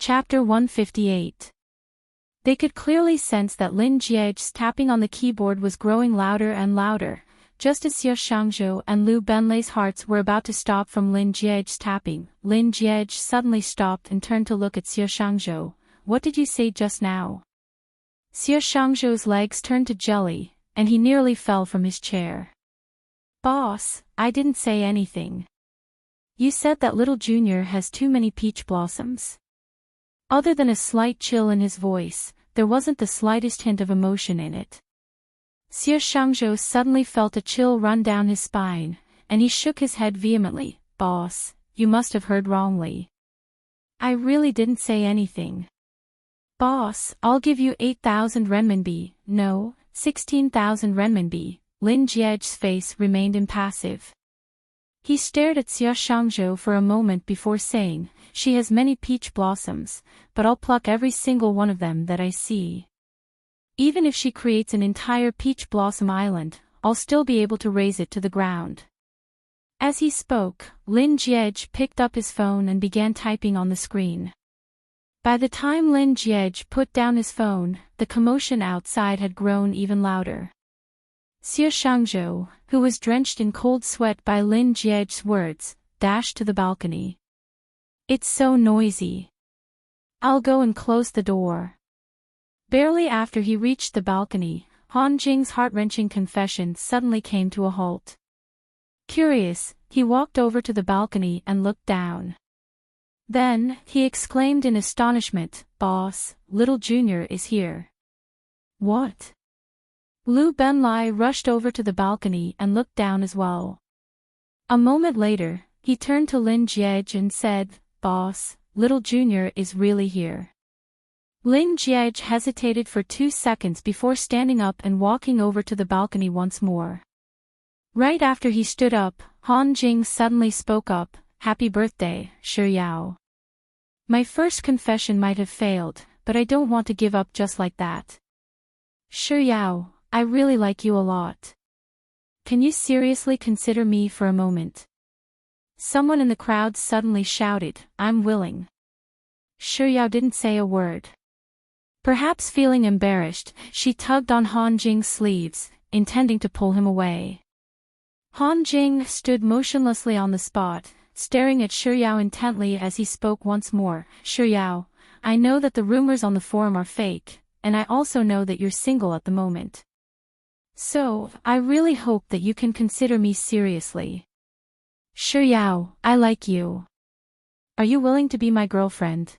Chapter 158. They could clearly sense that Lin Jie's tapping on the keyboard was growing louder and louder. Just as Xie Shangzhou and Lu Benlei's hearts were about to stop from Lin Jie's tapping, Lin Jie suddenly stopped and turned to look at Xie Shangzhou. "What did you say just now?" Xie Shangzhou's legs turned to jelly, and he nearly fell from his chair. "Boss, I didn't say anything. You said that little Junior has too many peach blossoms." Other than a slight chill in his voice, there wasn't the slightest hint of emotion in it. Xie Shangzhou suddenly felt a chill run down his spine, and he shook his head vehemently. "Boss, you must have heard wrongly. I really didn't say anything. Boss, I'll give you 8,000 renminbi, no, 16,000 renminbi. Lin Jie's face remained impassive. He stared at Xie Shangzhou for a moment before saying, "She has many peach blossoms, but I'll pluck every single one of them that I see. Even if she creates an entire peach blossom island, I'll still be able to raze it to the ground." As he spoke, Lin Jie picked up his phone and began typing on the screen. By the time Lin Jie put down his phone, the commotion outside had grown even louder. Xie Shangzhou, who was drenched in cold sweat by Lin Jie's words, dashed to the balcony. "It's so noisy. I'll go and close the door." Barely after he reached the balcony, Han Jing's heart-wrenching confession suddenly came to a halt. Curious, he walked over to the balcony and looked down. Then, he exclaimed in astonishment, "Boss, little Junior is here." "What?" Lu Benlei rushed over to the balcony and looked down as well. A moment later, he turned to Lin Jie and said, "Boss, little Junior is really here." Lin Jie hesitated for 2 seconds before standing up and walking over to the balcony once more. Right after he stood up, Han Jing suddenly spoke up, "Happy birthday, Shi Yao. My first confession might have failed, but I don't want to give up just like that. Shi Yao, I really like you a lot. Can you seriously consider me for a moment?" Someone in the crowd suddenly shouted, "I'm willing." Shi Yao didn't say a word. Perhaps feeling embarrassed, she tugged on Han Jing's sleeves, intending to pull him away. Han Jing stood motionlessly on the spot, staring at Shi Yao intently as he spoke once more. "Shi Yao, I know that the rumors on the forum are fake, and I also know that you're single at the moment. So, I really hope that you can consider me seriously. Shi Yao, I like you. Are you willing to be my girlfriend?"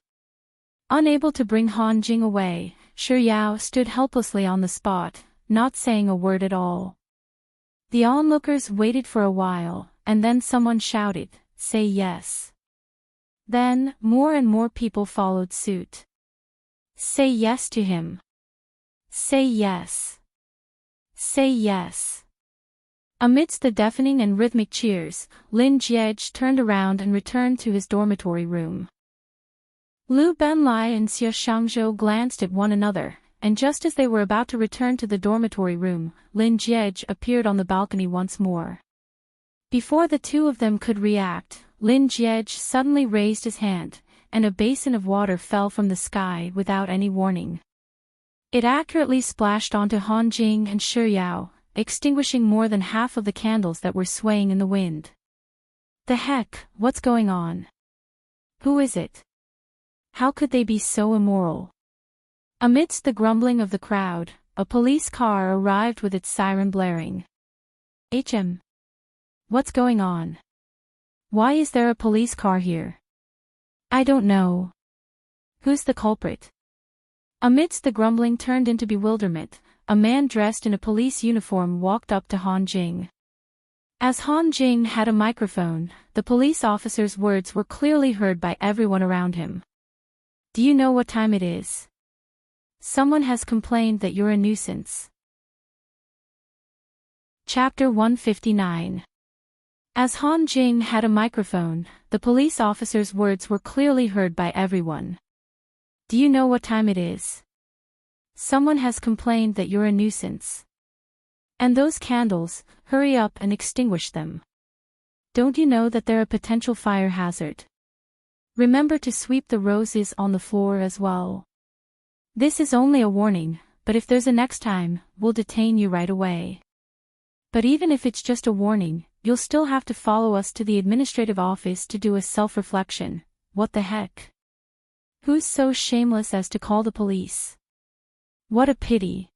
Unable to bring Han Jing away, Shi Yao stood helplessly on the spot, not saying a word at all. The onlookers waited for a while, and then someone shouted, "Say yes." Then, more and more people followed suit. "Say yes to him. Say yes. Say yes." Amidst the deafening and rhythmic cheers, Lin Jie turned around and returned to his dormitory room. Lu Benlei and Xie Shangzhou glanced at one another, and just as they were about to return to the dormitory room, Lin Jie appeared on the balcony once more. Before the two of them could react, Lin Jie suddenly raised his hand, and a basin of water fell from the sky without any warning. It accurately splashed onto Han Jing and Shi Yao, extinguishing more than half of the candles that were swaying in the wind. "The heck, what's going on? Who is it? How could they be so immoral?" Amidst the grumbling of the crowd, a police car arrived with its siren blaring. "HM. What's going on? Why is there a police car here?" "I don't know. Who's the culprit?" Amidst the grumbling turned into bewilderment, a man dressed in a police uniform walked up to Han Jing. As Han Jing had a microphone, the police officer's words were clearly heard by everyone around him. "Do you know what time it is? Someone has complained that you're a nuisance." Chapter 159. As Han Jing had a microphone, the police officer's words were clearly heard by everyone. "Do you know what time it is? Someone has complained that you're a nuisance. And those candles, hurry up and extinguish them. Don't you know that they're a potential fire hazard?" Remember to sweep the roses on the floor as well. This is only a warning, but if there's a next time, we'll detain you right away. But even if it's just a warning, you'll still have to follow us to the administrative office to do a self-reflection. What the heck? Who's so shameless as to call the police? What a pity.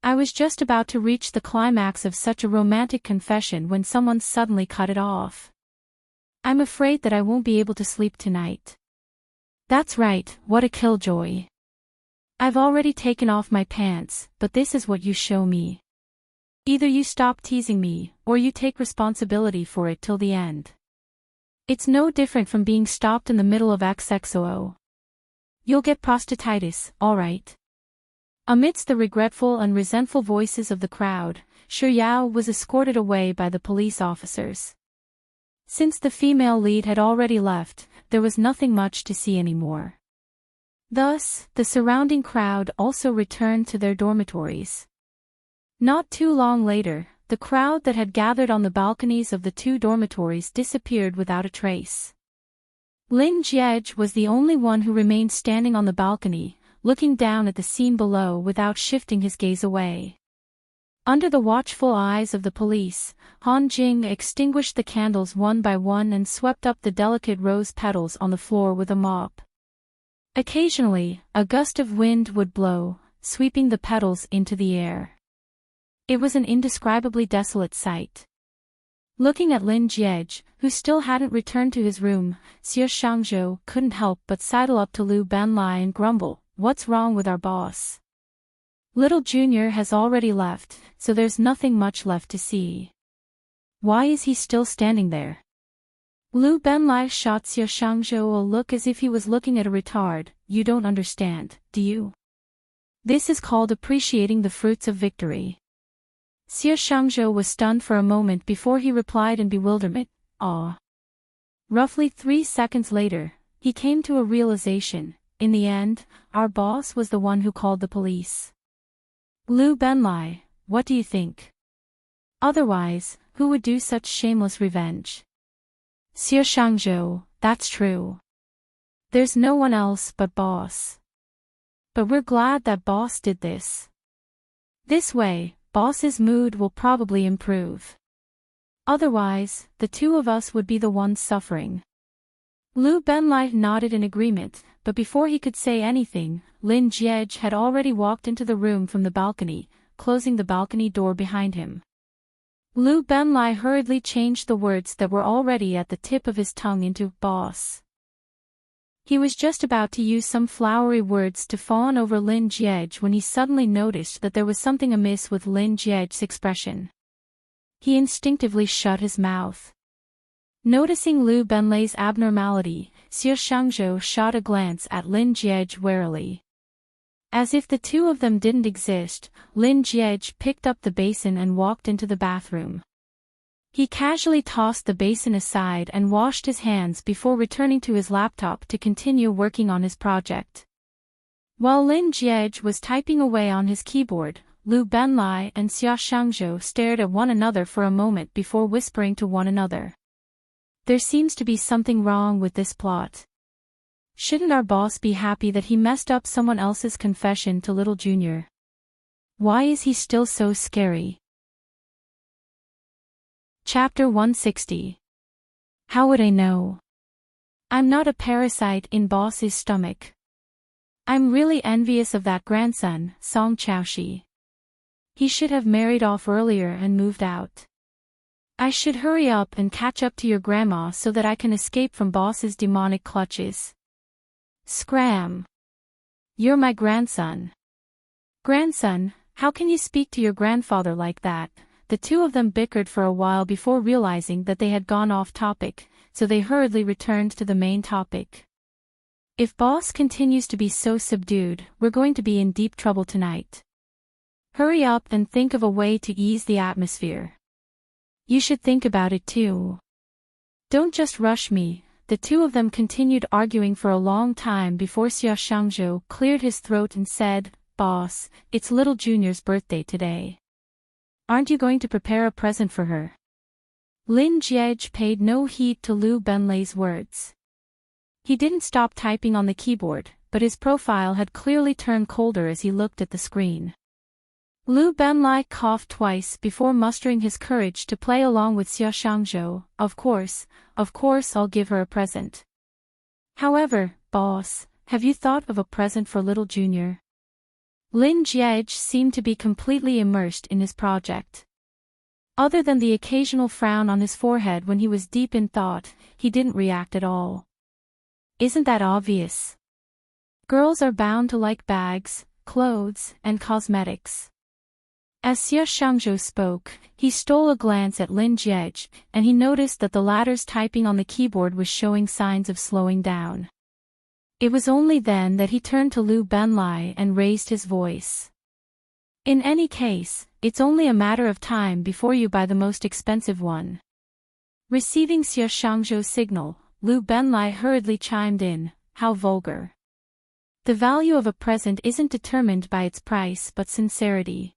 I was just about to reach the climax of such a romantic confession when someone suddenly cut it off. I'm afraid that I won't be able to sleep tonight. That's right, what a killjoy. I've already taken off my pants, but this is what you show me. Either you stop teasing me, or you take responsibility for it till the end. It's no different from being stopped in the middle of XXOO. You'll get prostatitis, alright. Amidst the regretful and resentful voices of the crowd, Shi Yao was escorted away by the police officers. Since the female lead had already left, there was nothing much to see anymore. Thus, the surrounding crowd also returned to their dormitories. Not too long later, the crowd that had gathered on the balconies of the two dormitories disappeared without a trace. Lin Jiej was the only one who remained standing on the balcony, looking down at the scene below without shifting his gaze away. Under the watchful eyes of the police, Han Jing extinguished the candles one by one and swept up the delicate rose petals on the floor with a mop. Occasionally, a gust of wind would blow, sweeping the petals into the air. It was an indescribably desolate sight. Looking at Lin Jiej, who still hadn't returned to his room, Xie Shangzhou couldn't help but sidle up to Liu Benlai and grumble, "What's wrong with our boss? Little Junior has already left, so there's nothing much left to see. Why is he still standing there?" Liu Benlai shot Xie Shangzhou a look as if he was looking at a retard. "You don't understand, do you? This is called appreciating the fruits of victory." Xie Shangzhou was stunned for a moment before he replied in bewilderment, "Ah." Roughly 3 seconds later, he came to a realization. In the end, our boss was the one who called the police. Liu Benlai, what do you think? Otherwise, who would do such shameless revenge? Xie Shangzhou, that's true. There's no one else but boss. But we're glad that boss did this. This way, boss's mood will probably improve. Otherwise, the two of us would be the ones suffering. Liu Benlai nodded in agreement, but before he could say anything, Lin Jiej had already walked into the room from the balcony, closing the balcony door behind him. Liu Benlai hurriedly changed the words that were already at the tip of his tongue into "boss." He was just about to use some flowery words to fawn over Lin Jiej when he suddenly noticed that there was something amiss with Lin Jiej's expression. He instinctively shut his mouth. Noticing Liu Benlai's abnormality, Xie Shangzhou shot a glance at Lin Jiej warily. As if the two of them didn't exist, Lin Jiej picked up the basin and walked into the bathroom. He casually tossed the basin aside and washed his hands before returning to his laptop to continue working on his project. While Lin Jiej was typing away on his keyboard, Liu Benlai and Xie Shangzhou stared at one another for a moment before whispering to one another. There seems to be something wrong with this plot. Shouldn't our boss be happy that he messed up someone else's confession to little Junior? Why is he still so scary? Chapter 160. How would I know? I'm not a parasite in boss's stomach. I'm really envious of that grandson, Song Chaoshi. He should have married off earlier and moved out. I should hurry up and catch up to your grandma so that I can escape from boss's demonic clutches. Scram! You're my grandson. Grandson, how can you speak to your grandfather like that? The two of them bickered for a while before realizing that they had gone off topic, so they hurriedly returned to the main topic. If boss continues to be so subdued, we're going to be in deep trouble tonight. Hurry up and think of a way to ease the atmosphere. You should think about it too. Don't just rush me. The two of them continued arguing for a long time before Xie Shangzhou cleared his throat and said, "Boss, it's little Junior's birthday today. Aren't you going to prepare a present for her?" Lin Jiej paid no heed to Liu Benlai's words. He didn't stop typing on the keyboard, but his profile had clearly turned colder as he looked at the screen. Liu Benlai coughed twice before mustering his courage to play along with Xia Shangzhou. Of course I'll give her a present. However, boss, have you thought of a present for little Junior? Lin Jiege seemed to be completely immersed in his project. Other than the occasional frown on his forehead when he was deep in thought, he didn't react at all. Isn't that obvious? Girls are bound to like bags, clothes, and cosmetics. As Xia Shangzhou spoke, he stole a glance at Lin Jiege, and he noticed that the latter's typing on the keyboard was showing signs of slowing down. It was only then that he turned to Liu Benlai and raised his voice. In any case, it's only a matter of time before you buy the most expensive one. Receiving Xia Shangzhou's signal, Liu Benlai hurriedly chimed in, how vulgar. The value of a present isn't determined by its price but sincerity.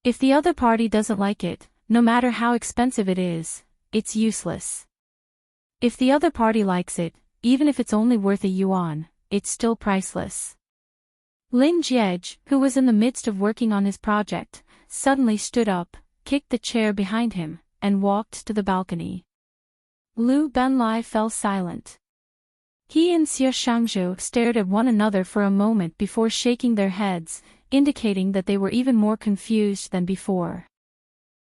If the other party doesn't like it, no matter how expensive it is, it's useless. If the other party likes it, even if it's only worth a yuan, it's still priceless. Lin Jiege, who was in the midst of working on his project, suddenly stood up, kicked the chair behind him, and walked to the balcony. Liu Benlai fell silent. He and Xia Shangzhou stared at one another for a moment before shaking their heads, indicating that they were even more confused than before.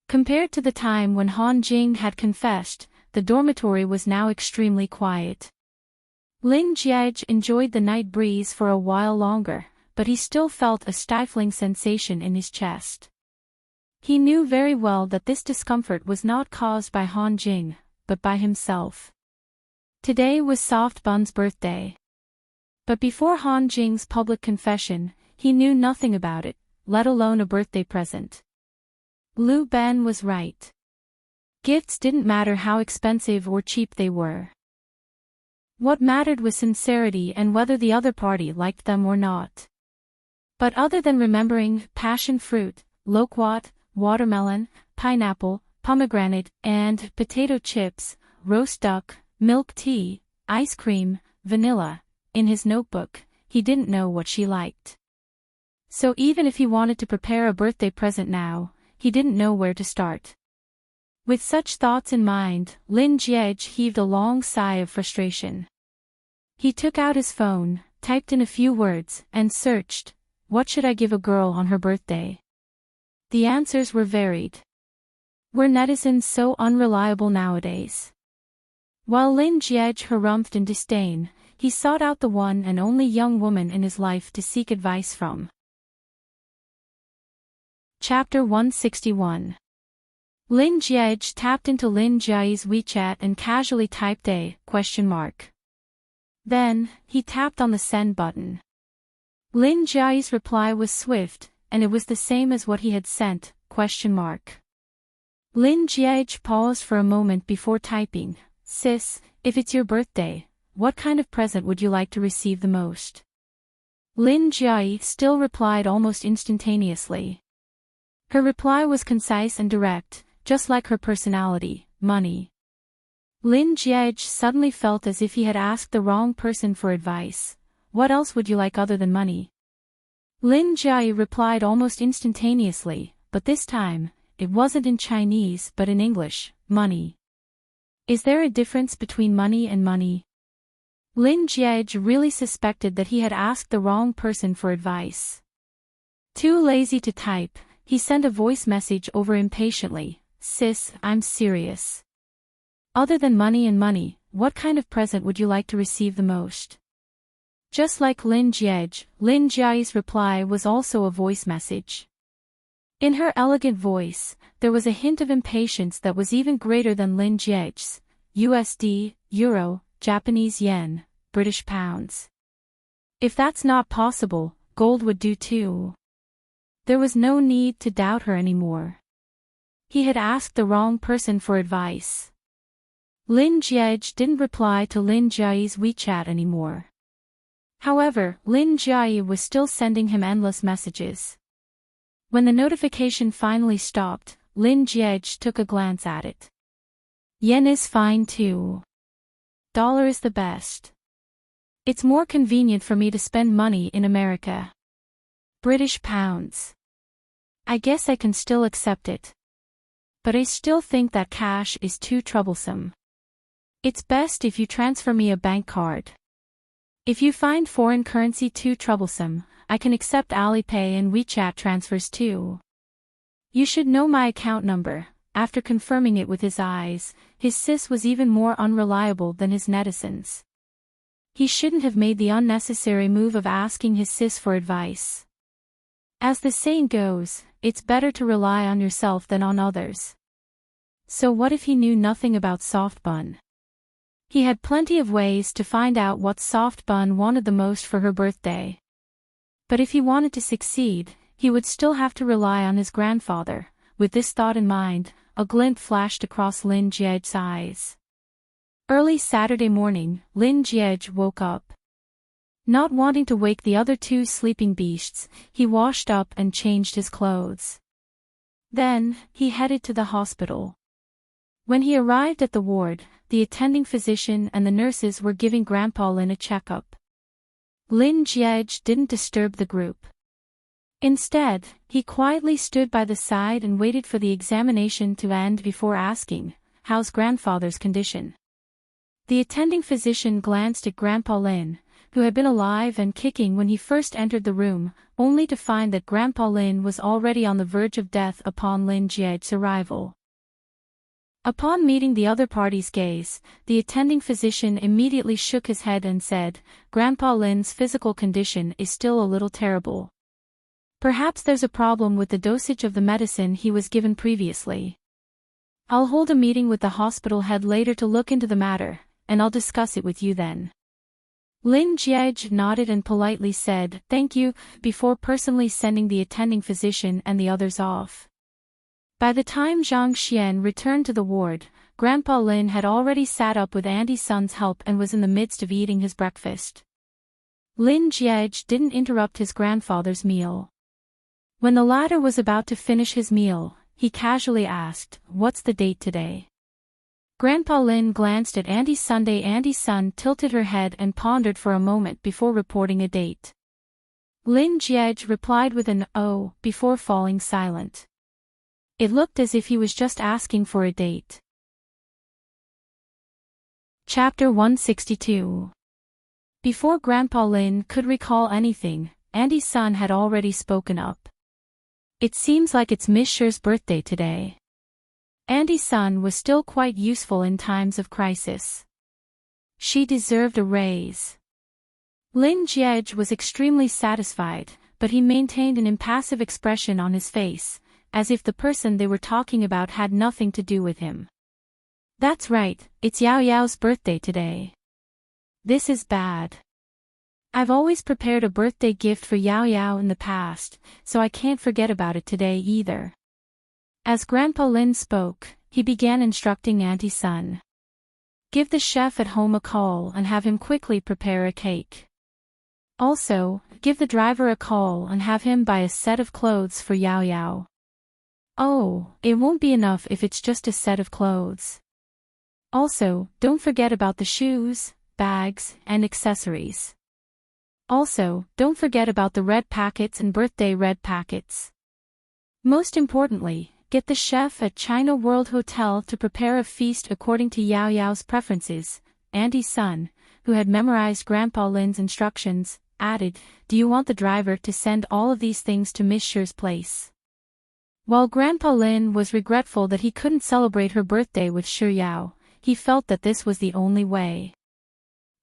Compared to the time when Han Jing had confessed, the dormitory was now extremely quiet. Lin Jiege enjoyed the night breeze for a while longer, but he still felt a stifling sensation in his chest. He knew very well that this discomfort was not caused by Han Jing, but by himself. Today was Soft Bun's birthday. But before Han Jing's public confession, he knew nothing about it, let alone a birthday present. Liu Ben was right. Gifts didn't matter how expensive or cheap they were. What mattered was sincerity and whether the other party liked them or not. But other than remembering passion fruit, loquat, watermelon, pineapple, pomegranate, and potato chips, roast duck, milk tea, ice cream, vanilla, in his notebook, he didn't know what she liked. So even if he wanted to prepare a birthday present now, he didn't know where to start. With such thoughts in mind, Lin Jiege heaved a long sigh of frustration. He took out his phone, typed in a few words, and searched, "What should I give a girl on her birthday?" The answers were varied. Were netizens so unreliable nowadays? While Lin Jiege harumphed in disdain, he sought out the one and only young woman in his life to seek advice from. Chapter 161. Lin Jiege tapped into Lin Jiayi's WeChat and casually typed a ? Then, he tapped on the send button. Lin Jiayi's reply was swift, and it was the same as what he had sent, ? Lin Jiege paused for a moment before typing, "Sis, if it's your birthday, what kind of present would you like to receive the most?" Lin Jiayi still replied almost instantaneously. Her reply was concise and direct, just like her personality, money. Lin Jiege suddenly felt as if he had asked the wrong person for advice. What else would you like other than money? Lin Jiayi replied almost instantaneously, but this time, it wasn't in Chinese but in English, money. Is there a difference between money and money? Lin Jiege really suspected that he had asked the wrong person for advice. Too lazy to type, he sent a voice message over impatiently, "Sis, I'm serious. Other than money and money, what kind of present would you like to receive the most?" Just like Lin Jiege, Lin Jiayi's reply was also a voice message. In her elegant voice, there was a hint of impatience that was even greater than Lin Jiege's. USD, Euro, Japanese yen, British pounds. If that's not possible, gold would do too. There was no need to doubt her anymore. He had asked the wrong person for advice. Lin Jiege didn't reply to Lin Jiayi's WeChat anymore. However, Lin Jiayi was still sending him endless messages. When the notification finally stopped, Lin Jiege took a glance at it. Yen is fine too. Dollar is the best. It's more convenient for me to spend money in America. British pounds. I guess I can still accept it. But I still think that cash is too troublesome. It's best if you transfer me a bank card. If you find foreign currency too troublesome, I can accept Alipay and WeChat transfers too. You should know my account number. After confirming it with his eyes, his sis was even more unreliable than his netizens. He shouldn't have made the unnecessary move of asking his sis for advice. As the saying goes, it's better to rely on yourself than on others. So what if he knew nothing about Soft Bun? He had plenty of ways to find out what Soft Bun wanted the most for her birthday. But if he wanted to succeed, he would still have to rely on his grandfather. With this thought in mind, a glint flashed across Lin Jiej's eyes. Early Saturday morning, Lin Jiej woke up. Not wanting to wake the other two sleeping beasts, he washed up and changed his clothes. Then, he headed to the hospital. When he arrived at the ward, the attending physician and the nurses were giving Grandpa Lin a checkup. Lin Jiej didn't disturb the group. Instead, he quietly stood by the side and waited for the examination to end before asking, "How's grandfather's condition?" The attending physician glanced at Grandpa Lin, who had been alive and kicking when he first entered the room, only to find that Grandpa Lin was already on the verge of death upon Lin Jiej's arrival. Upon meeting the other party's gaze, the attending physician immediately shook his head and said, "Grandpa Lin's physical condition is still a little terrible. Perhaps there's a problem with the dosage of the medicine he was given previously. I'll hold a meeting with the hospital head later to look into the matter, and I'll discuss it with you then." Lin Jiej nodded and politely said, "Thank you," before personally sending the attending physician and the others off. By the time Zhang Xian returned to the ward, Grandpa Lin had already sat up with Auntie Sun's help and was in the midst of eating his breakfast. Lin Jiej didn't interrupt his grandfather's meal. When the latter was about to finish his meal, he casually asked, "What's the date today?" Grandpa Lin glanced at Auntie Sunday. Auntie Sun tilted her head and pondered for a moment before reporting a date. Lin Jiej replied with an "oh" before falling silent. It looked as if he was just asking for a date. Chapter 162. Before Grandpa Lin could recall anything, Auntie Sun had already spoken up. "It seems like it's Miss Sher's birthday today." Auntie Sun was still quite useful in times of crisis. She deserved a raise. Lin Jiej was extremely satisfied, but he maintained an impassive expression on his face, as if the person they were talking about had nothing to do with him. "That's right, it's Yao Yao's birthday today. This is bad. I've always prepared a birthday gift for Yao Yao in the past, so I can't forget about it today either." As Grandpa Lin spoke, he began instructing Auntie Sun. "Give the chef at home a call and have him quickly prepare a cake. Also, give the driver a call and have him buy a set of clothes for Yao Yao. Oh, it won't be enough if it's just a set of clothes. Also, don't forget about the shoes, bags, and accessories. Also, don't forget about the red packets and birthday red packets. Most importantly, get the chef at China World Hotel to prepare a feast according to Yao Yao's preferences." Auntie Sun, who had memorized Grandpa Lin's instructions, added, "Do you want the driver to send all of these things to Miss Sher's place?" While Grandpa Lin was regretful that he couldn't celebrate her birthday with Sher Yao, he felt that this was the only way.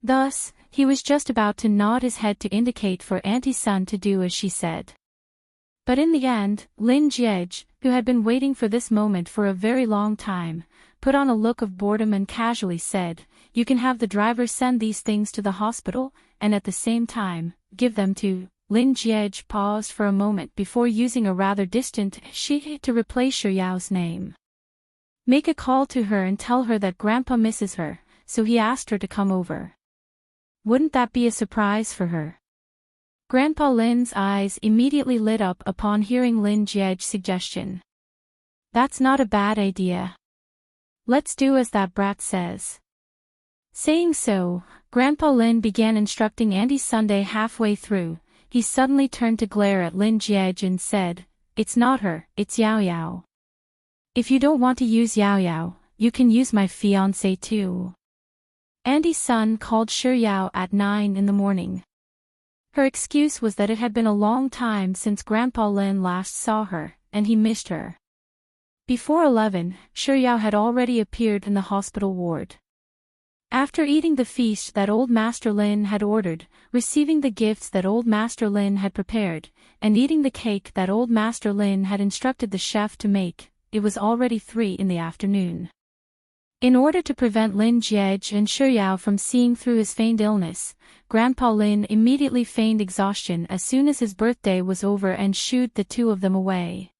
Thus, he was just about to nod his head to indicate for Auntie Sun to do as she said. But in the end, Lin Jiej, who had been waiting for this moment for a very long time, put on a look of boredom and casually said, "You can have the driver send these things to the hospital, and at the same time, give them to..." Lin Jiej paused for a moment before using a rather distant "she" to replace Sher Yao's name. "Make a call to her and tell her that Grandpa misses her, so he asked her to come over. Wouldn't that be a surprise for her?" Grandpa Lin's eyes immediately lit up upon hearing Lin Jiej's suggestion. "That's not a bad idea. Let's do as that brat says." Saying so, Grandpa Lin began instructing Andy Sunday. Halfway through, he suddenly turned to glare at Lin Jiej and said, "It's not her, it's Yao Yao. If you don't want to use Yao Yao, you can use my fiancé too." Andy's son called Shi Yao at 9 in the morning. Her excuse was that it had been a long time since Grandpa Lin last saw her, and he missed her. Before 11, Shi Yao had already appeared in the hospital ward. After eating the feast that Old Master Lin had ordered, receiving the gifts that Old Master Lin had prepared, and eating the cake that Old Master Lin had instructed the chef to make, it was already 3 in the afternoon. In order to prevent Lin Jiej and Shi Yao from seeing through his feigned illness, Grandpa Lin immediately feigned exhaustion as soon as his birthday was over and shooed the two of them away.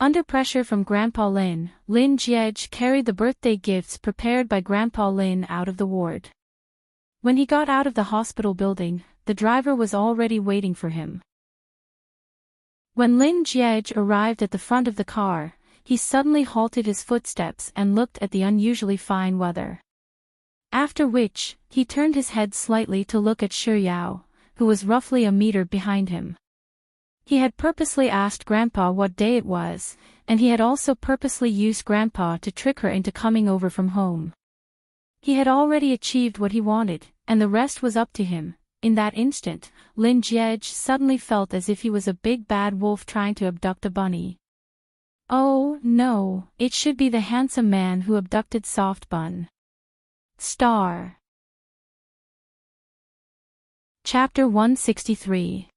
Under pressure from Grandpa Lin, Lin Jiej carried the birthday gifts prepared by Grandpa Lin out of the ward. When he got out of the hospital building, the driver was already waiting for him. When Lin Jiej arrived at the front of the car, he suddenly halted his footsteps and looked at the unusually fine weather. After which, he turned his head slightly to look at Shi Yao, who was roughly a meter behind him. He had purposely asked Grandpa what day it was, and he had also purposely used Grandpa to trick her into coming over from home. He had already achieved what he wanted, and the rest was up to him. In that instant, Lin Jiej suddenly felt as if he was a big bad wolf trying to abduct a bunny. Oh, no, it should be the handsome man who abducted Soft Bun. Star. Chapter 163.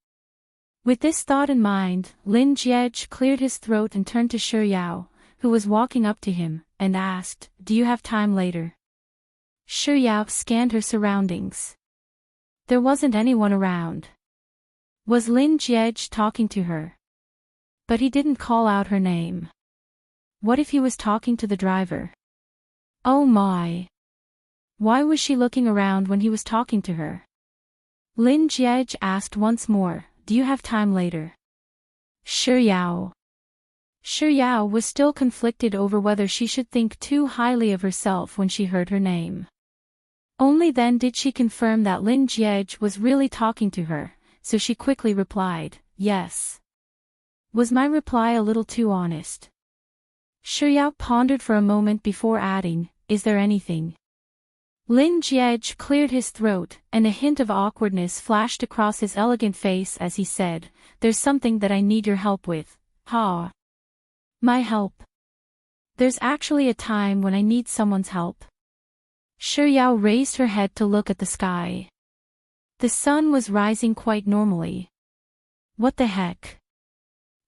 With this thought in mind, Lin Jiej cleared his throat and turned to Shi Yao, who was walking up to him, and asked, "Do you have time later?" Shi Yao scanned her surroundings. There wasn't anyone around. Was Lin Jiej talking to her? But he didn't call out her name. What if he was talking to the driver? Oh my! Why was she looking around when he was talking to her? Lin Jiej asked once more, "Do you have time later?" Shi Yao. Shi Yao was still conflicted over whether she should think too highly of herself when she heard her name. Only then did she confirm that Lin Jiej was really talking to her, so she quickly replied, "Yes." Was my reply a little too honest? Shi Yao pondered for a moment before adding, "Is there anything?" Lin Jiej cleared his throat, and a hint of awkwardness flashed across his elegant face as he said, "There's something that I need your help with." "Ha! My help? There's actually a time when I need someone's help." Shi Yao raised her head to look at the sky. The sun was rising quite normally. What the heck?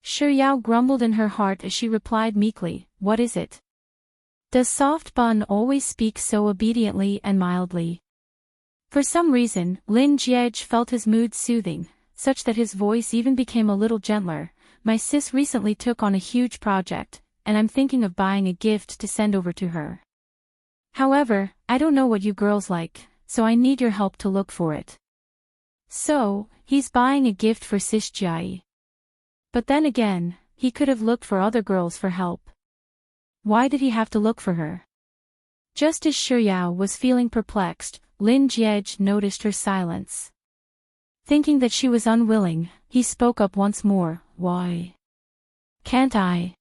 Shi Yao grumbled in her heart as she replied meekly, "What is it? Does Soft Bun always speak so obediently and mildly?" For some reason, Lin Jiej felt his mood soothing, such that his voice even became a little gentler. "My sis recently took on a huge project, and I'm thinking of buying a gift to send over to her. However, I don't know what you girls like, so I need your help to look for it." So, he's buying a gift for Sis Jai. But then again, he could have looked for other girls for help. Why did he have to look for her? Just as Shi Yao was feeling perplexed, Lin Jiej noticed her silence. Thinking that she was unwilling, he spoke up once more, "Why can't I?"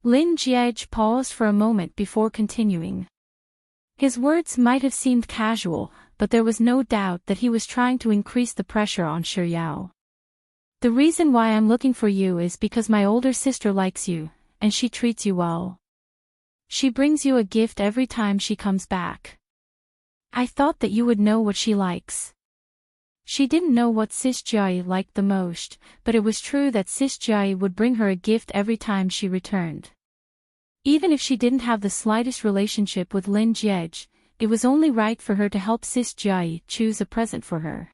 Lin Jiej paused for a moment before continuing. His words might have seemed casual, but there was no doubt that he was trying to increase the pressure on Shi Yao. "The reason why I'm looking for you is because my older sister likes you, and she treats you well. She brings you a gift every time she comes back. I thought that you would know what she likes." She didn't know what Sis Jai liked the most, but it was true that Sis Jai would bring her a gift every time she returned. Even if she didn't have the slightest relationship with Lin Jiej, it was only right for her to help Sis Jai choose a present for her.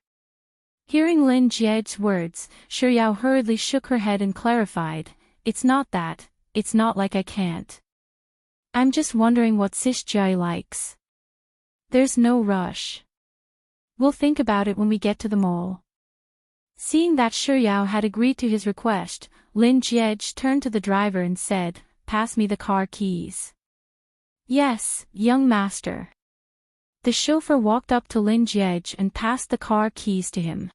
Hearing Lin Jiej's words, Shi Yao hurriedly shook her head and clarified, "It's not that, it's not like I can't. I'm just wondering what Sis Jai likes. There's no rush. We'll think about it when we get to the mall." Seeing that Shi Yao had agreed to his request, Lin Jiej turned to the driver and said, "Pass me the car keys." "Yes, young master." The chauffeur walked up to Lin Jiej and passed the car keys to him.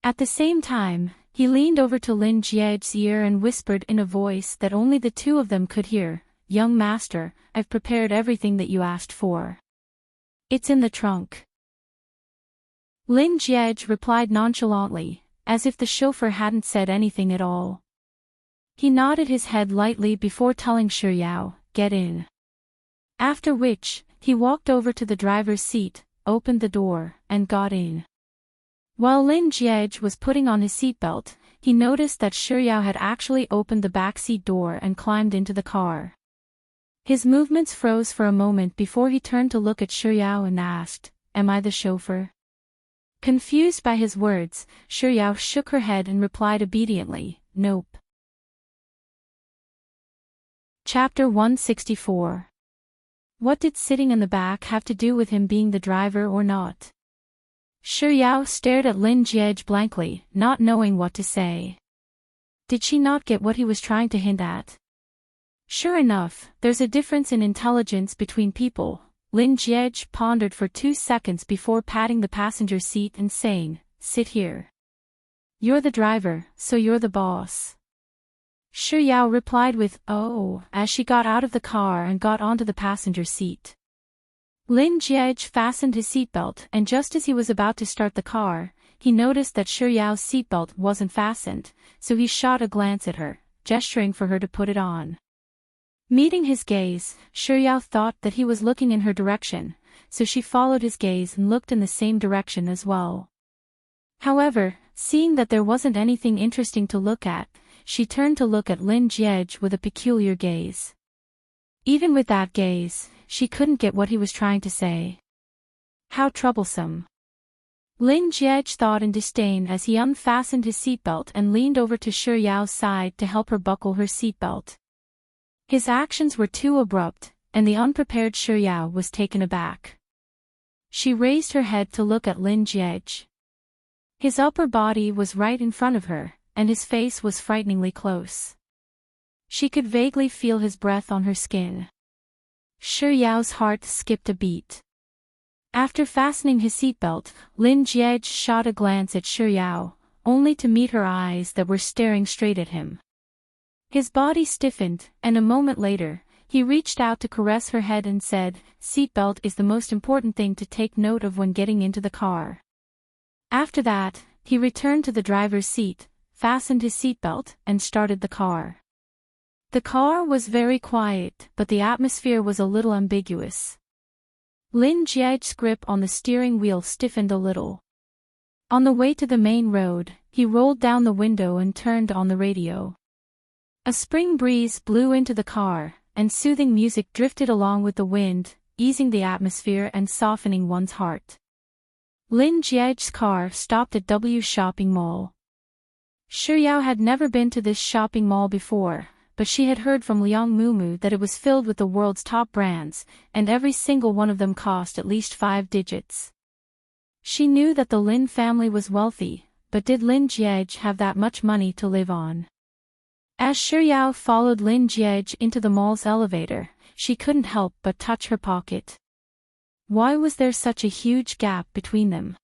At the same time, he leaned over to Lin Jiej's ear and whispered in a voice that only the two of them could hear, "Young master, I've prepared everything that you asked for. It's in the trunk." Lin Jiej replied nonchalantly, as if the chauffeur hadn't said anything at all. He nodded his head lightly before telling Shi Yao, "Get in." After which, he walked over to the driver's seat, opened the door, and got in. While Lin Jiej was putting on his seatbelt, he noticed that Shi Yao had actually opened the backseat door and climbed into the car. His movements froze for a moment before he turned to look at Shi Yao and asked, "Am I the chauffeur?" Confused by his words, Shi Yao shook her head and replied obediently, "Nope." Chapter 164. What did sitting in the back have to do with him being the driver or not? Shi Yao stared at Lin Jiej blankly, not knowing what to say. Did she not get what he was trying to hint at? Sure enough, there's a difference in intelligence between people. Lin Jiej pondered for 2 seconds before patting the passenger seat and saying, "Sit here. You're the driver, so you're the boss." Shi Yao replied with, "Oh," as she got out of the car and got onto the passenger seat. Lin Jiej fastened his seatbelt, and just as he was about to start the car, he noticed that Shi Yao's seatbelt wasn't fastened, so he shot a glance at her, gesturing for her to put it on. Meeting his gaze, Shi Yao thought that he was looking in her direction, so she followed his gaze and looked in the same direction as well. However, seeing that there wasn't anything interesting to look at, she turned to look at Lin Jiej with a peculiar gaze. Even with that gaze, she couldn't get what he was trying to say. How troublesome. Lin Jiej thought in disdain as he unfastened his seatbelt and leaned over to Shi Yao's side to help her buckle her seatbelt. His actions were too abrupt, and the unprepared Shi Yao was taken aback. She raised her head to look at Lin Jiej. His upper body was right in front of her, and his face was frighteningly close. She could vaguely feel his breath on her skin. Shi Yao's heart skipped a beat. After fastening his seatbelt, Lin Jiej shot a glance at Shi Yao, only to meet her eyes that were staring straight at him. His body stiffened, and a moment later, he reached out to caress her head and said, "Seatbelt is the most important thing to take note of when getting into the car." After that, he returned to the driver's seat, fastened his seatbelt, and started the car. The car was very quiet, but the atmosphere was a little ambiguous. Lin Jiej's grip on the steering wheel stiffened a little. On the way to the main road, he rolled down the window and turned on the radio. A spring breeze blew into the car, and soothing music drifted along with the wind, easing the atmosphere and softening one's heart. Lin Jiej's car stopped at W Shopping Mall. Shi Yao had never been to this shopping mall before, but she had heard from Liang Mumu that it was filled with the world's top brands, and every single one of them cost at least 5 digits. She knew that the Lin family was wealthy, but did Lin Jiej have that much money to live on? As Shi Yao followed Lin Jiej into the mall's elevator, she couldn't help but touch her pocket. Why was there such a huge gap between them?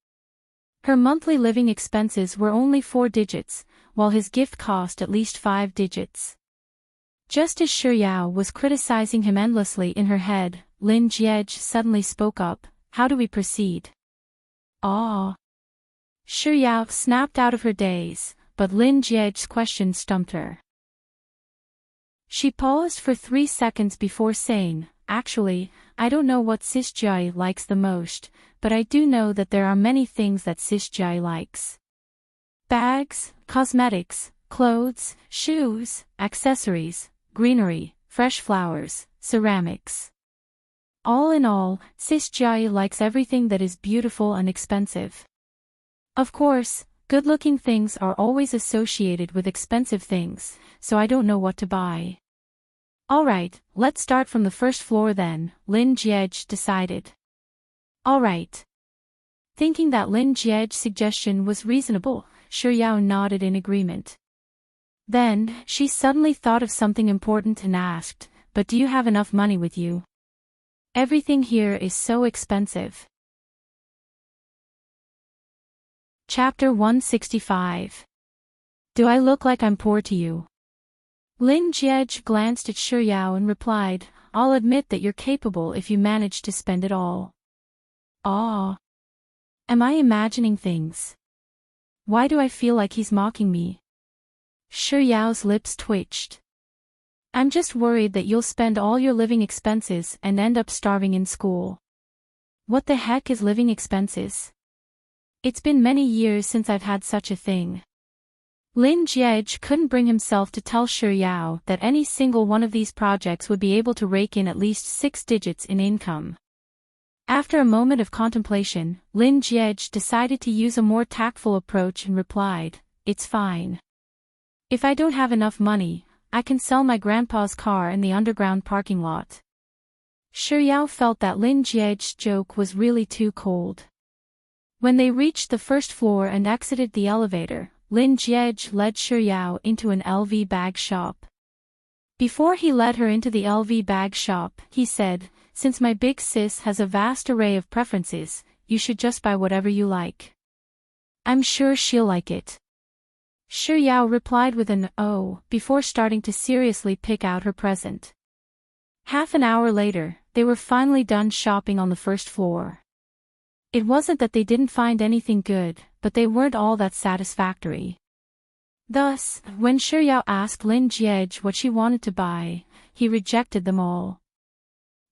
Her monthly living expenses were only 4 digits, while his gift cost at least 5 digits. Just as Shi Yao was criticizing him endlessly in her head, Lin Jiej suddenly spoke up, "How do we proceed?" "Ah." Shi Yao snapped out of her daze, but Lin Jiej's question stumped her. She paused for 3 seconds before saying, "Actually, I don't know what Sis Jai likes the most, but I do know that there are many things that Sis Jai likes. Bags, cosmetics, clothes, shoes, accessories, greenery, fresh flowers, ceramics. All in all, Sis Jai likes everything that is beautiful and expensive. Of course, good-looking things are always associated with expensive things, so I don't know what to buy." "Alright, let's start from the first floor then," Lin Jiej decided. "Alright." Thinking that Lin Jiej's suggestion was reasonable, Shi Yao nodded in agreement. Then, she suddenly thought of something important and asked, "But do you have enough money with you?" Everything here is so expensive. Chapter 165. Do I look like I'm poor to you? Lin Jie glanced at Shi Yao and replied, I'll admit that you're capable if you manage to spend it all. Ah. Am I imagining things? Why do I feel like he's mocking me? Shi Yao's lips twitched. I'm just worried that you'll spend all your living expenses and end up starving in school. What the heck is living expenses? It's been many years since I've had such a thing. Lin Jie couldn't bring himself to tell Shi Yao that any single one of these projects would be able to rake in at least 6 digits in income. After a moment of contemplation, Lin Jie decided to use a more tactful approach and replied, It's fine. If I don't have enough money, I can sell my grandpa's car in the underground parking lot. Shi Yao felt that Lin Jie's joke was really too cold. When they reached the first floor and exited the elevator, Lin Jie led Shi Yao into an LV bag shop. Before he led her into the LV bag shop, he said, Since my big sis has a vast array of preferences, you should just buy whatever you like. I'm sure she'll like it. Shi Yao replied with an oh before starting to seriously pick out her present. Half an hour later, they were finally done shopping on the first floor. It wasn't that they didn't find anything good, but they weren't all that satisfactory. Thus, when Shi Yao asked Lin Jie what she wanted to buy, he rejected them all.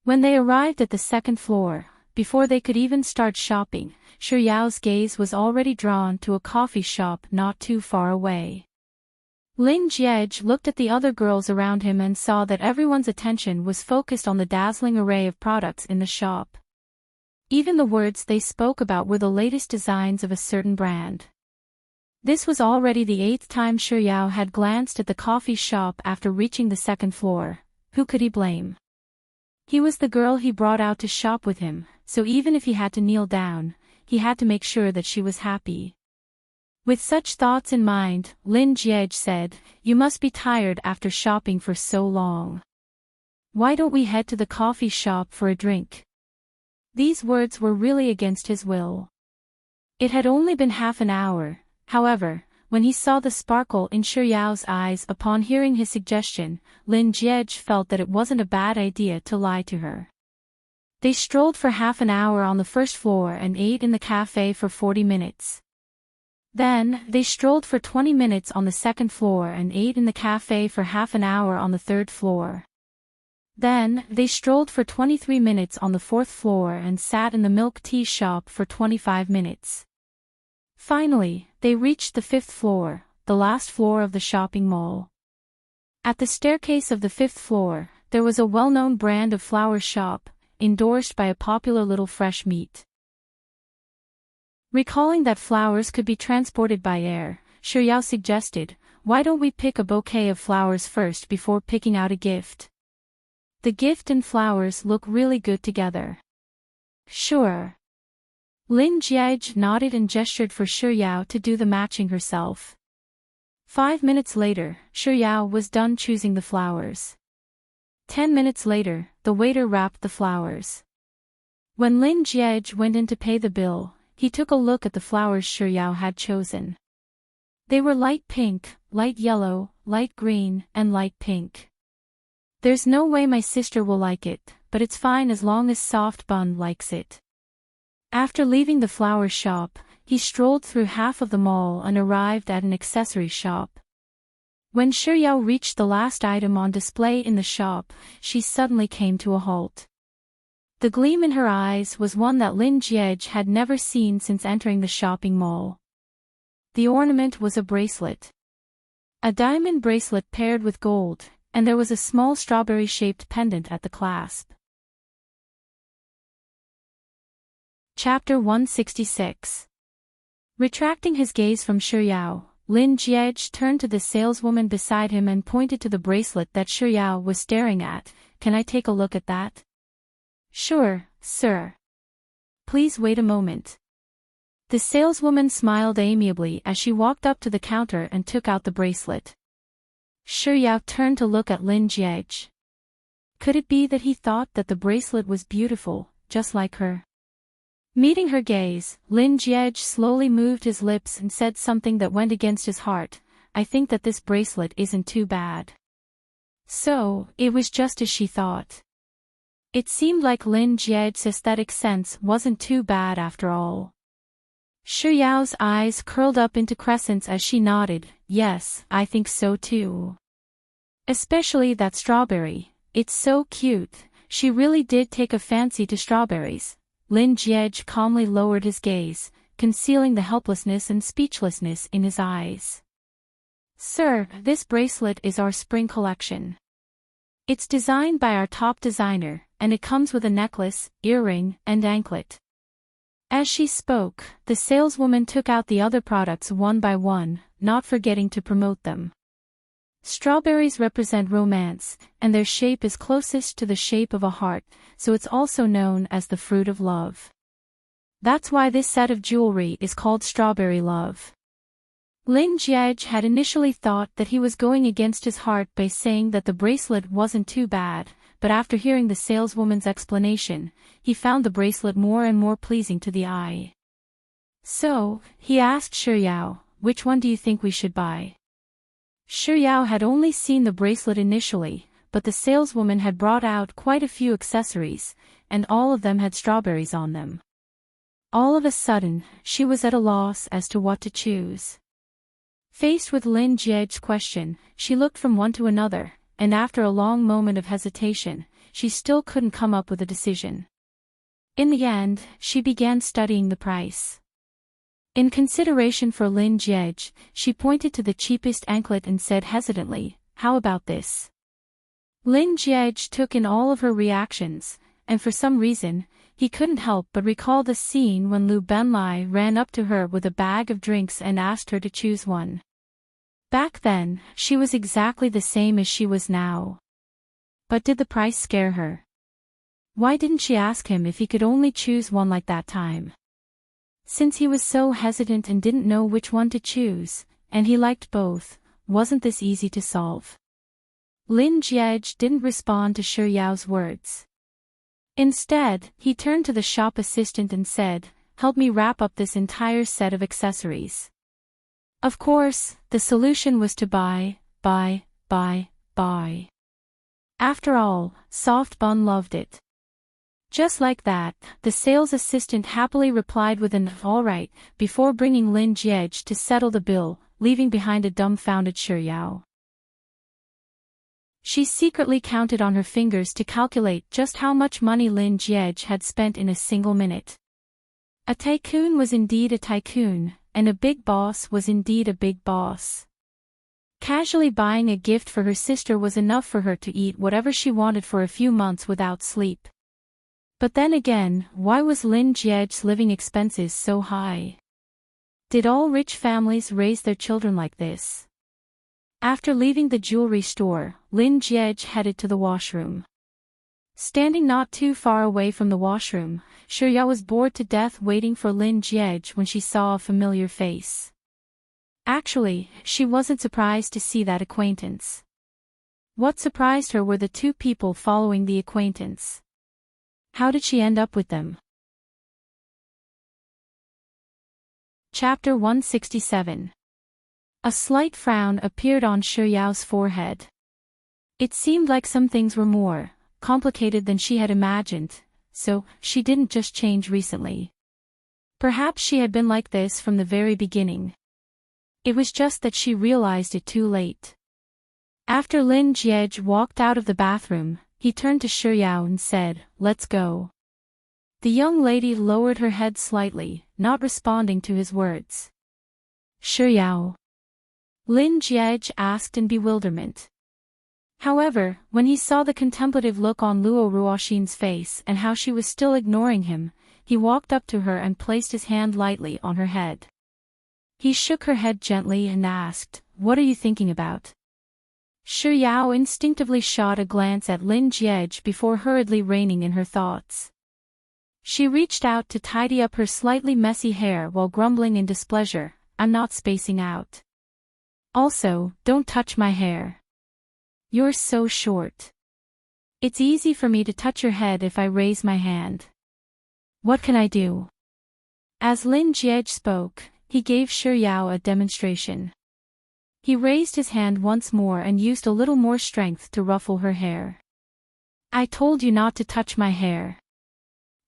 When they arrived at the second floor, before they could even start shopping, Shi Yao's gaze was already drawn to a coffee shop not too far away. Lin Jie looked at the other girls around him and saw that everyone's attention was focused on the dazzling array of products in the shop. Even the words they spoke about were the latest designs of a certain brand. This was already the 8th time Shi Yao had glanced at the coffee shop after reaching the second floor. Who could he blame? He was the girl he brought out to shop with him, so even if he had to kneel down, he had to make sure that she was happy. With such thoughts in mind, Lin Jie said, You must be tired after shopping for so long. Why don't we head to the coffee shop for a drink? These words were really against his will. It had only been half an hour, however, when he saw the sparkle in Shi Yao's eyes upon hearing his suggestion, Lin Jie felt that it wasn't a bad idea to lie to her. They strolled for half an hour on the first floor and ate in the cafe for 40 minutes. Then, they strolled for 20 minutes on the second floor and ate in the cafe for half an hour on the third floor. Then, they strolled for 23 minutes on the fourth floor and sat in the milk tea shop for 25 minutes. Finally, they reached the 5th floor, the last floor of the shopping mall. At the staircase of the 5th floor, there was a well-known brand of flower shop, endorsed by a popular little fresh meat. Recalling that flowers could be transported by air, Shi Yao suggested, Why don't we pick a bouquet of flowers first before picking out a gift? The gift and flowers look really good together. Sure. Lin Jie nodded and gestured for Shi Yao to do the matching herself. 5 minutes later, Shi Yao was done choosing the flowers. 10 minutes later, the waiter wrapped the flowers. When Lin Jie went in to pay the bill, he took a look at the flowers Shi Yao had chosen. They were light pink, light yellow, light green, and light pink. There's no way my sister will like it, but it's fine as long as Soft Bun likes it. After leaving the flower shop, he strolled through half of the mall and arrived at an accessory shop. When Shi Yao reached the last item on display in the shop, she suddenly came to a halt. The gleam in her eyes was one that Lin Jie had never seen since entering the shopping mall. The ornament was a bracelet. A diamond bracelet paired with gold, and there was a small strawberry-shaped pendant at the clasp. Chapter 166. Retracting his gaze from Shi Yao, Lin Jie turned to the saleswoman beside him and pointed to the bracelet that Shi Yao was staring at. Can I take a look at that? Sure, sir. Please wait a moment. The saleswoman smiled amiably as she walked up to the counter and took out the bracelet. Shi Yao turned to look at Lin Jie. Could it be that he thought that the bracelet was beautiful, just like her? Meeting her gaze, Lin Jiej slowly moved his lips and said something that went against his heart. I think that this bracelet isn't too bad. So, it was just as she thought. It seemed like Lin Jiej's aesthetic sense wasn't too bad after all. Shi Yao's eyes curled up into crescents as she nodded. Yes, I think so too. Especially that strawberry. It's so cute. She really did take a fancy to strawberries. Lin Jiej calmly lowered his gaze, concealing the helplessness and speechlessness in his eyes. Sir, this bracelet is our spring collection. It's designed by our top designer, and it comes with a necklace, earring, and anklet. As she spoke, the saleswoman took out the other products one by one, not forgetting to promote them. Strawberries represent romance, and their shape is closest to the shape of a heart, so it's also known as the fruit of love. That's why this set of jewelry is called Strawberry Love. Lin Jiej had initially thought that he was going against his heart by saying that the bracelet wasn't too bad, but after hearing the saleswoman's explanation, he found the bracelet more and more pleasing to the eye. So, he asked Shi Yao, which one do you think we should buy? Shi Yao had only seen the bracelet initially, but the saleswoman had brought out quite a few accessories, and all of them had strawberries on them. All of a sudden, she was at a loss as to what to choose. Faced with Lin Jiej's question, she looked from one to another, and after a long moment of hesitation, she still couldn't come up with a decision. In the end, she began studying the price. In consideration for Lin Jiej, she pointed to the cheapest anklet and said hesitantly, "How about this?" Lin Jiej took in all of her reactions, and for some reason, he couldn't help but recall the scene when Lu Benlai ran up to her with a bag of drinks and asked her to choose one. Back then, she was exactly the same as she was now. But did the price scare her? Why didn't she ask him if he could only choose one like that time? Since he was so hesitant and didn't know which one to choose, and he liked both, wasn't this easy to solve? Lin Jiej didn't respond to Shi Yao's words. Instead, he turned to the shop assistant and said, "Help me wrap up this entire set of accessories." Of course, the solution was to buy. After all, Soft Bun loved it. Just like that, the sales assistant happily replied with an "all right," before bringing Lin Jiej to settle the bill, leaving behind a dumbfounded Shi Yao. She secretly counted on her fingers to calculate just how much money Lin Jiej had spent in a single minute. A tycoon was indeed a tycoon, and a big boss was indeed a big boss. Casually buying a gift for her sister was enough for her to eat whatever she wanted for a few months without sleep. But then again, why was Lin Jiej's living expenses so high? Did all rich families raise their children like this? After leaving the jewelry store, Lin Jiej headed to the washroom. Standing not too far away from the washroom, Shi Yao was bored to death waiting for Lin Jiej when she saw a familiar face. Actually, she wasn't surprised to see that acquaintance. What surprised her were the two people following the acquaintance. How did she end up with them? Chapter 167. A slight frown appeared on Shi Yao's forehead. It seemed like some things were more complicated than she had imagined, so she didn't just change recently. Perhaps she had been like this from the very beginning. It was just that she realized it too late. After Lin Jiej walked out of the bathroom, he turned to Shi Yao and said, "Let's go." The young lady lowered her head slightly, not responding to his words. "Shi Yao?" Lin Jiej asked in bewilderment. However, when he saw the contemplative look on Luo Ruoxin's face and how she was still ignoring him, he walked up to her and placed his hand lightly on her head. He shook her head gently and asked, "What are you thinking about?" Shi Yao instinctively shot a glance at Lin Jiej before hurriedly reining in her thoughts. She reached out to tidy up her slightly messy hair while grumbling in displeasure, "I'm not spacing out. Also, don't touch my hair. You're so short." It's easy for me to touch your head if I raise my hand. What can I do? As Lin Jiej spoke, he gave Shi Yao a demonstration. He raised his hand once more and used a little more strength to ruffle her hair. I told you not to touch my hair.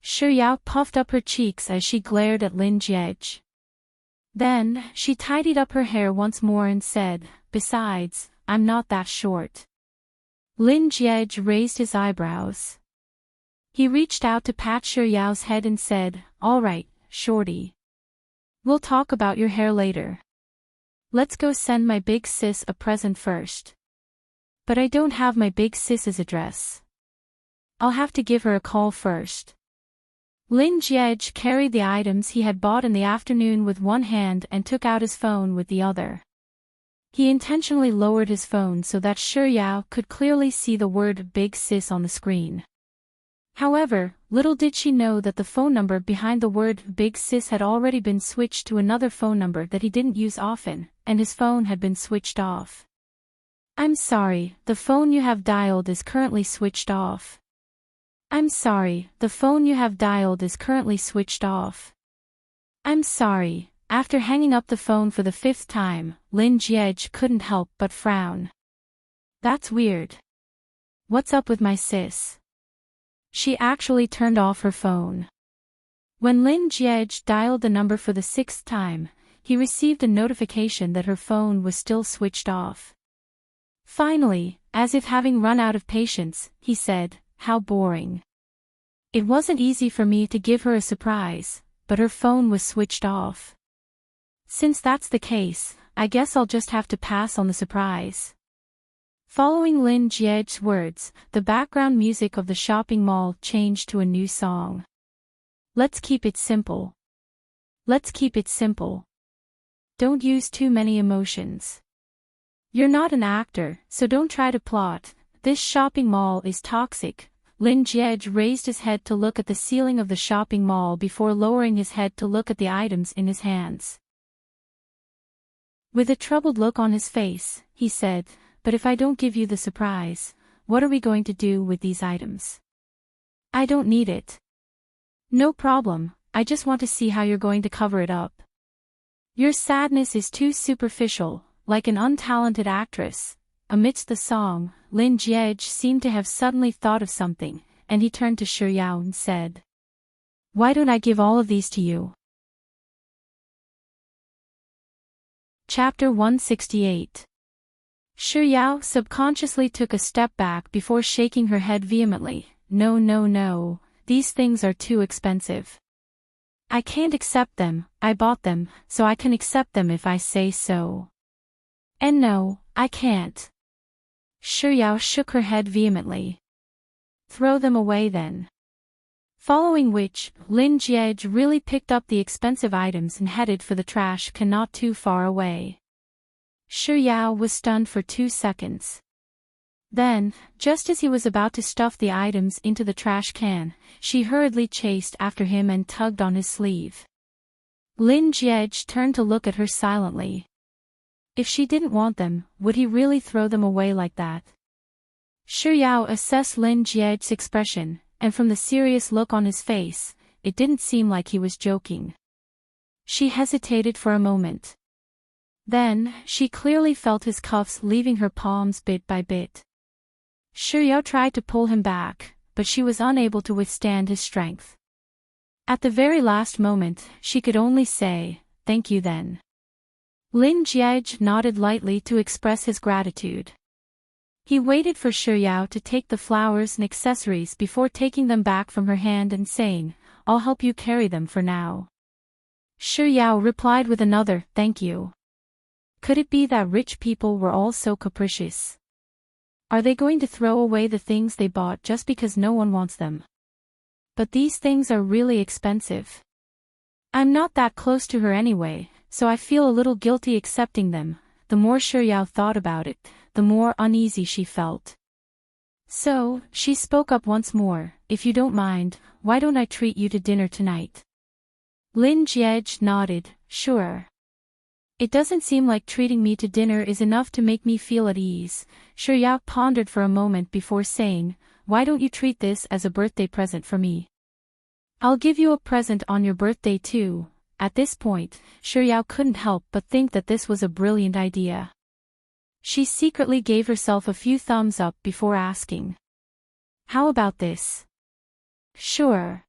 Shi Yao puffed up her cheeks as she glared at Lin Jiej. Then, she tidied up her hair once more and said, besides, I'm not that short. Lin Jiej raised his eyebrows. He reached out to pat Shi Yao's head and said, all right, shorty. We'll talk about your hair later. Let's go send my big sis a present first. But I don't have my big sis's address. I'll have to give her a call first. Lin Jiej carried the items he had bought in the afternoon with one hand and took out his phone with the other. He intentionally lowered his phone so that Shi Yao could clearly see the word Big Sis on the screen. However, little did she know that the phone number behind the word Big Sis had already been switched to another phone number that he didn't use often, and his phone had been switched off. I'm sorry, the phone you have dialed is currently switched off. I'm sorry, the phone you have dialed is currently switched off. I'm sorry. After hanging up the phone for the 5th time, Lin Jiej couldn't help but frown. That's weird. What's up with my sis? She actually turned off her phone. When Lin Jiej dialed the number for the 6th time, he received a notification that her phone was still switched off. Finally, as if having run out of patience, he said, how boring. It wasn't easy for me to give her a surprise, but her phone was switched off. Since that's the case, I guess I'll just have to pass on the surprise. Following Lin Jiej's words, the background music of the shopping mall changed to a new song. Let's keep it simple. Let's keep it simple. Don't use too many emotions. You're not an actor, so don't try to plot. This shopping mall is toxic. Lin Jiej raised his head to look at the ceiling of the shopping mall before lowering his head to look at the items in his hands. With a troubled look on his face, he said, but if I don't give you the surprise, what are we going to do with these items? I don't need it. No problem, I just want to see how you're going to cover it up. Your sadness is too superficial, like an untalented actress. Amidst the song, Lin Jiej seemed to have suddenly thought of something, and he turned to Shi Yao and said, why don't I give all of these to you? Chapter 168. Shi Yao subconsciously took a step back before shaking her head vehemently. No, no, no, these things are too expensive. I can't accept them, I bought them, so I can accept them if I say so. And no, I can't. Shi Yao shook her head vehemently. Throw them away then. Following which, Lin Jiej really picked up the expensive items and headed for the trash can not too far away. Shi Yao was stunned for 2 seconds. Then, just as he was about to stuff the items into the trash can, she hurriedly chased after him and tugged on his sleeve. Lin Jiej turned to look at her silently. If she didn't want them, would he really throw them away like that? Shi Yao assessed Lin Jiej's expression, and from the serious look on his face, it didn't seem like he was joking. She hesitated for a moment. Then, she clearly felt his cuffs leaving her palms bit by bit. Shi Yao tried to pull him back, but she was unable to withstand his strength. At the very last moment, she could only say, thank you then. Lin Jiej nodded lightly to express his gratitude. He waited for Shi Yao to take the flowers and accessories before taking them back from her hand and saying, I'll help you carry them for now. Shi Yao replied with another, thank you. Could it be that rich people were all so capricious? Are they going to throw away the things they bought just because no one wants them? But these things are really expensive. I'm not that close to her anyway, so I feel a little guilty accepting them. The more Shi Yao thought about it, the more uneasy she felt. So, she spoke up once more, if you don't mind, why don't I treat you to dinner tonight? Lin Jiej nodded, sure. It doesn't seem like treating me to dinner is enough to make me feel at ease. Shi Yao pondered for a moment before saying, why don't you treat this as a birthday present for me? I'll give you a present on your birthday too. At this point, Shiryao couldn't help but think that this was a brilliant idea. She secretly gave herself a few thumbs up before asking, how about this? Sure.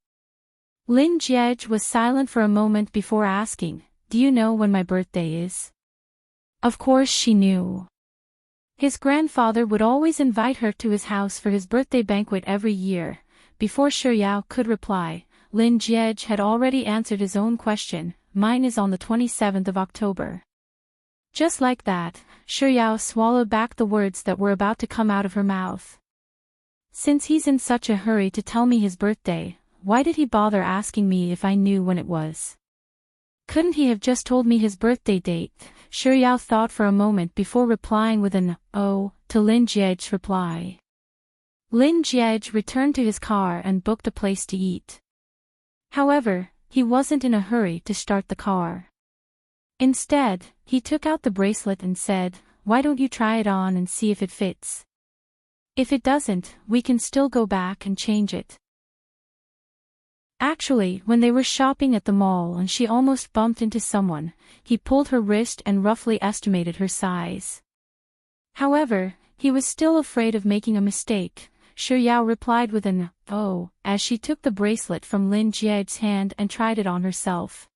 Lin Jiej was silent for a moment before asking, do you know when my birthday is? Of course she knew. His grandfather would always invite her to his house for his birthday banquet every year. Before Shiryao could reply, Lin Jiej had already answered his own question, mine is on the 27th of October. Just like that, Shiryao swallowed back the words that were about to come out of her mouth. Since he's in such a hurry to tell me his birthday, why did he bother asking me if I knew when it was? Couldn't he have just told me his birthday date? Shiryao thought for a moment before replying with an "oh" to Lin Jiej's reply. Lin Jiej returned to his car and booked a place to eat. However, he wasn't in a hurry to start the car. Instead, he took out the bracelet and said, why don't you try it on and see if it fits? If it doesn't, we can still go back and change it. Actually, when they were shopping at the mall and she almost bumped into someone, he pulled her wrist and roughly estimated her size. However, he was still afraid of making a mistake. Shiryao replied with an "oh" as she took the bracelet from Lin Jiej's hand and tried it on herself.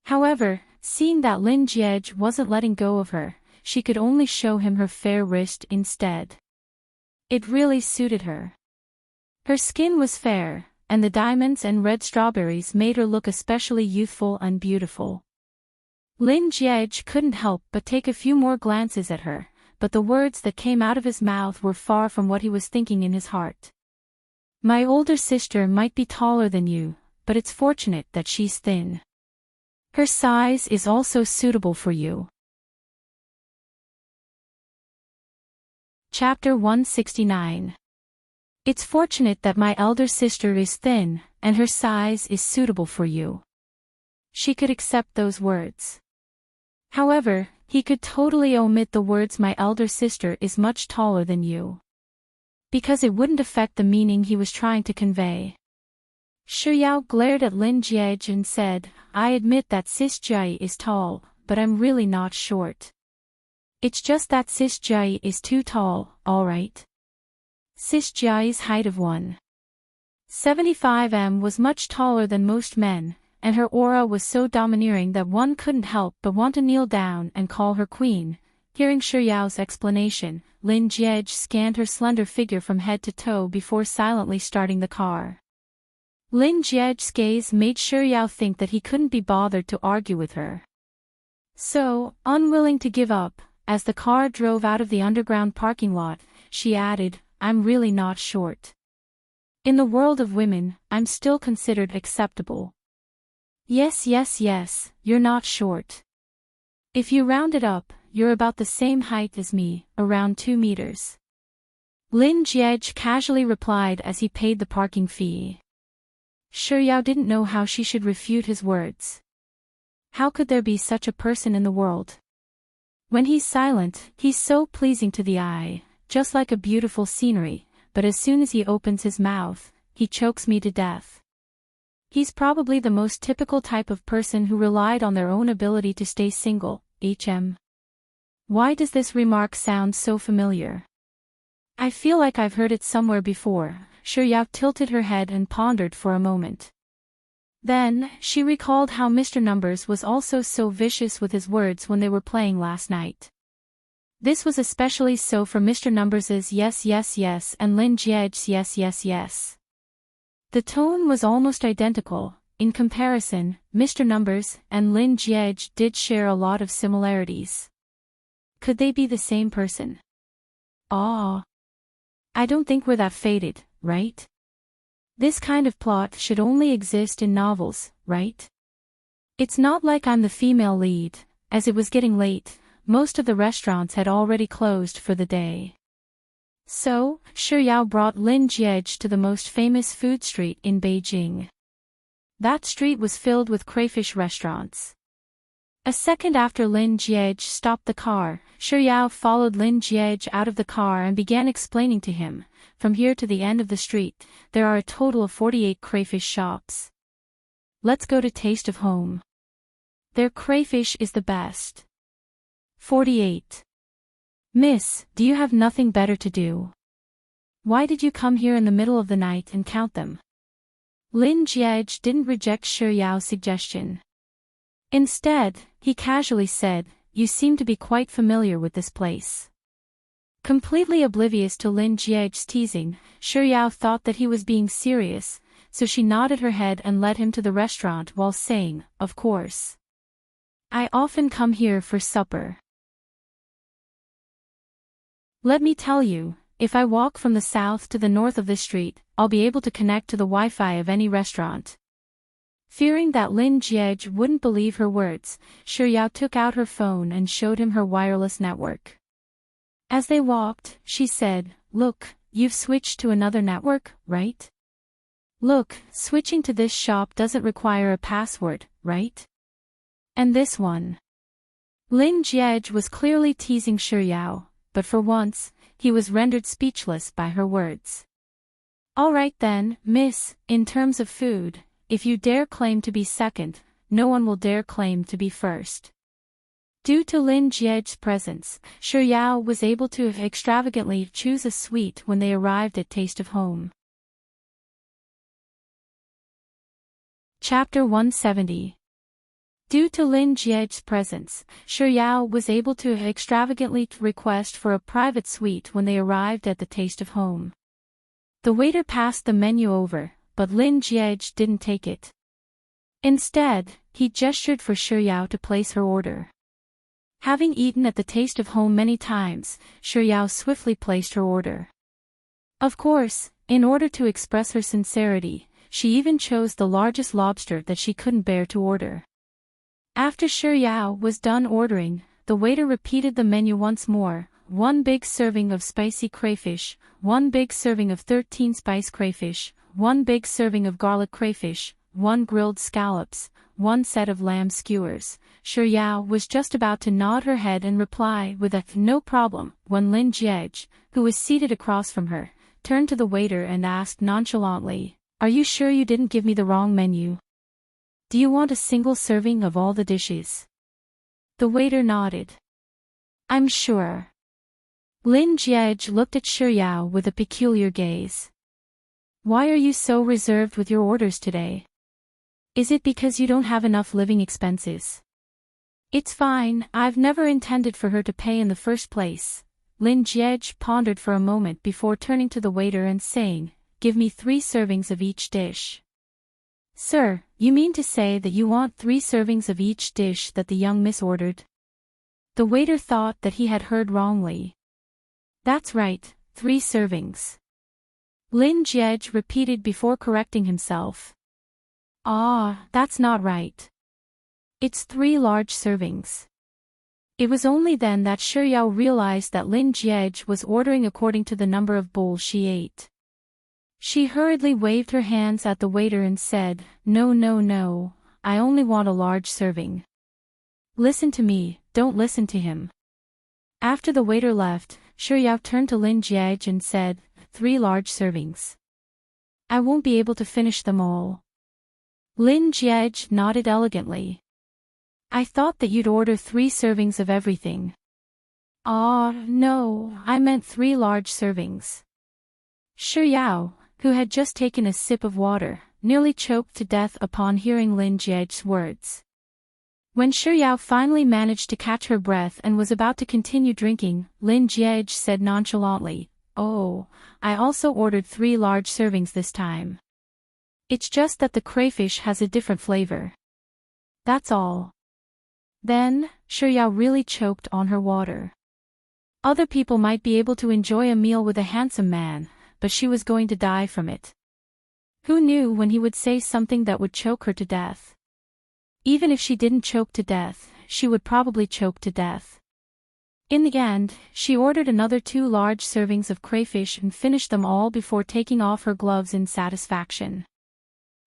However, seeing that Lin Jiej wasn't letting go of her, she could only show him her fair wrist instead. It really suited her. Her skin was fair, and the diamonds and red strawberries made her look especially youthful and beautiful. Lin Jiej couldn't help but take a few more glances at her, but the words that came out of his mouth were far from what he was thinking in his heart. My older sister might be taller than you, but it's fortunate that she's thin. Her size is also suitable for you. Chapter 169. It's fortunate that my elder sister is thin, and her size is suitable for you. She could accept those words. However, he could totally omit the words my elder sister is much taller than you. Because it wouldn't affect the meaning he was trying to convey. Shiryao glared at Lin Jiej and said, I admit that Sis Jai is tall, but I'm really not short. It's just that Sis Jai is too tall, alright? Sis Jai's height of 1.75 m was much taller than most men, and her aura was so domineering that one couldn't help but want to kneel down and call her queen. Hearing Shiryao's explanation, Lin Jiej scanned her slender figure from head to toe before silently starting the car. Lin Jiej's gaze made Shiryao think that he couldn't be bothered to argue with her. So, unwilling to give up, as the car drove out of the underground parking lot, she added, I'm really not short. In the world of women, I'm still considered acceptable. Yes, you're not short. If you round it up, you're about the same height as me, around 2 meters. Lin Jiej casually replied as he paid the parking fee. Shiryao didn't know how she should refute his words. How could there be such a person in the world? When he's silent, he's so pleasing to the eye, just like a beautiful scenery, but as soon as he opens his mouth, he chokes me to death. He's probably the most typical type of person who relied on their own ability to stay single. Why does this remark sound so familiar? I feel like I've heard it somewhere before. Shiryao tilted her head and pondered for a moment. Then, she recalled how Mr. Numbers was also so vicious with his words when they were playing last night. This was especially so for Mr. Numbers's yes and Lin Jiej's yes. The tone was almost identical. In comparison, Mr. Numbers and Lin Jiej did share a lot of similarities. Could they be the same person? I don't think we're that fated, right? This kind of plot should only exist in novels, right? It's not like I'm the female lead. As it was getting late, most of the restaurants had already closed for the day. So, Shiryao brought Lin Jiej to the most famous food street in Beijing. That street was filled with crayfish restaurants. A second after Lin Jiej stopped the car, Shiryao followed Lin Jiej out of the car and began explaining to him. from here to the end of the street, there are a total of 48 crayfish shops. Let's go to Taste of Home. Their crayfish is the best. 48. Miss, do you have nothing better to do? Why did you come here in the middle of the night and count them? Lin Jiej didn't reject Shi Yao's suggestion. Instead, he casually said, you seem to be quite familiar with this place. Completely oblivious to Lin Jiej's teasing, Shi Yao thought that he was being serious, so she nodded her head and led him to the restaurant while saying, of course. I often come here for supper. Let me tell you, if I walk from the south to the north of this street, I'll be able to connect to the Wi-Fi of any restaurant. Fearing that Lin Jiej wouldn't believe her words, Shi Yao took out her phone and showed him her wireless network. As they walked, she said, look, you've switched to another network, right? Look, switching to this shop doesn't require a password, right? And this one. Lin Jiej was clearly teasing Shi Yao, but for once, he was rendered speechless by her words. All right then, miss, in terms of food, if you dare claim to be second, no one will dare claim to be first. Due to Lin Jiej's presence, Shi Yao was able to extravagantly choose a suite when they arrived at Taste of Home. Chapter 170. Due to Lin Jiej's presence, Shi Yao was able to extravagantly request for a private suite when they arrived at the Taste of Home. The waiter passed the menu over, but Lin Jiej didn't take it. Instead, he gestured for Shi Yao to place her order. Having eaten at the Taste of Home many times, Shi Yao swiftly placed her order. Of course, in order to express her sincerity, she even chose the largest lobster that she couldn't bear to order. After Shi Yao was done ordering, the waiter repeated the menu once more, 1 big serving of spicy crayfish, 1 big serving of 13 spice crayfish, 1 big serving of garlic crayfish, 1 grilled scallops, 1 set of lamb skewers. Shi Yao was just about to nod her head and reply with a no problem, when Lin Jiej, who was seated across from her, turned to the waiter and asked nonchalantly, are you sure you didn't give me the wrong menu? Do you want a single serving of all the dishes? The waiter nodded. I'm sure. Lin Jiej looked at Shi Yao with a peculiar gaze. Why are you so reserved with your orders today? Is it because you don't have enough living expenses? It's fine, I've never intended for her to pay in the first place. Lin Jiej pondered for a moment before turning to the waiter and saying, give me 3 servings of each dish. Sir, you mean to say that you want 3 servings of each dish that the young miss ordered? The waiter thought that he had heard wrongly. That's right, 3 servings. Lin Jiej repeated before correcting himself. Ah, that's not right. It's 3 large servings. It was only then that Shi Yao realized that Lin Jiej was ordering according to the number of bowls she ate. She hurriedly waved her hands at the waiter and said, no, I only want a large serving. Listen to me, don't listen to him. After the waiter left, Shi Yao turned to Lin Jiej and said, 3 large servings. I won't be able to finish them all. Lin Jiej nodded elegantly. I thought that you'd order 3 servings of everything. Ah, no, I meant 3 large servings. Shi Yao, who had just taken a sip of water, nearly choked to death upon hearing Lin Jiej's words. When Shi Yao finally managed to catch her breath and was about to continue drinking, Lin Jiej said nonchalantly, oh, I also ordered 3 large servings this time. It's just that the crayfish has a different flavor. That's all. Then, Shi Yao really choked on her water. Other people might be able to enjoy a meal with a handsome man, but she was going to die from it. Who knew when he would say something that would choke her to death? Even if she didn't choke to death, she would probably choke to death. In the end, she ordered another 2 large servings of crayfish and finished them all before taking off her gloves in satisfaction.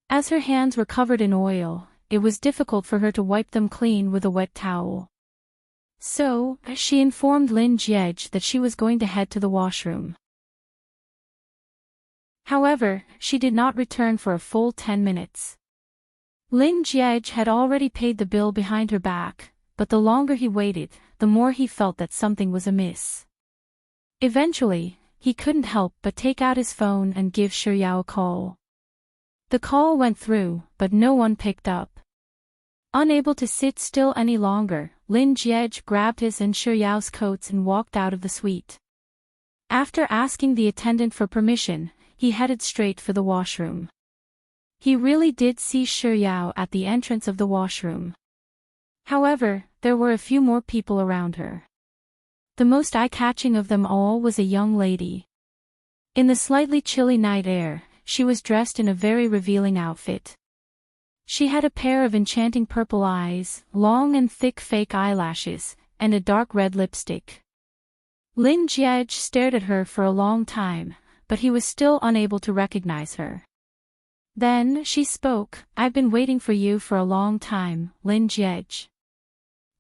As her hands were covered in oil, it was difficult for her to wipe them clean with a wet towel. So, she informed Lin Jiej that she was going to head to the washroom. However, she did not return for a full 10 minutes. Lin Jiej had already paid the bill behind her back, but the longer he waited, the more he felt that something was amiss. Eventually, he couldn't help but take out his phone and give Shiryao a call. The call went through, but no one picked up. Unable to sit still any longer, Lin Jiej grabbed his and Shiryao's coats and walked out of the suite. After asking the attendant for permission, he headed straight for the washroom. He really did see Shiryao at the entrance of the washroom. However, there were a few more people around her. The most eye-catching of them all was a young lady. In the slightly chilly night air, she was dressed in a very revealing outfit. She had a pair of enchanting purple eyes, long and thick fake eyelashes, and a dark red lipstick. Lin Jiej stared at her for a long time, but he was still unable to recognize her. Then she spoke, "I've been waiting for you for a long time, Lin Jiej."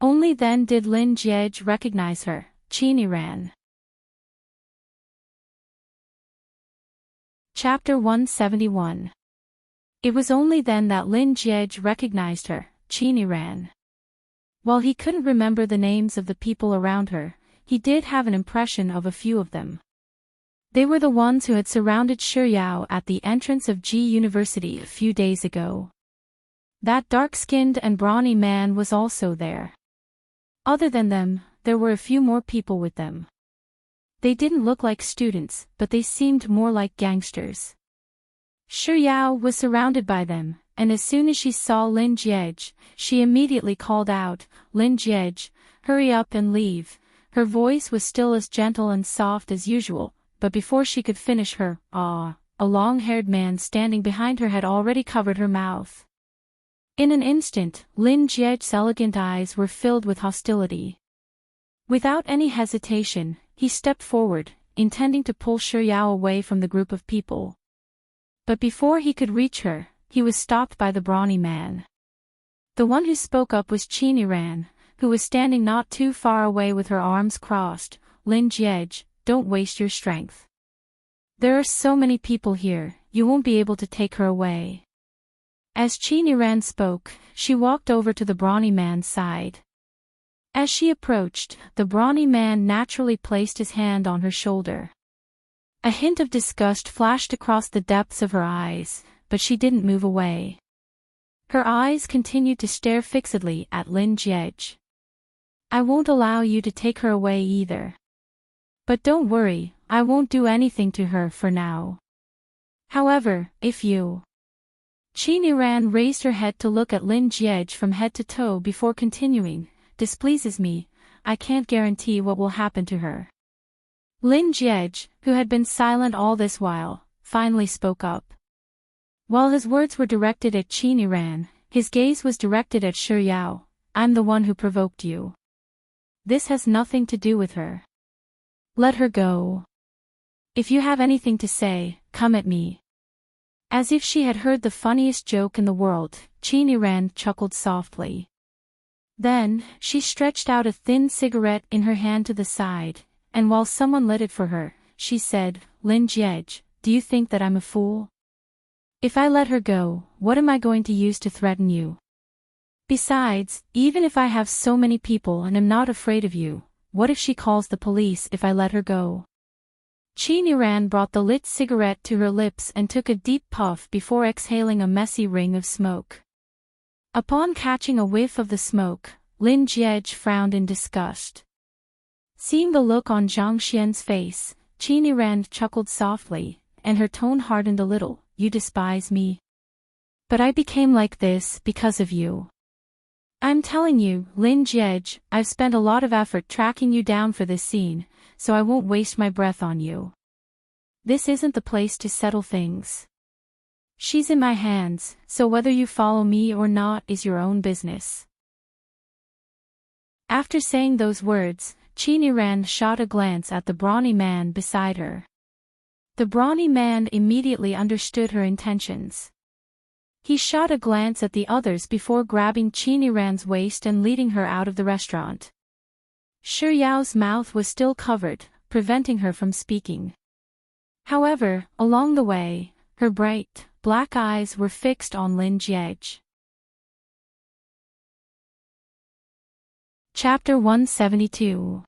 Only then did Lin Jiej recognize her, Chini-ran. Chapter 171. It was only then that Lin Jiej recognized her, Chini-ran. While he couldn't remember the names of the people around her, he did have an impression of a few of them. They were the ones who had surrounded Shiryao at the entrance of G University a few days ago. That dark-skinned and brawny man was also there. Other than them, there were a few more people with them. They didn't look like students, but they seemed more like gangsters. Shiryao was surrounded by them, and as soon as she saw Lin Jiej, she immediately called out, "Lin Jiej, hurry up and leave." Her voice was still as gentle and soft as usual, but before she could finish her "ah," a long-haired man standing behind her had already covered her mouth. In an instant, Lin Jiej's elegant eyes were filled with hostility. Without any hesitation, he stepped forward, intending to pull Shiryao away from the group of people. But before he could reach her, he was stopped by the brawny man. The one who spoke up was Chini-ran, who was standing not too far away with her arms crossed. "Lin Jiej, don't waste your strength. There are so many people here, you won't be able to take her away." As Chini-ran spoke, she walked over to the brawny man's side. As she approached, the brawny man naturally placed his hand on her shoulder. A hint of disgust flashed across the depths of her eyes, but she didn't move away. Her eyes continued to stare fixedly at Lin Jiej. "I won't allow you to take her away either. But don't worry, I won't do anything to her for now. However, if you..." Chini-ran raised her head to look at Lin Jiej from head to toe before continuing, "Displeases me, I can't guarantee what will happen to her." Lin Jiej, who had been silent all this while, finally spoke up. While his words were directed at Chini-ran, his gaze was directed at Shiryao. "I'm the one who provoked you. This has nothing to do with her. Let her go. If you have anything to say, come at me." As if she had heard the funniest joke in the world, Chini-ran chuckled softly. Then, she stretched out a thin cigarette in her hand to the side, and while someone lit it for her, she said, "Lin Jiej, do you think that I'm a fool? If I let her go, what am I going to use to threaten you? Besides, even if I have so many people and am not afraid of you, what if she calls the police if I let her go?" Chini-ran brought the lit cigarette to her lips and took a deep puff before exhaling a messy ring of smoke. Upon catching a whiff of the smoke, Lin Jiej frowned in disgust. Seeing the look on Zhang Xian's face, Chini-ran chuckled softly, and her tone hardened a little. "You despise me. But I became like this because of you. I'm telling you, Lin Jiej, I've spent a lot of effort tracking you down for this scene, so I won't waste my breath on you. This isn't the place to settle things. She's in my hands, so whether you follow me or not is your own business." After saying those words, Chini-ran shot a glance at the brawny man beside her. The brawny man immediately understood her intentions. He shot a glance at the others before grabbing Chini-ran's waist and leading her out of the restaurant. Shiryao's mouth was still covered, preventing her from speaking. However, along the way, her bright, black eyes were fixed on Lin Jie. Chapter 172.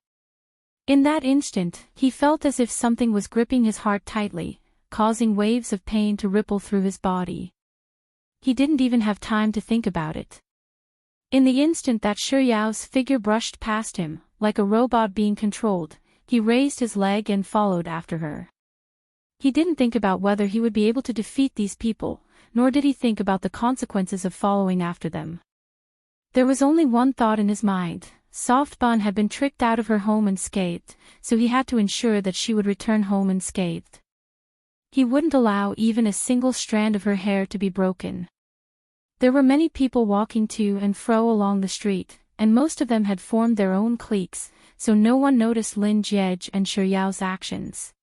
In that instant, he felt as if something was gripping his heart tightly, causing waves of pain to ripple through his body. He didn't even have time to think about it. In the instant that Yao's figure brushed past him, like a robot being controlled, he raised his leg and followed after her. He didn't think about whether he would be able to defeat these people, nor did he think about the consequences of following after them. There was only one thought in his mind. Soft Bun had been tricked out of her home unscathed, so he had to ensure that she would return home unscathed. He wouldn't allow even a single strand of her hair to be broken. There were many people walking to and fro along the street, and most of them had formed their own cliques, so no one noticed Lin Jie and Yao's actions.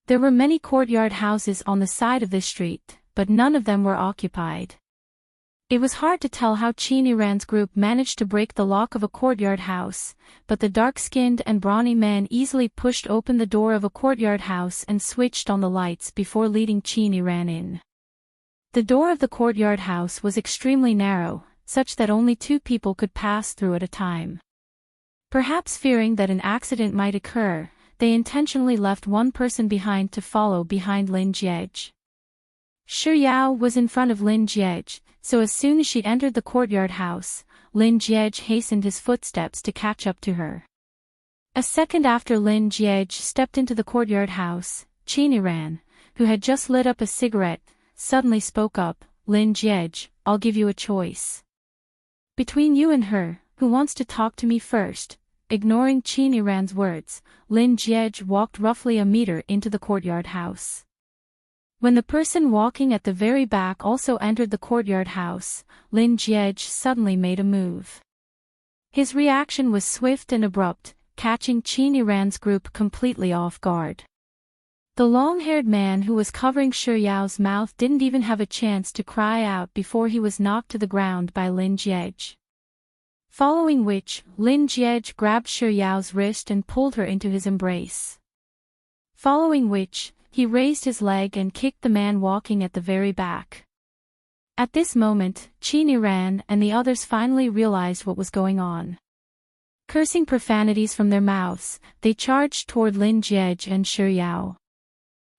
There were many courtyard houses on the side of this street, but none of them were occupied. It was hard to tell how Qin Ran's group managed to break the lock of a courtyard house, but the dark-skinned and brawny man easily pushed open the door of a courtyard house and switched on the lights before leading Qin Ran in. The door of the courtyard house was extremely narrow, such that only 2 people could pass through at a time. Perhaps fearing that an accident might occur, they intentionally left one person behind to follow behind Lin Jie. Yao was in front of Lin Jie, so as soon as she entered the courtyard house, Lin Jie hastened his footsteps to catch up to her. A second after Lin Jie stepped into the courtyard house, Qin Ran, who had just lit up a cigarette, suddenly spoke up, "Lin Jie, I'll give you a choice. Between you and her, who wants to talk to me first?" Ignoring Qin Ran's words, Lin Jie walked roughly a meter into the courtyard house. When the person walking at the very back also entered the courtyard house, Lin Jie suddenly made a move. His reaction was swift and abrupt, catching Qin Ran's group completely off guard. The long-haired man who was covering Yao's mouth didn't even have a chance to cry out before he was knocked to the ground by Lin Jie. Following which, Lin Jie grabbed Yao's wrist and pulled her into his embrace. Following which, he raised his leg and kicked the man walking at the very back. At this moment, Qin Ran and the others finally realized what was going on. Cursing profanities from their mouths, they charged toward Lin Jie and Yao.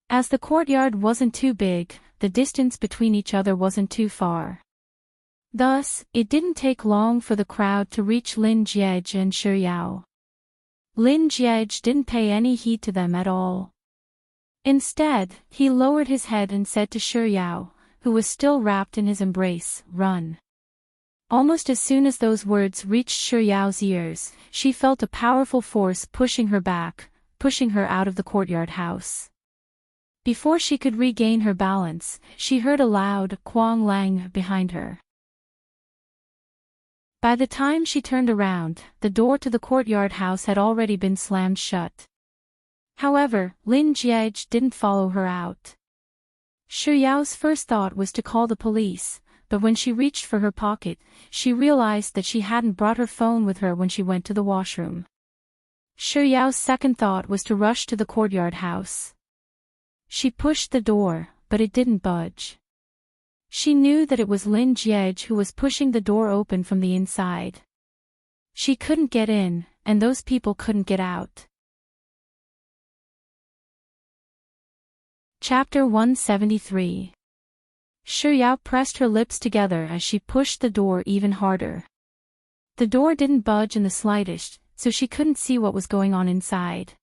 As the courtyard wasn't too big, the distance between each other wasn't too far. Thus, it didn't take long for the crowd to reach Lin Jie and Yao. Lin Jie didn't pay any heed to them at all. Instead, he lowered his head and said to Yao, who was still wrapped in his embrace, "Run." Almost as soon as those words reached Yao's ears, she felt a powerful force pushing her back, pushing her out of the courtyard house. Before she could regain her balance, she heard a loud "Quang Lang" behind her. By the time she turned around, the door to the courtyard house had already been slammed shut. However, Lin Jie didn't follow her out. Yao's first thought was to call the police, but when she reached for her pocket, she realized that she hadn't brought her phone with her when she went to the washroom. Yao's second thought was to rush to the courtyard house. She pushed the door, but it didn't budge. She knew that it was Lin Jie who was pushing the door open from the inside. She couldn't get in, and those people couldn't get out. Chapter 173. Yao pressed her lips together as she pushed the door even harder. The door didn't budge in the slightest, so she couldn't see what was going on inside.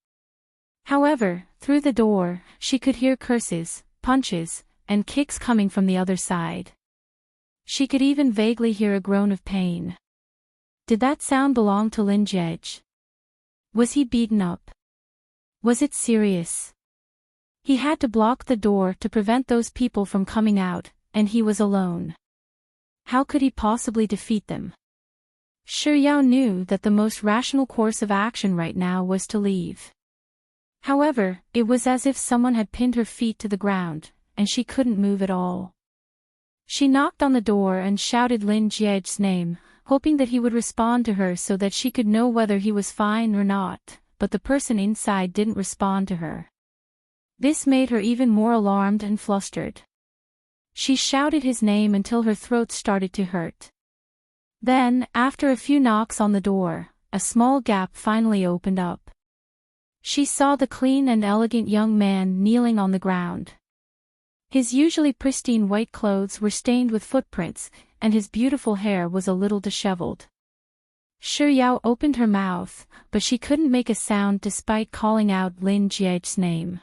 However, through the door, she could hear curses, punches, and kicks coming from the other side. She could even vaguely hear a groan of pain. Did that sound belong to Lin Jie? Was he beaten up? Was it serious? He had to block the door to prevent those people from coming out, and he was alone. How could he possibly defeat them? Yao knew that the most rational course of action right now was to leave. However, it was as if someone had pinned her feet to the ground, and she couldn't move at all. She knocked on the door and shouted Lin Jie's name, hoping that he would respond to her so that she could know whether he was fine or not, but the person inside didn't respond to her. This made her even more alarmed and flustered. She shouted his name until her throat started to hurt. Then, after a few knocks on the door, a small gap finally opened up. She saw the clean and elegant young man kneeling on the ground. His usually pristine white clothes were stained with footprints, and his beautiful hair was a little disheveled. Shi Yao opened her mouth, but she couldn't make a sound despite calling out Lin Jia's name.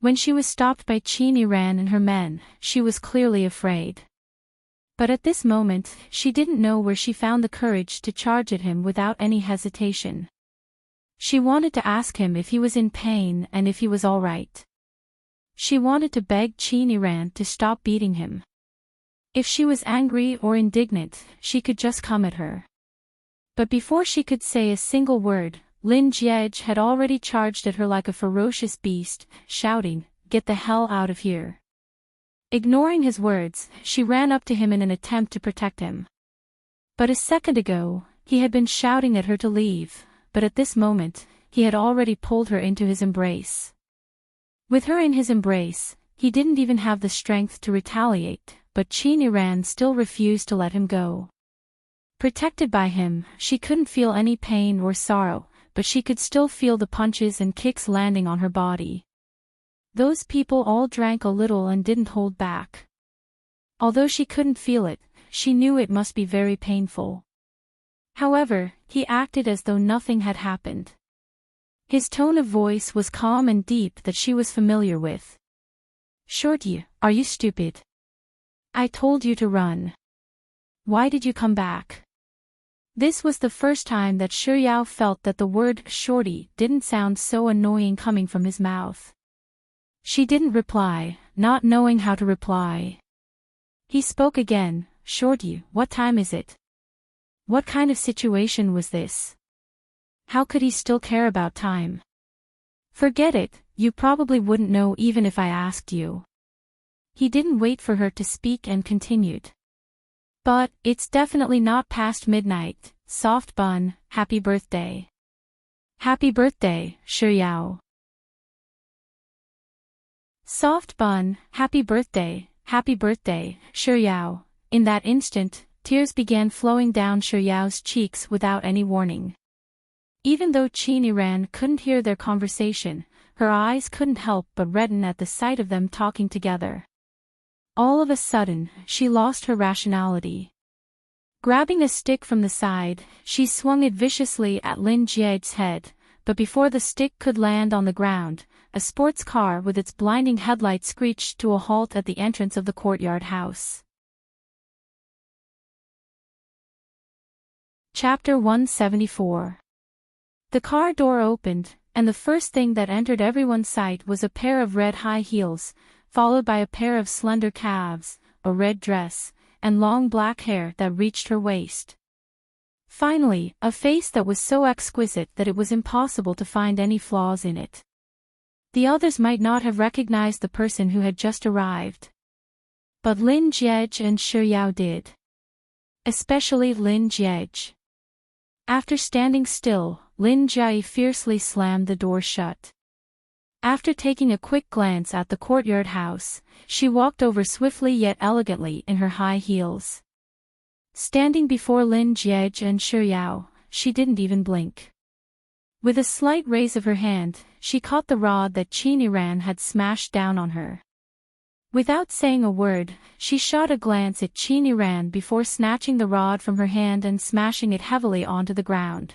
When she was stopped by Qin Yiran and her men, she was clearly afraid. But at this moment, she didn't know where she found the courage to charge at him without any hesitation. She wanted to ask him if he was in pain and if he was all right. She wanted to beg Qin Yiran to stop beating him. If she was angry or indignant, she could just come at her. But before she could say a single word, Lin Jie had already charged at her like a ferocious beast, shouting, "Get the hell out of here." Ignoring his words, she ran up to him in an attempt to protect him. But a second ago, he had been shouting at her to leave, but at this moment, he had already pulled her into his embrace. With her in his embrace, he didn't even have the strength to retaliate, but Qin Yiran still refused to let him go. Protected by him, she couldn't feel any pain or sorrow, but she could still feel the punches and kicks landing on her body. Those people all drank a little and didn't hold back. Although she couldn't feel it, she knew it must be very painful. However, he acted as though nothing had happened. His tone of voice was calm and deep that she was familiar with. "Shorty, are you stupid? I told you to run. Why did you come back?" This was the first time that Shi Yao felt that the word shorty didn't sound so annoying coming from his mouth. She didn't reply, not knowing how to reply. He spoke again, "Shorty, what time is it? What kind of situation was this? How could he still care about time?" "Forget it, you probably wouldn't know even if I asked you." He didn't wait for her to speak and continued. "But, it's definitely not past midnight, soft bun, happy birthday." "Happy birthday, Shi Yao." Soft bun, happy birthday, Shi Yao. In that instant, tears began flowing down Shi Yao's cheeks without any warning. Even though Qin Yiran couldn't hear their conversation, her eyes couldn't help but redden at the sight of them talking together. All of a sudden, she lost her rationality. Grabbing a stick from the side, she swung it viciously at Lin Jie's head, but before the stick could land on the ground, a sports car with its blinding headlights screeched to a halt at the entrance of the courtyard house. Chapter 174. The car door opened, and the first thing that entered everyone's sight was a pair of red high heels, followed by a pair of slender calves, a red dress, and long black hair that reached her waist. Finally, a face that was so exquisite that it was impossible to find any flaws in it. The others might not have recognized the person who had just arrived. But Lin Jie and Shi Yao did. Especially Lin Jie. After standing still, Lin Jie fiercely slammed the door shut. After taking a quick glance at the courtyard house, she walked over swiftly yet elegantly in her high heels. Standing before Lin Jie and Shi Yao, she didn't even blink. With a slight raise of her hand, she caught the rod that Qin Yiran had smashed down on her. Without saying a word, she shot a glance at Qin Yiran before snatching the rod from her hand and smashing it heavily onto the ground.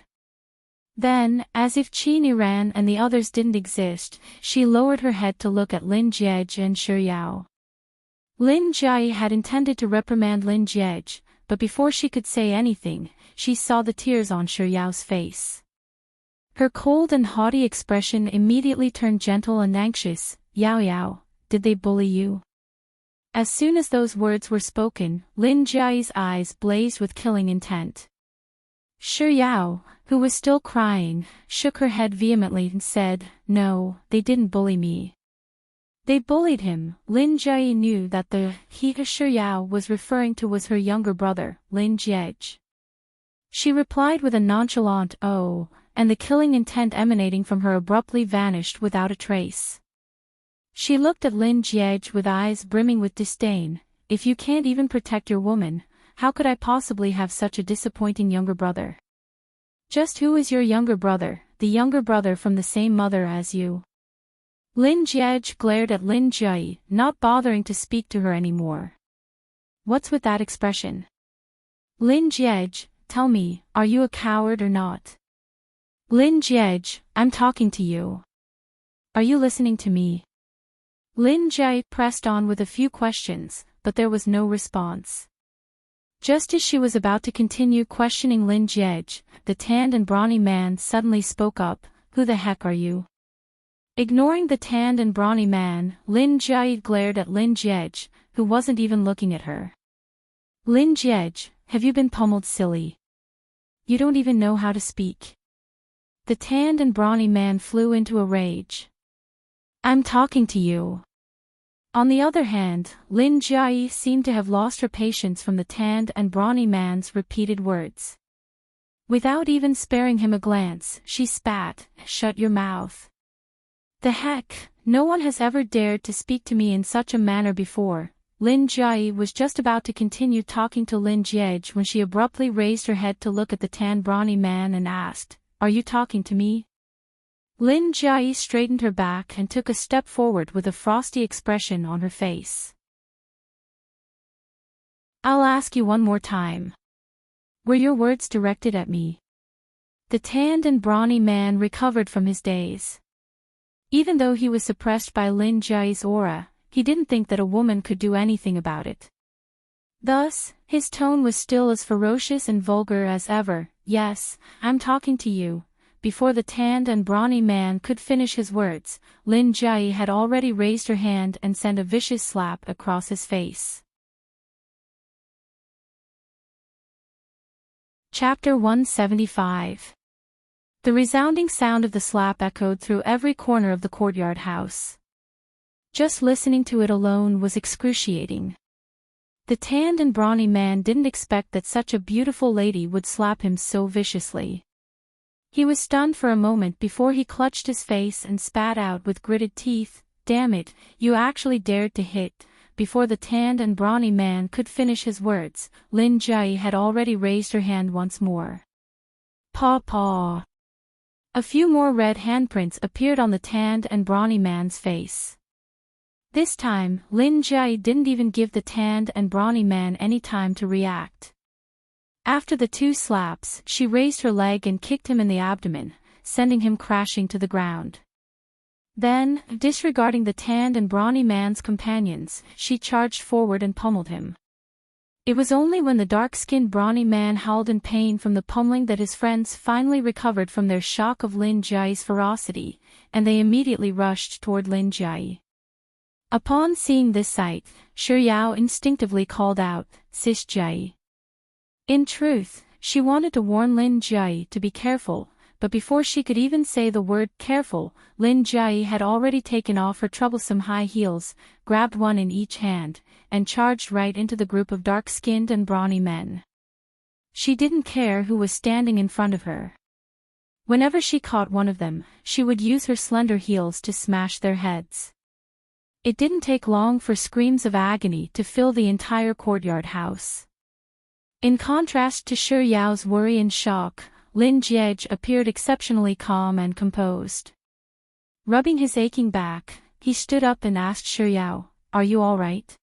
Then, as if Qin Yiran and the others didn't exist, she lowered her head to look at Lin Jie and Shi Yao. Lin Jie had intended to reprimand Lin Jie, but before she could say anything, she saw the tears on Shi Yao's face. Her cold and haughty expression immediately turned gentle and anxious. "Yao Yao, did they bully you?" As soon as those words were spoken, Lin Jie's eyes blazed with killing intent. Shi Yao, who was still crying, shook her head vehemently and said, "No, they didn't bully me. They bullied him." Lin Jie knew that the he Shi Yao was referring to was her younger brother, Lin Jie. She replied with a nonchalant "oh," and the killing intent emanating from her abruptly vanished without a trace. She looked at Lin Jiege with eyes brimming with disdain. If you can't even protect your woman, how could I possibly have such a disappointing younger brother? Just who is your younger brother, the younger brother from the same mother as you? Lin Jiege glared at Lin Jie, not bothering to speak to her anymore. What's with that expression? Lin Jiege, tell me, are you a coward or not? Lin Jiege, I'm talking to you. Are you listening to me? Lin Jie pressed on with a few questions, but there was no response. Just as she was about to continue questioning Lin Jiege, the tanned and brawny man suddenly spoke up, who the heck are you? Ignoring the tanned and brawny man, Lin Jie glared at Lin Jiege, who wasn't even looking at her. Lin Jiege, have you been pummeled, silly? You don't even know how to speak. The tanned and brawny man flew into a rage. I'm talking to you. On the other hand, Lin Jie seemed to have lost her patience from the tanned and brawny man's repeated words. Without even sparing him a glance, she spat, "Shut your mouth. The heck, no one has ever dared to speak to me in such a manner before." Lin Jie was just about to continue talking to Lin Jiege when she abruptly raised her head to look at the tanned brawny man and asked, "Are you talking to me?" Lin Jie straightened her back and took a step forward with a frosty expression on her face. I'll ask you one more time. Were your words directed at me? The tanned and brawny man recovered from his daze. Even though he was suppressed by Lin Jie's aura, he didn't think that a woman could do anything about it. Thus, his tone was still as ferocious and vulgar as ever. Yes, I'm talking to you. Before the tanned and brawny man could finish his words, Lin Jie had already raised her hand and sent a vicious slap across his face. Chapter 175. The resounding sound of the slap echoed through every corner of the courtyard house. Just listening to it alone was excruciating. The tanned and brawny man didn't expect that such a beautiful lady would slap him so viciously. He was stunned for a moment before he clutched his face and spat out with gritted teeth, "Damn it, you actually dared to hit." Before the tanned and brawny man could finish his words, Lin Jie had already raised her hand once more. Paw paw. A few more red handprints appeared on the tanned and brawny man's face. This time, Lin Jie didn't even give the tanned and brawny man any time to react. After the two slaps, she raised her leg and kicked him in the abdomen, sending him crashing to the ground. Then, disregarding the tanned and brawny man's companions, she charged forward and pummeled him. It was only when the dark-skinned brawny man howled in pain from the pummeling that his friends finally recovered from their shock of Lin Jie's ferocity, and they immediately rushed toward Lin Jie. Upon seeing this sight, Shi Yao instinctively called out, "Sis Jie." In truth, she wanted to warn Lin Jie to be careful, but before she could even say the word careful, Lin Jie had already taken off her troublesome high heels, grabbed one in each hand, and charged right into the group of dark-skinned and brawny men. She didn't care who was standing in front of her. Whenever she caught one of them, she would use her slender heels to smash their heads. It didn't take long for screams of agony to fill the entire courtyard house. In contrast to Shi Yao's worry and shock, Lin Jiege appeared exceptionally calm and composed. Rubbing his aching back, he stood up and asked Shi Yao, "Are you all right?"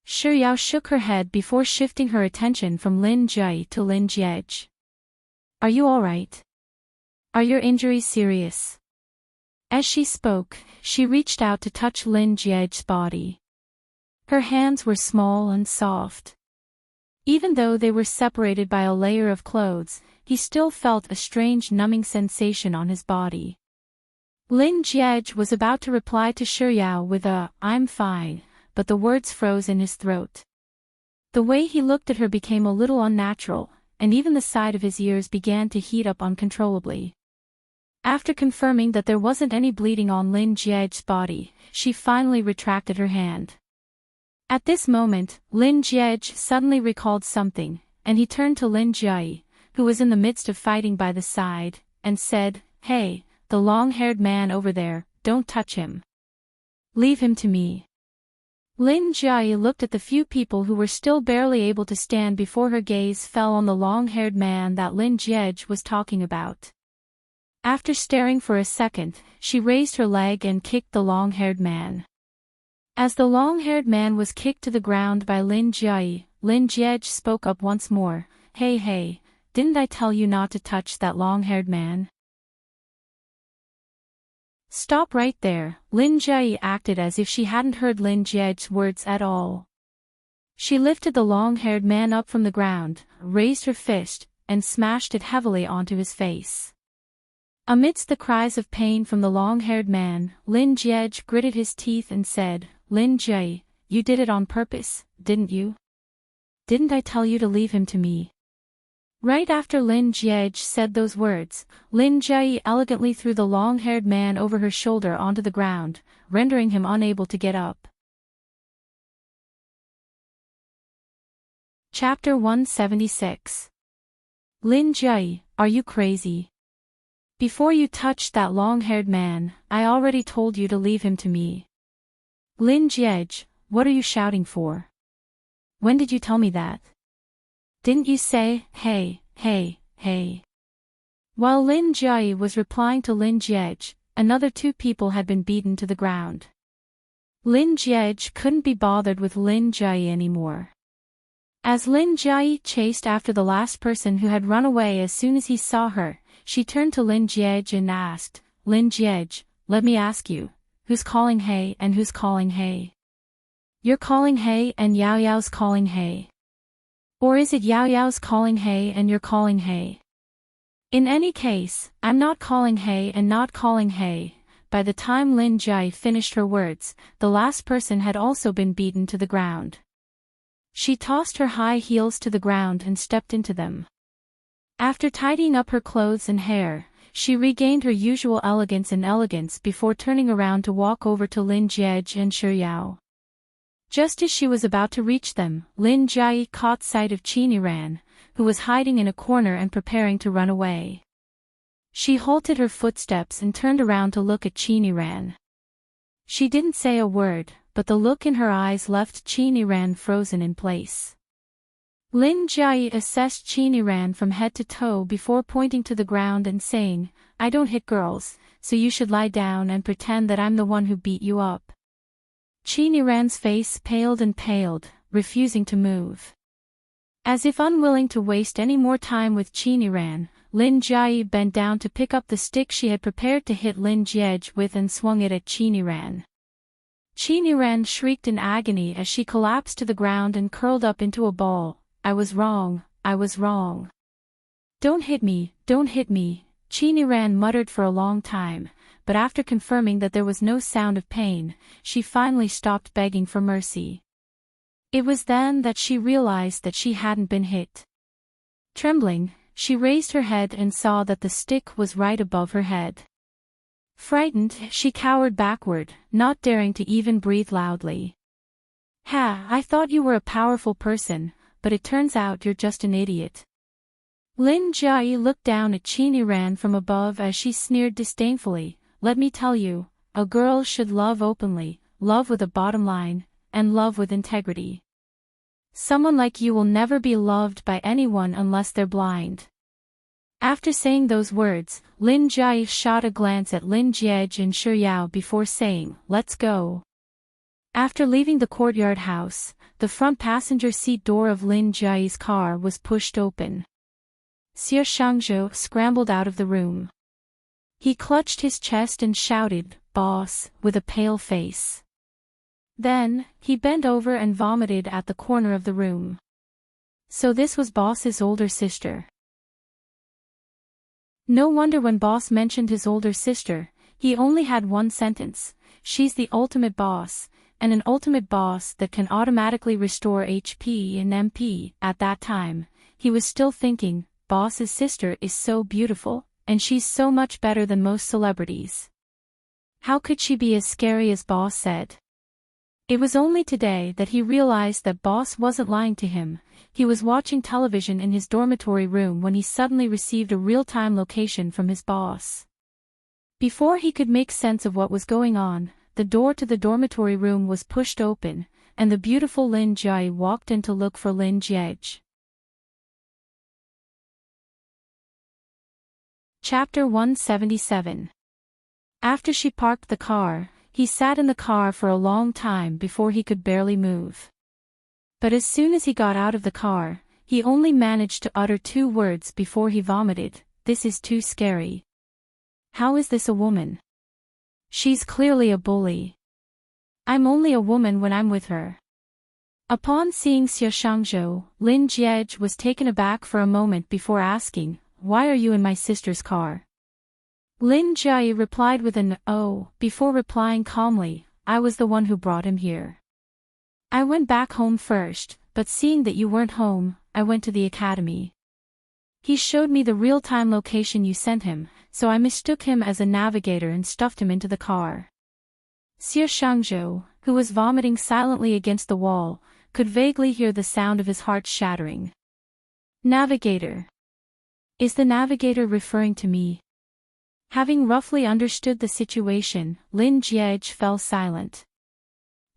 Shi Yao shook her head before shifting her attention from Lin Jie to Lin Jiege. "Are you all right? Are your injuries serious?" As she spoke, she reached out to touch Lin Jiege's body. Her hands were small and soft. Even though they were separated by a layer of clothes, he still felt a strange numbing sensation on his body. Lin Jiege was about to reply to Shi Yao with a, "I'm fine," but the words froze in his throat. The way he looked at her became a little unnatural, and even the side of his ears began to heat up uncontrollably. After confirming that there wasn't any bleeding on Lin Jiege's body, she finally retracted her hand. At this moment, Lin Jiege suddenly recalled something, and he turned to Lin Jie, who was in the midst of fighting by the side, and said, "Hey, the long-haired man over there, don't touch him." Leave him to me. Lin Jiayi looked at the few people who were still barely able to stand before her gaze fell on the long-haired man that Lin Jiej was talking about. After staring for a second, she raised her leg and kicked the long-haired man. As the long-haired man was kicked to the ground by Lin Jiayi, Lin Jiej spoke up once more, Hey, didn't I tell you not to touch that long-haired man? Stop right there. Lin Jiayi acted as if she hadn't heard Lin Jiej's words at all. She lifted the long-haired man up from the ground, raised her fist, and smashed it heavily onto his face. Amidst the cries of pain from the long-haired man, Lin Jiej gritted his teeth and said, Lin Jiayi, you did it on purpose, didn't you? Didn't I tell you to leave him to me? Right after Lin Jiej said those words, Lin Jiayi elegantly threw the long-haired man over her shoulder onto the ground, rendering him unable to get up. Chapter 176. Lin Jiayi, are you crazy? Before you touched that long-haired man, I already told you to leave him to me. Lin Jiej, what are you shouting for? When did you tell me that? Didn't you say, hey? While Lin Jiayi was replying to Lin Jiej, another two people had been beaten to the ground. Lin Jiej couldn't be bothered with Lin Jiayi anymore. As Lin Jiayi chased after the last person who had run away as soon as he saw her, she turned to Lin Jiej and asked, Lin Jiej, let me ask you, who's calling hey and who's calling hey? You're calling hey and Yao Yao's calling hey. Or is it Yao Yao's calling hey and you're calling hey? In any case, I'm not calling hey and not calling hey. By the time Lin Jiayi finished her words, the last person had also been beaten to the ground. She tossed her high heels to the ground and stepped into them. After tidying up her clothes and hair, she regained her usual elegance before turning around to walk over to Lin Jiej and Shi Yao. Just as she was about to reach them, Lin Jiayi caught sight of Qiniran, who was hiding in a corner and preparing to run away. She halted her footsteps and turned around to look at Qiniran. She didn't say a word, but the look in her eyes left Qiniran frozen in place. Lin Jiayi assessed Qiniran from head to toe before pointing to the ground and saying, I don't hit girls, so you should lie down and pretend that I'm the one who beat you up. Qiniran's face paled and paled, refusing to move. As if unwilling to waste any more time with Qiniran, Lin Jiayi bent down to pick up the stick she had prepared to hit Lin Jiej with and swung it at Qiniran. Qiniran shrieked in agony as she collapsed to the ground and curled up into a ball. I was wrong. Don't hit me, Qiniran muttered for a long time, but after confirming that there was no sound of pain, she finally stopped begging for mercy. It was then that she realized that she hadn't been hit. Trembling, she raised her head and saw that the stick was right above her head. Frightened, she cowered backward, not daring to even breathe loudly. I thought you were a powerful person, but it turns out you're just an idiot. Lin Jiayi looked down at Qiniran from above as she sneered disdainfully, Let me tell you, a girl should love openly, love with a bottom line, and love with integrity. Someone like you will never be loved by anyone unless they're blind. After saying those words, Lin Jiayi shot a glance at Lin Jiej and Shi Yao before saying, Let's go. After leaving the courtyard house, the front passenger seat door of Lin Jiayi's car was pushed open. Xie Shangzhou scrambled out of the room. He clutched his chest and shouted, Boss, with a pale face. Then, he bent over and vomited at the corner of the room. So this was Boss's older sister. No wonder when Boss mentioned his older sister, he only had one sentence, she's the ultimate boss, and an ultimate boss that can automatically restore HP and MP. At that time, he was still thinking, Boss's sister is so beautiful, and she's so much better than most celebrities. How could she be as scary as Boss said? It was only today that he realized that Boss wasn't lying to him. He was watching television in his dormitory room when he suddenly received a real-time location from his boss. Before he could make sense of what was going on, the door to the dormitory room was pushed open, and the beautiful Lin Jie walked in to look for Lin Jie. Chapter 177. After she parked the car, he sat in the car for a long time before he could barely move. But as soon as he got out of the car, he only managed to utter 2 words before he vomited, "This is too scary. How is this a woman? She's clearly a bully. I'm only a woman when I'm with her." Upon seeing Xie Shangzhou, Lin Jie was taken aback for a moment before asking, "Why are you in my sister's car?" Lin Jie replied with an "oh," before replying calmly, "I was the one who brought him here. I went back home first, but seeing that you weren't home, I went to the academy. He showed me the real-time location you sent him, so I mistook him as a navigator and stuffed him into the car." Xie Shangzhou, who was vomiting silently against the wall, could vaguely hear the sound of his heart shattering. "Navigator? Is the navigator referring to me?" Having roughly understood the situation, Lin Jie fell silent.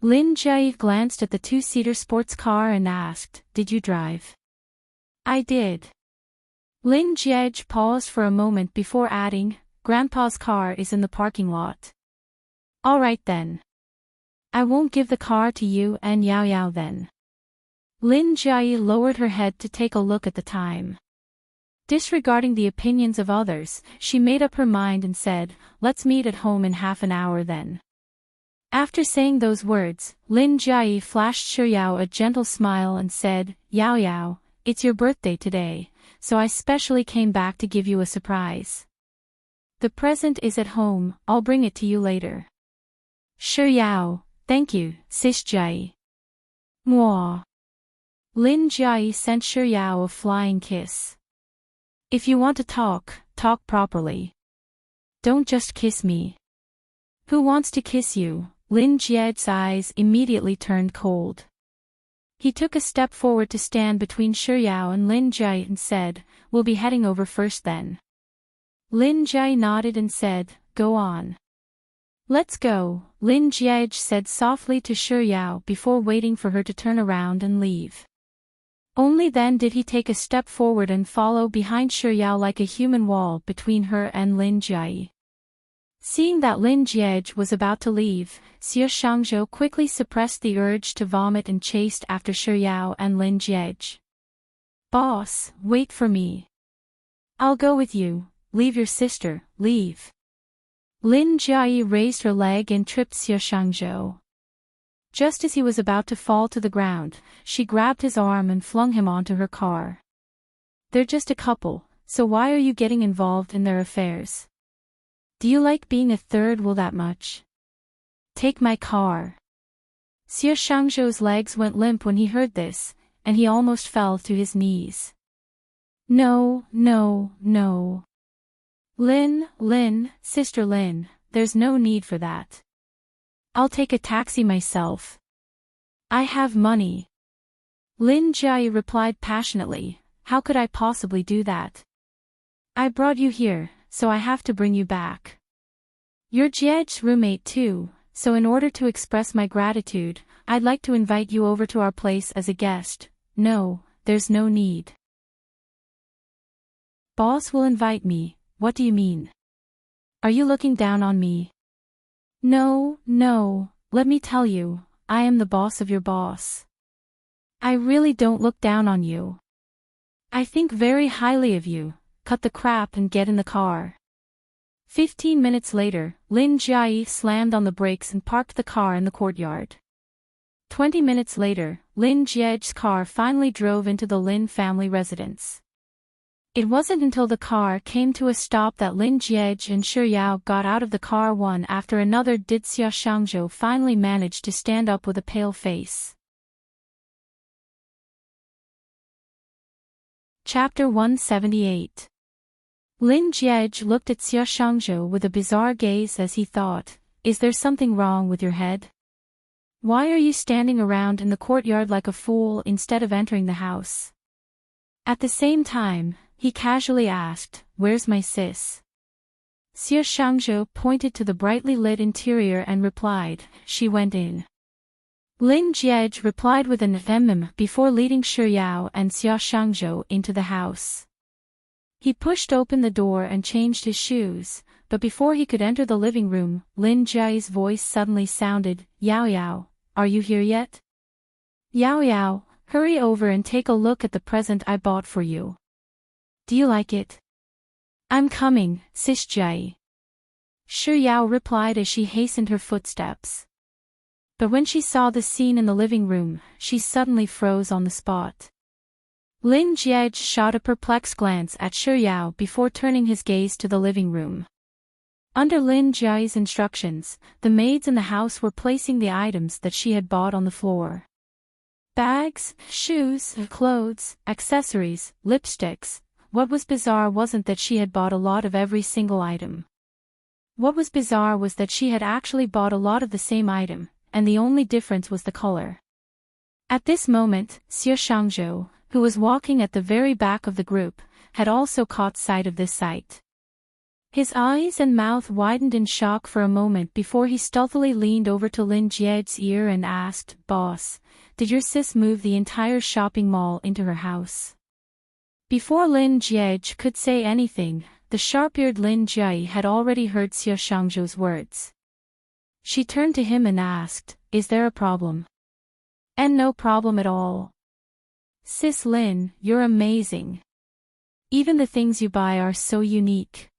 Lin Jie glanced at the 2-seater sports car and asked, "Did you drive?" "I did." Lin Jie paused for a moment before adding, "Grandpa's car is in the parking lot." "All right then. I won't give the car to you and Yao Yao then." Lin Jie lowered her head to take a look at the time. Disregarding the opinions of others, she made up her mind and said, "Let's meet at home in half an hour then." After saying those words, Lin Jie flashed Shuyao a gentle smile and said, "Yao Yao, it's your birthday today, so I specially came back to give you a surprise. The present is at home, I'll bring it to you later." "Shuyao, thank you, Sis Jie." "Mwah." Lin Jie sent Shuyao a flying kiss. "If you want to talk, talk properly. Don't just kiss me." "Who wants to kiss you?" Lin Jie's eyes immediately turned cold. He took a step forward to stand between Shuyao and Lin Jie and said, "We'll be heading over first then." Lin Jie nodded and said, "Go on." "Let's go," Lin Jie said softly to Shuyao before waiting for her to turn around and leave. Only then did he take a step forward and follow behind Shuyao like a human wall between her and Lin Jie. Seeing that Lin Jie was about to leave, Xie Shangzhou quickly suppressed the urge to vomit and chased after Shuyao and Lin Jie. "Boss, wait for me. I'll go with you, leave your sister, leave." Lin Jie raised her leg and tripped Xie Shangzhou. Just as he was about to fall to the ground, she grabbed his arm and flung him onto her car. "They're just a couple, so why are you getting involved in their affairs? Do you like being a third wheel that much? Take my car." Xie Shangzhou's legs went limp when he heard this, and he almost fell to his knees. "No, no, no. Lin, Sister Lin, there's no need for that. I'll take a taxi myself. I have money." Lin Jie replied passionately, "How could I possibly do that? I brought you here, so I have to bring you back. You're Jie's roommate too, so in order to express my gratitude, I'd like to invite you over to our place as a guest." "No, there's no need." "Boss will invite me, what do you mean? Are you looking down on me?" "No, no, let me tell you, I am the boss of your boss. I really don't look down on you. I think very highly of you, cut the crap and get in the car." 15 minutes later, Lin Jie slammed on the brakes and parked the car in the courtyard. 20 minutes later, Lin Jie's car finally drove into the Lin family residence. It wasn't until the car came to a stop that Lin Jie and Shuyao got out of the car one after another. Did Xie Shangzhou finally manage to stand up with a pale face. Chapter 178. Lin Jie looked at Xie Shangzhou with a bizarre gaze as he thought, "Is there something wrong with your head? Why are you standing around in the courtyard like a fool instead of entering the house?" At the same time, he casually asked, "Where's my sis?" Xie Shangzhou pointed to the brightly lit interior and replied, "She went in." Lin Jie replied with an before leading Shi Yao and Xie Shangzhou into the house. He pushed open the door and changed his shoes, but before he could enter the living room, Lin Jie's voice suddenly sounded, "Yao Yao, are you here yet? Yao Yao, hurry over and take a look at the present I bought for you. Do you like it?" "I'm coming, Sis Jie." Shi Yao replied as she hastened her footsteps. But when she saw the scene in the living room, she suddenly froze on the spot. Lin Jie shot a perplexed glance at Shi Yao before turning his gaze to the living room. Under Lin Jie's instructions, the maids in the house were placing the items that she had bought on the floor. Bags, shoes, clothes, accessories, lipsticks. What was bizarre wasn't that she had bought a lot of every single item. What was bizarre was that she had actually bought a lot of the same item, and the only difference was the color. At this moment, Xie Shangzhou, who was walking at the very back of the group, had also caught sight of this sight. His eyes and mouth widened in shock for a moment before he stealthily leaned over to Lin Jie's ear and asked, "Boss, did your sis move the entire shopping mall into her house?" Before Lin Jie could say anything, the sharp-eared Lin Jie had already heard Xie Shangzhou's words. She turned to him and asked, "Is there a problem?" "And no problem at all. Sis Lin, you're amazing. Even the things you buy are so unique."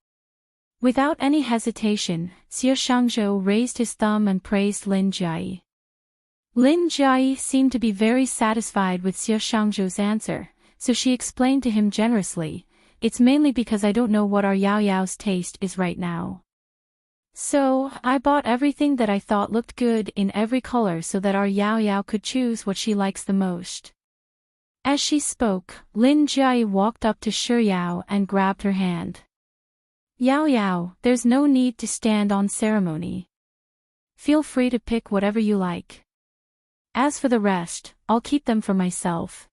Without any hesitation, Xie Shangzhou raised his thumb and praised Lin Jie. Lin Jie seemed to be very satisfied with Xie Shangzhou's answer, so she explained to him generously, "It's mainly because I don't know what our Yao Yao's taste is right now. So, I bought everything that I thought looked good in every color so that our Yao Yao could choose what she likes the most." As she spoke, Lin Jie walked up to Shi Yao and grabbed her hand. "Yao Yao, there's no need to stand on ceremony. Feel free to pick whatever you like. As for the rest, I'll keep them for myself."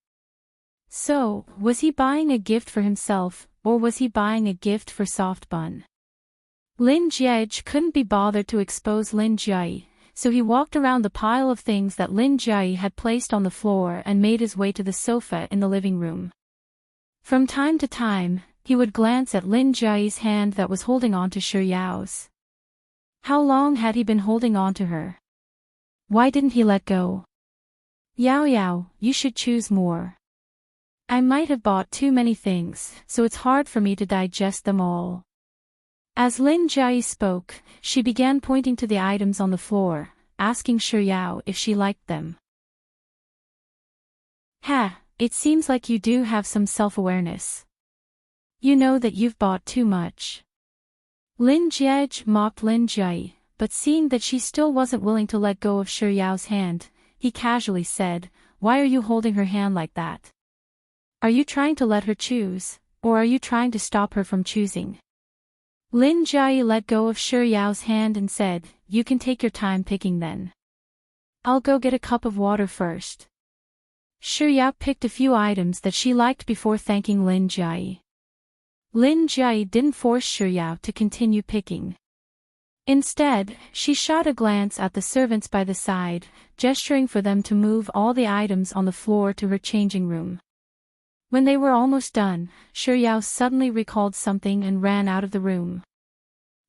So, was he buying a gift for himself, or was he buying a gift for Soft Bun? Lin Jie couldn't be bothered to expose Lin Jie, so he walked around the pile of things that Lin Jie had placed on the floor and made his way to the sofa in the living room. From time to time, he would glance at Lin Jie's hand that was holding on to Shi Yao's. How long had he been holding on to her? Why didn't he let go? "Yao Yao, you should choose more. I might have bought too many things, so it's hard for me to digest them all." As Lin Jie spoke, she began pointing to the items on the floor, asking Shi Yao if she liked them. "Ha, it seems like you do have some self-awareness. You know that you've bought too much." Lin Jie mocked Lin Jie, but seeing that she still wasn't willing to let go of Shi Yao's hand, he casually said, "Why are you holding her hand like that? Are you trying to let her choose, or are you trying to stop her from choosing?" Lin Jie let go of Shi Yao's hand and said, "You can take your time picking then. I'll go get a cup of water first." Shi Yao picked a few items that she liked before thanking Lin Jie. Lin Jie didn't force Shi Yao to continue picking. Instead, she shot a glance at the servants by the side, gesturing for them to move all the items on the floor to her changing room. When they were almost done, Shi Yao suddenly recalled something and ran out of the room.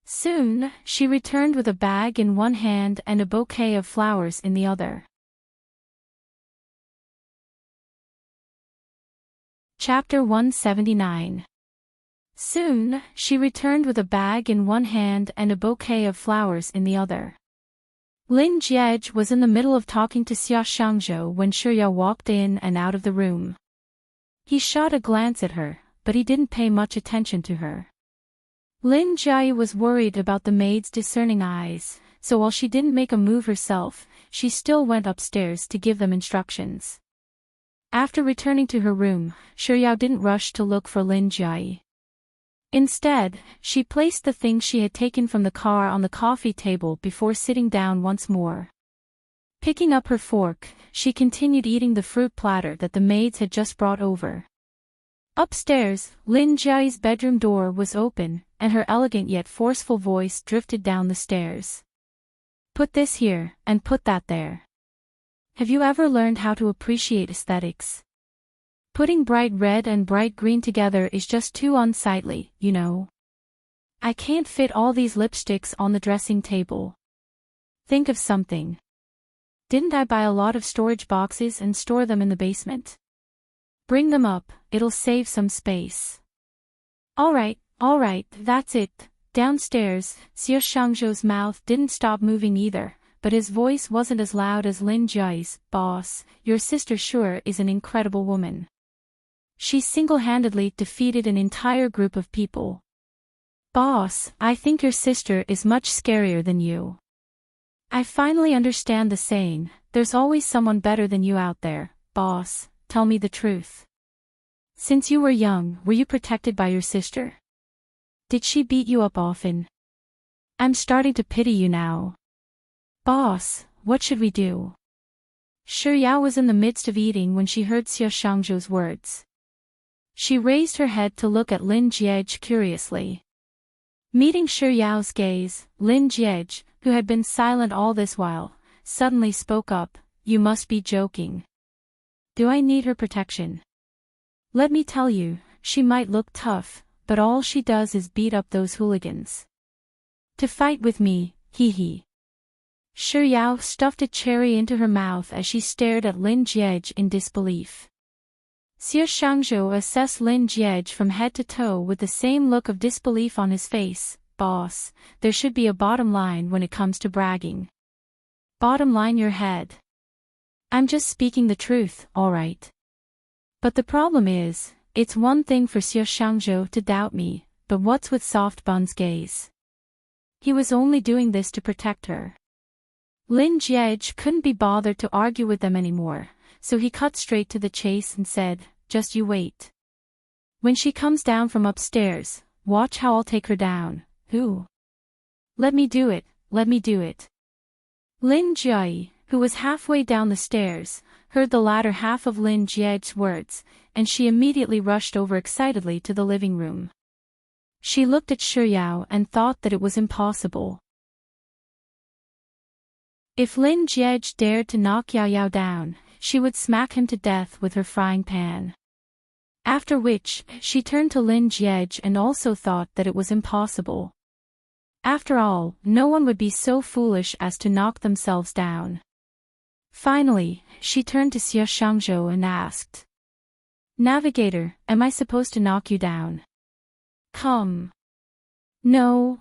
Soon, she returned with a bag in one hand and a bouquet of flowers in the other. Chapter 179. Soon, she returned with a bag in one hand and a bouquet of flowers in the other. Lin Jie was in the middle of talking to Xie Shangzhou when Shi Yao walked in and out of the room. He shot a glance at her, but he didn't pay much attention to her. Lin Jie was worried about the maid's discerning eyes, so while she didn't make a move herself, she still went upstairs to give them instructions. After returning to her room, Shi Yao didn't rush to look for Lin Jie. Instead, she placed the things she had taken from the car on the coffee table before sitting down once more. Picking up her fork, she continued eating the fruit platter that the maids had just brought over. Upstairs, Lin Jia's bedroom door was open, and her elegant yet forceful voice drifted down the stairs. Put this here, and put that there. Have you ever learned how to appreciate aesthetics? Putting bright red and bright green together is just too unsightly, you know. I can't fit all these lipsticks on the dressing table. Think of something. Didn't I buy a lot of storage boxes and store them in the basement? Bring them up, it'll save some space. Alright, that's it. Downstairs, Xie Shangzhou's mouth didn't stop moving either, but his voice wasn't as loud as Lin Jia's. Boss, your sister sure is an incredible woman. She single-handedly defeated an entire group of people. Boss, I think your sister is much scarier than you. I finally understand the saying, there's always someone better than you out there. Boss, tell me the truth. Since you were young, were you protected by your sister? Did she beat you up often? I'm starting to pity you now. Boss, what should we do? Shi Yao was in the midst of eating when she heard Xie Shangzhou's words. She raised her head to look at Lin Jiej curiously. Meeting Shi Yao's gaze, Lin Jiej, who had been silent all this while, suddenly spoke up, you must be joking. Do I need her protection? Let me tell you, she might look tough, but all she does is beat up those hooligans. To fight with me, hee hee. Shi Yao stuffed a cherry into her mouth as she stared at Lin Jiej in disbelief. Xie Shangzhou assessed Lin Jiej from head to toe with the same look of disbelief on his face. Boss, there should be a bottom line when it comes to bragging. Bottom line your head. I'm just speaking the truth, alright. But the problem is, it's one thing for Xie Shangzhou to doubt me, but what's with Soft Bun's gaze? He was only doing this to protect her. Lin Jiej couldn't be bothered to argue with them anymore, so he cut straight to the chase and said, just you wait. When she comes down from upstairs, watch how I'll take her down. Who? Let me do it, let me do it. Lin Jie, who was halfway down the stairs, heard the latter half of Lin Jiej's words, and she immediately rushed over excitedly to the living room. She looked at Shi Yao and thought that it was impossible. If Lin Jiej dared to knock Yao Yao down, she would smack him to death with her frying pan. After which, she turned to Lin Jiej and also thought that it was impossible. After all, no one would be so foolish as to knock themselves down. Finally, she turned to Xie Shangzhou and asked. Navigator, am I supposed to knock you down? Come. No.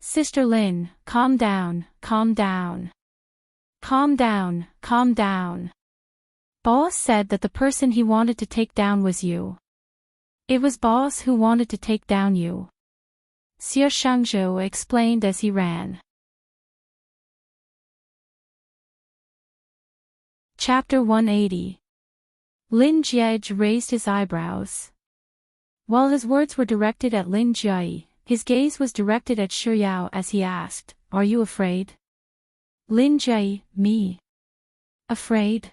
Sister Lin, calm down, calm down. Calm down, calm down. Boss said that the person he wanted to take down was you. It was Boss who wanted to take down you. Xie Shangzhou explained as he ran. Chapter 180. Lin Jiej raised his eyebrows. While his words were directed at Lin Jie, his gaze was directed at Shi Yao as he asked, are you afraid? Lin Jie, me? Afraid?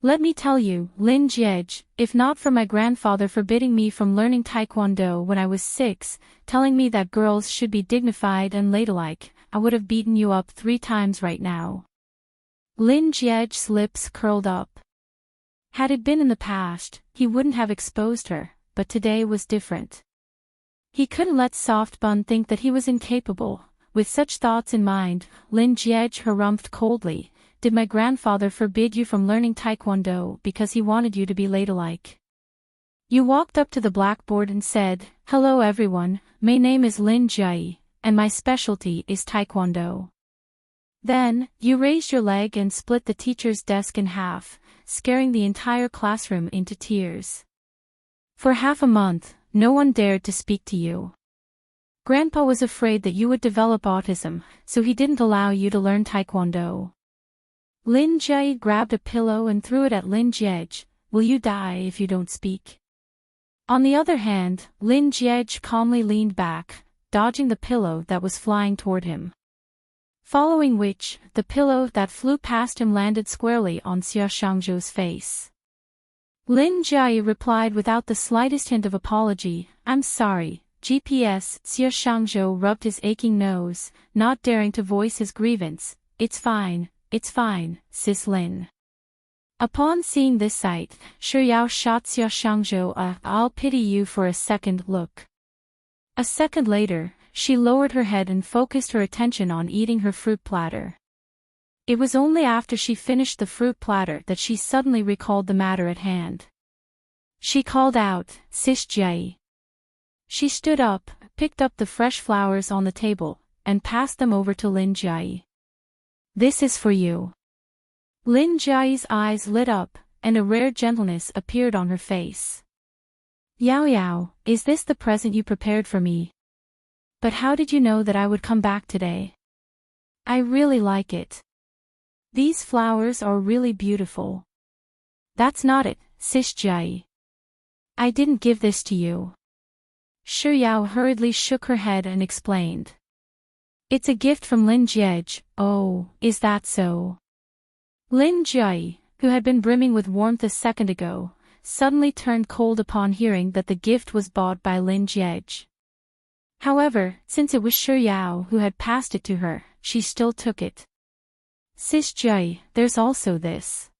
Let me tell you, Lin Jiej, if not for my grandfather forbidding me from learning Taekwondo when I was 6, telling me that girls should be dignified and ladylike, I would have beaten you up 3 times right now. Lin Jiej's lips curled up. Had it been in the past, he wouldn't have exposed her, but today was different. He couldn't let Soft Bun think that he was incapable. With such thoughts in mind, Lin Jiej harumphed coldly, did my grandfather forbid you from learning Taekwondo because he wanted you to be ladylike? You walked up to the blackboard and said, hello everyone, my name is Lin Jie, and my specialty is Taekwondo. Then, you raised your leg and split the teacher's desk in half, scaring the entire classroom into tears. For half a month, no one dared to speak to you. Grandpa was afraid that you would develop autism, so he didn't allow you to learn Taekwondo. Lin Jie grabbed a pillow and threw it at Lin Jiej. Will you die if you don't speak? On the other hand, Lin Jiej calmly leaned back, dodging the pillow that was flying toward him. Following which, the pillow that flew past him landed squarely on Xie Shangzhou's face. Lin Jie replied without the slightest hint of apology, I'm sorry, GPS. Xie Shangzhou rubbed his aching nose, not daring to voice his grievance. It's fine, sis Lin. Upon seeing this sight, Shi Yao shot Xie Shangzhou a I'll pity you for a second look. A second later, she lowered her head and focused her attention on eating her fruit platter. It was only after she finished the fruit platter that she suddenly recalled the matter at hand. She called out, Sis Jie. She stood up, picked up the fresh flowers on the table, and passed them over to Lin Jie. This is for you. Lin Jie's eyes lit up, and a rare gentleness appeared on her face. Yao Yao, is this the present you prepared for me? But how did you know that I would come back today? I really like it. These flowers are really beautiful. That's not it, Sis Jie. I didn't give this to you. Shi Yao hurriedly shook her head and explained. It's a gift from Lin Jie. Oh, is that so? Lin Jie, who had been brimming with warmth a second ago, suddenly turned cold upon hearing that the gift was bought by Lin Jie. However, since it was Shi Yao who had passed it to her, she still took it. Sis Jie, there's also this.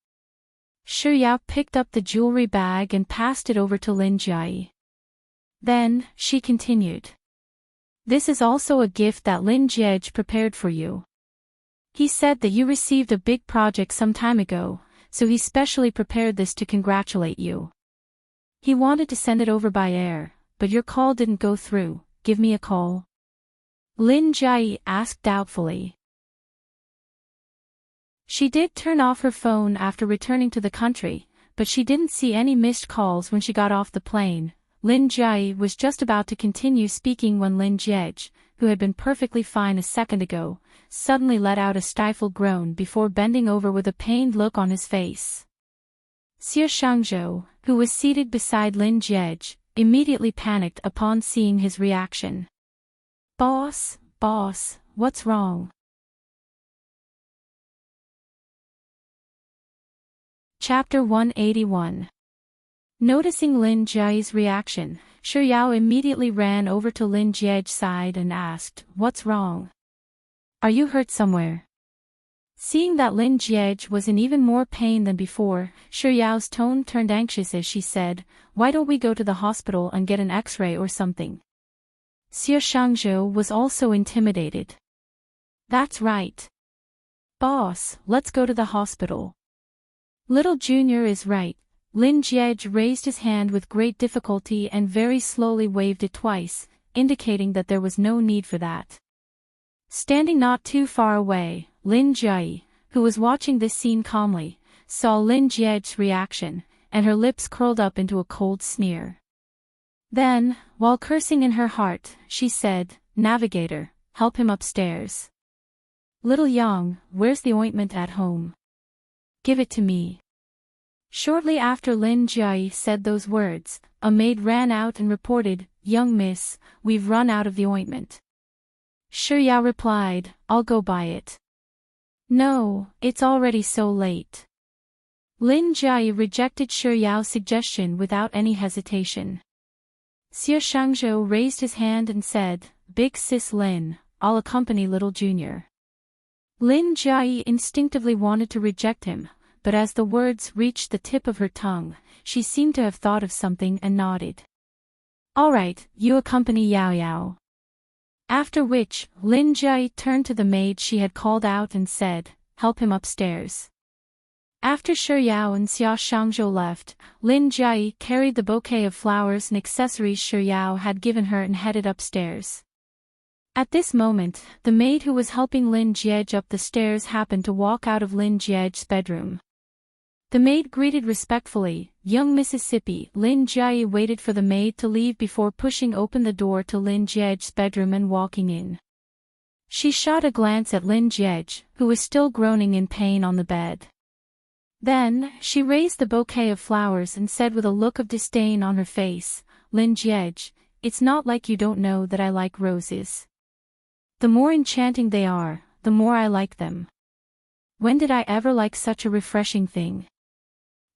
Shi Yao picked up the jewelry bag and passed it over to Lin Jie. Then, she continued. This is also a gift that Lin Jie prepared for you. He said that you received a big project some time ago, so he specially prepared this to congratulate you. He wanted to send it over by air, but your call didn't go through. Give me a call. Lin Jie asked doubtfully. She did turn off her phone after returning to the country, but she didn't see any missed calls when she got off the plane. Lin Jie was just about to continue speaking when Lin Jie, who had been perfectly fine a second ago, suddenly let out a stifled groan before bending over with a pained look on his face. Xie Shangzhou, who was seated beside Lin Jie, immediately panicked upon seeing his reaction. Boss, what's wrong? Chapter 181. Noticing Lin Jie's reaction, Shi Yao immediately ran over to Lin Jie's side and asked, What's wrong? Are you hurt somewhere? Seeing that Lin Jie was in even more pain than before, Shi Yao's tone turned anxious as she said, Why don't we go to the hospital and get an X-ray or something? Xie Shangzhou was also intimidated. That's right. Boss, let's go to the hospital. Little Junior is right. Lin Jie raised his hand with great difficulty and very slowly waved it twice, indicating that there was no need for that. Standing not too far away, Lin Jie, who was watching this scene calmly, saw Lin Jie's reaction, and her lips curled up into a cold sneer. Then, while cursing in her heart, she said, Navigator, help him upstairs. Little Yang, where's the ointment at home? Give it to me. Shortly after Lin Jie said those words, a maid ran out and reported, Young miss, we've run out of the ointment. Shi Yao replied, I'll go buy it. No, it's already so late. Lin Jie rejected Shi Yao's suggestion without any hesitation. Xie Shangzhou raised his hand and said, Big sis Lin, I'll accompany little Junior. Lin Jie instinctively wanted to reject him, but as the words reached the tip of her tongue, she seemed to have thought of something and nodded. All right, you accompany Yao Yao. After which, Lin Jie turned to the maid she had called out and said, Help him upstairs. After Shi Yao and Xie Shangzhou left, Lin Jie carried the bouquet of flowers and accessories Shi Yao had given her and headed upstairs. At this moment, the maid who was helping Lin Jie up the stairs happened to walk out of Lin Jie's bedroom. The maid greeted respectfully, Young Mississippi. Lin Jie waited for the maid to leave before pushing open the door to Lin Jie's bedroom and walking in. She shot a glance at Lin Jie, who was still groaning in pain on the bed. Then, she raised the bouquet of flowers and said with a look of disdain on her face, Lin Jie, it's not like you don't know that I like roses. The more enchanting they are, the more I like them. When did I ever like such a refreshing thing?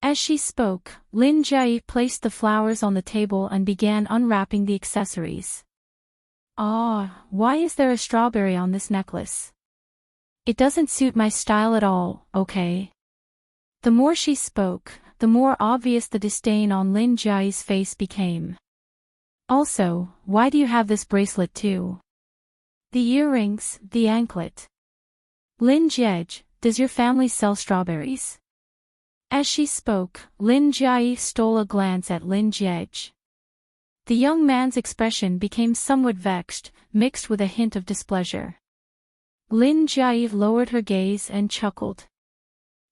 As she spoke, Lin Jie placed the flowers on the table and began unwrapping the accessories. Ah, why is there a strawberry on this necklace? It doesn't suit my style at all, okay? The more she spoke, the more obvious the disdain on Lin Jie's face became. Also, why do you have this bracelet too? The earrings, the anklet. Lin Jie, does your family sell strawberries? As she spoke, Lin Jie stole a glance at Lin Jie. The young man's expression became somewhat vexed, mixed with a hint of displeasure. Lin Jie lowered her gaze and chuckled.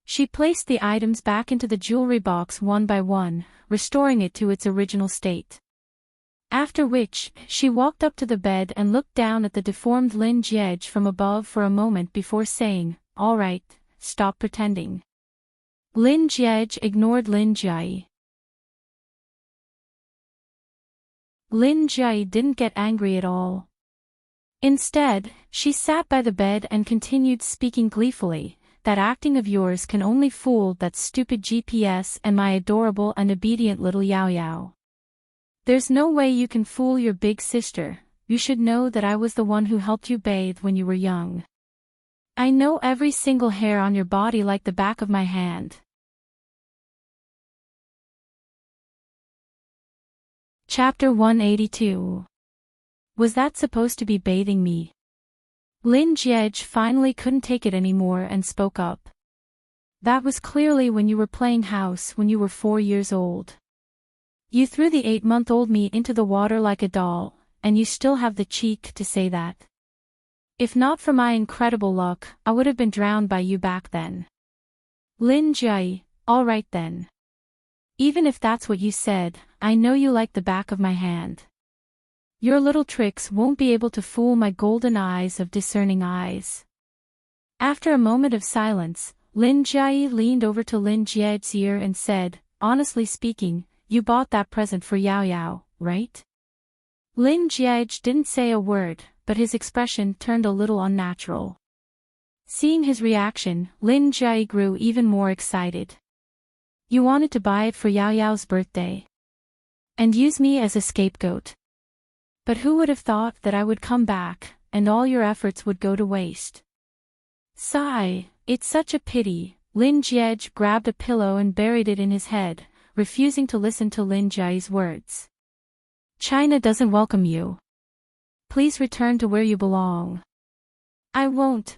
She placed the items back into the jewelry box one by one, restoring it to its original state. After which, she walked up to the bed and looked down at the deformed Lin Jie from above for a moment before saying, "All right, stop pretending." Lin Jie ignored Lin Jie. Lin Jie didn't get angry at all. Instead, she sat by the bed and continued speaking gleefully, "That acting of yours can only fool that stupid GPS and my adorable and obedient little Yao Yao. There's no way you can fool your big sister. You should know that I was the one who helped you bathe when you were young. I know every single hair on your body like the back of my hand." Chapter 182. Was that supposed to be bathing me? Lin Jie finally couldn't take it anymore and spoke up. "That was clearly when you were playing house when you were 4 years old. You threw the 8-month-old me into the water like a doll, and you still have the cheek to say that. If not for my incredible luck, I would have been drowned by you back then." Lin Jie, "All right then. Even if that's what you said, I know you like the back of my hand. Your little tricks won't be able to fool my golden eyes of discerning eyes." After a moment of silence, Lin Jie leaned over to Lin Jie's ear and said, "Honestly speaking, you bought that present for Yao Yao, right?" Lin Jie didn't say a word, but his expression turned a little unnatural. Seeing his reaction, Lin Jie grew even more excited. "You wanted to buy it for Yao Yao's birthday? And use me as a scapegoat? But who would have thought that I would come back, and all your efforts would go to waste?" Sigh, it's such a pity. Lin Jie grabbed a pillow and buried it in his head, refusing to listen to Lin Jie's words. "China doesn't welcome you. Please return to where you belong." I won't.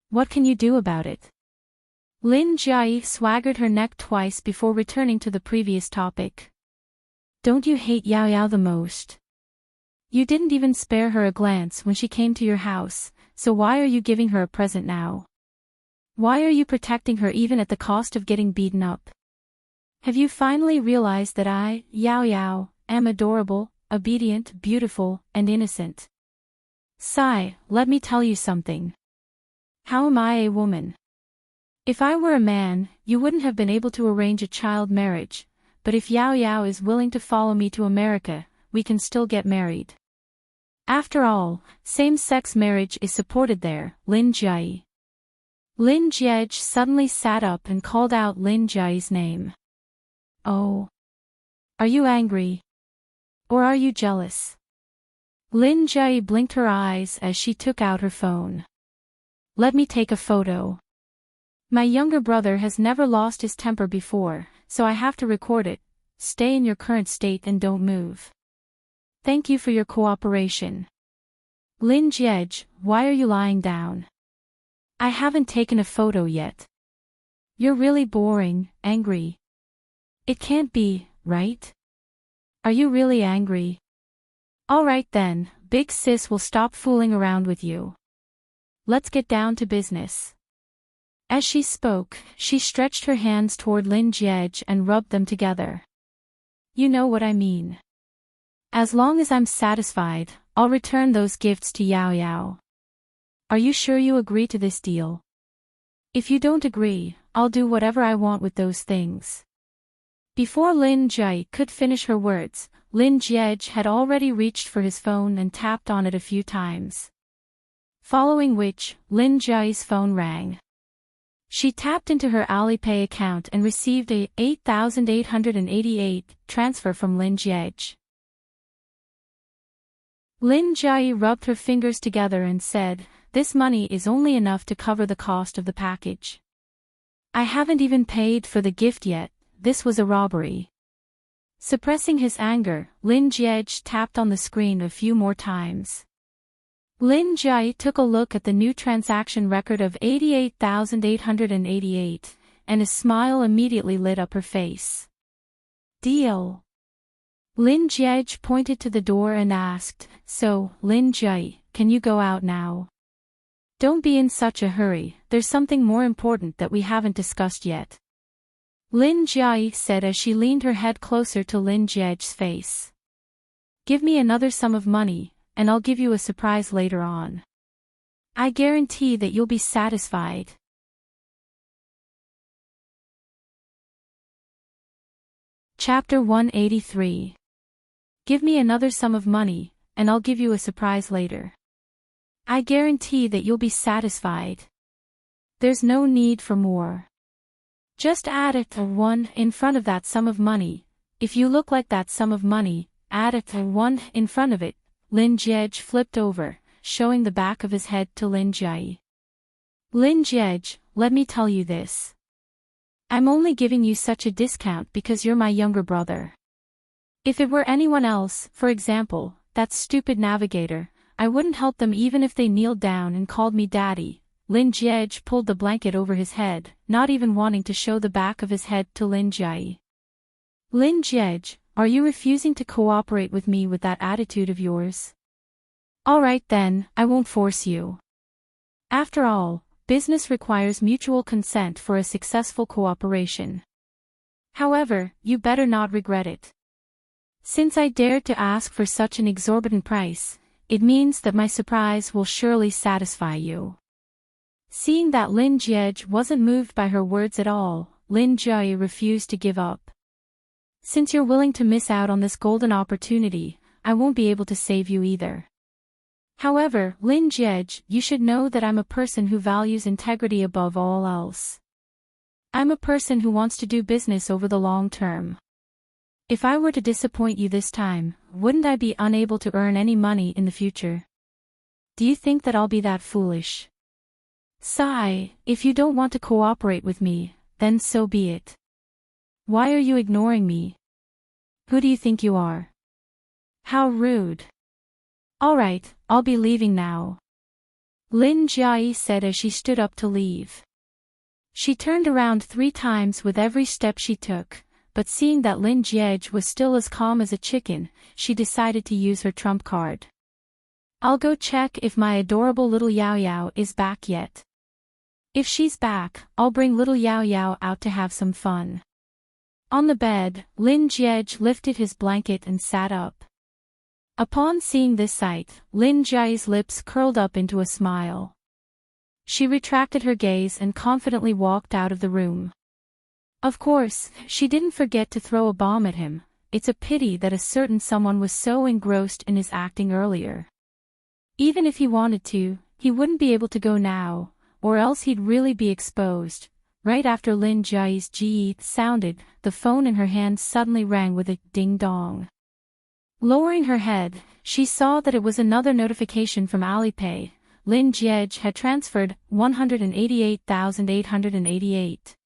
What can you do about it?" Lin Jie swaggered her neck twice before returning to the previous topic. "Don't you hate Yao Yao the most? You didn't even spare her a glance when she came to your house, so why are you giving her a present now? Why are you protecting her even at the cost of getting beaten up? Have you finally realized that I, Yao Yao, am adorable, obedient, beautiful, and innocent? Sigh, let me tell you something. How am I a woman? If I were a man, you wouldn't have been able to arrange a child marriage, but if Yao Yao is willing to follow me to America, we can still get married. After all, same-sex marriage is supported there." Lin Jie. Lin Jie suddenly sat up and called out Lin Jie's name. "Oh. Are you angry? Or are you jealous?" Lin Jie blinked her eyes as she took out her phone. "Let me take a photo. My younger brother has never lost his temper before, so I have to record it. Stay in your current state and don't move. Thank you for your cooperation." Lin Jie, why are you lying down? I haven't taken a photo yet. You're really boring, angry. It can't be, right? Are you really angry? All right then, big sis will stop fooling around with you. Let's get down to business. As she spoke, she stretched her hands toward Lin Jie and rubbed them together. You know what I mean. As long as I'm satisfied, I'll return those gifts to Yao Yao. Are you sure you agree to this deal? If you don't agree, I'll do whatever I want with those things. Before Lin Jie could finish her words, Lin Jie had already reached for his phone and tapped on it a few times. Following which, Lin Jie's phone rang. She tapped into her Alipay account and received a 8,888 transfer from Lin Jiej. Lin Jiej rubbed her fingers together and said, "This money is only enough to cover the cost of the package. I haven't even paid for the gift yet. This was a robbery." Suppressing his anger, Lin Jiej tapped on the screen a few more times. Lin Jiej took a look at the new transaction record of 88,888, and a smile immediately lit up her face. "Deal." Lin Jiej pointed to the door and asked, "So, Lin Jiej, can you go out now? Don't be in such a hurry, there's something more important that we haven't discussed yet." Lin Jiej said as she leaned her head closer to Lin Jiej's face. "Give me another sum of money, and I'll give you a surprise later on. I guarantee that you'll be satisfied." Chapter 183. Give me another sum of money, and I'll give you a surprise later. I guarantee that you'll be satisfied. There's no need for more. Just add a 1 in front of that sum of money. If you look like that sum of money, add a 1 in front of it. Lin Jiej flipped over, showing the back of his head to Lin Jiej. "Lin Jiej, let me tell you this. I'm only giving you such a discount because you're my younger brother. If it were anyone else, for example, that stupid navigator, I wouldn't help them even if they kneeled down and called me daddy." Lin Jiej pulled the blanket over his head, not even wanting to show the back of his head to Lin Jiej. "Lin Jiej, are you refusing to cooperate with me with that attitude of yours? Alright then, I won't force you. After all, business requires mutual consent for a successful cooperation. However, you better not regret it. Since I dared to ask for such an exorbitant price, it means that my surprise will surely satisfy you." Seeing that Lin Jiej wasn't moved by her words at all, Lin Jiej refused to give up. "Since you're willing to miss out on this golden opportunity, I won't be able to save you either. However, Lin Jiej, you should know that I'm a person who values integrity above all else. I'm a person who wants to do business over the long term. If I were to disappoint you this time, wouldn't I be unable to earn any money in the future? Do you think that I'll be that foolish? Sigh, if you don't want to cooperate with me, then so be it. Why are you ignoring me? Who do you think you are? How rude. Alright, I'll be leaving now," Lin Jiej said as she stood up to leave. She turned around 3 times with every step she took, but seeing that Lin Jiej was still as calm as a chicken, she decided to use her trump card. "I'll go check if my adorable little Yao Yao is back yet. If she's back, I'll bring little Yao Yao out to have some fun." On the bed, Lin Jiej lifted his blanket and sat up. Upon seeing this sight, Lin Jiej's lips curled up into a smile. She retracted her gaze and confidently walked out of the room. Of course, she didn't forget to throw a bomb at him. It's a pity that a certain someone was so engrossed in his acting earlier. Even if he wanted to, he wouldn't be able to go now, or else he'd really be exposed. Right after Lin Jiej's "Ji" sounded, the phone in her hand suddenly rang with a ding-dong. Lowering her head, she saw that it was another notification from Alipay. Lin Jiej had transferred 188,888.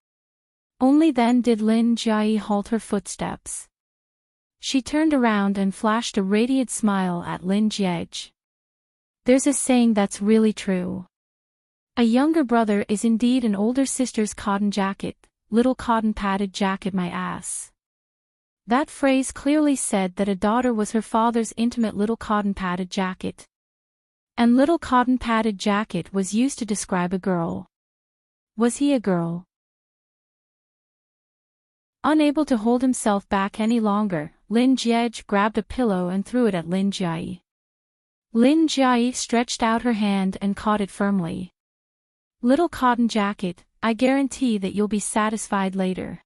Only then did Lin Jiej halt her footsteps. She turned around and flashed a radiant smile at Lin Jiej. "There's a saying that's really true. A younger brother is indeed an older sister's cotton jacket, little cotton padded jacket my ass." That phrase clearly said that a daughter was her father's intimate little cotton padded jacket. And little cotton padded jacket was used to describe a girl. Was he a girl? Unable to hold himself back any longer, Lin Jiej grabbed a pillow and threw it at Lin Jiej. Lin Jiej stretched out her hand and caught it firmly. "Little cotton jacket, I guarantee that you'll be satisfied later.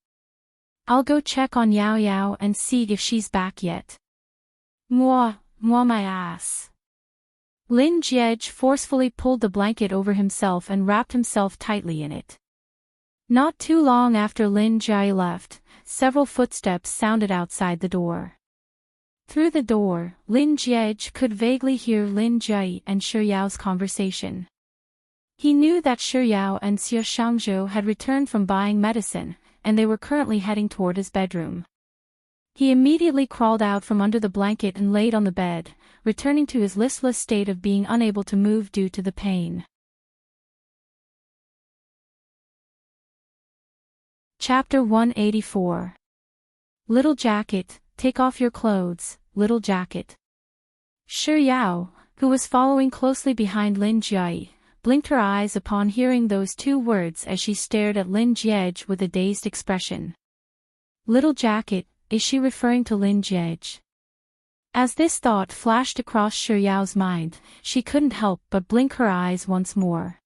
I'll go check on Yao Yao and see if she's back yet. Mwah, mwah my ass." Lin Jiej forcefully pulled the blanket over himself and wrapped himself tightly in it. Not too long after Lin Jai left, several footsteps sounded outside the door. Through the door, Lin Jiej could vaguely hear Lin Jai and Shi Yao's conversation. He knew that Shi Yao and Xie Shangzhou had returned from buying medicine, and they were currently heading toward his bedroom. He immediately crawled out from under the blanket and laid on the bed, returning to his listless state of being unable to move due to the pain. Chapter 184. Little Jacket, take off your clothes, Little Jacket. Shi Yao, who was following closely behind Lin Jai, blinked her eyes upon hearing those two words as she stared at Lin Jiej with a dazed expression. Little Jacket, is she referring to Lin Jiej? As this thought flashed across Shi Yao's mind, she couldn't help but blink her eyes once more.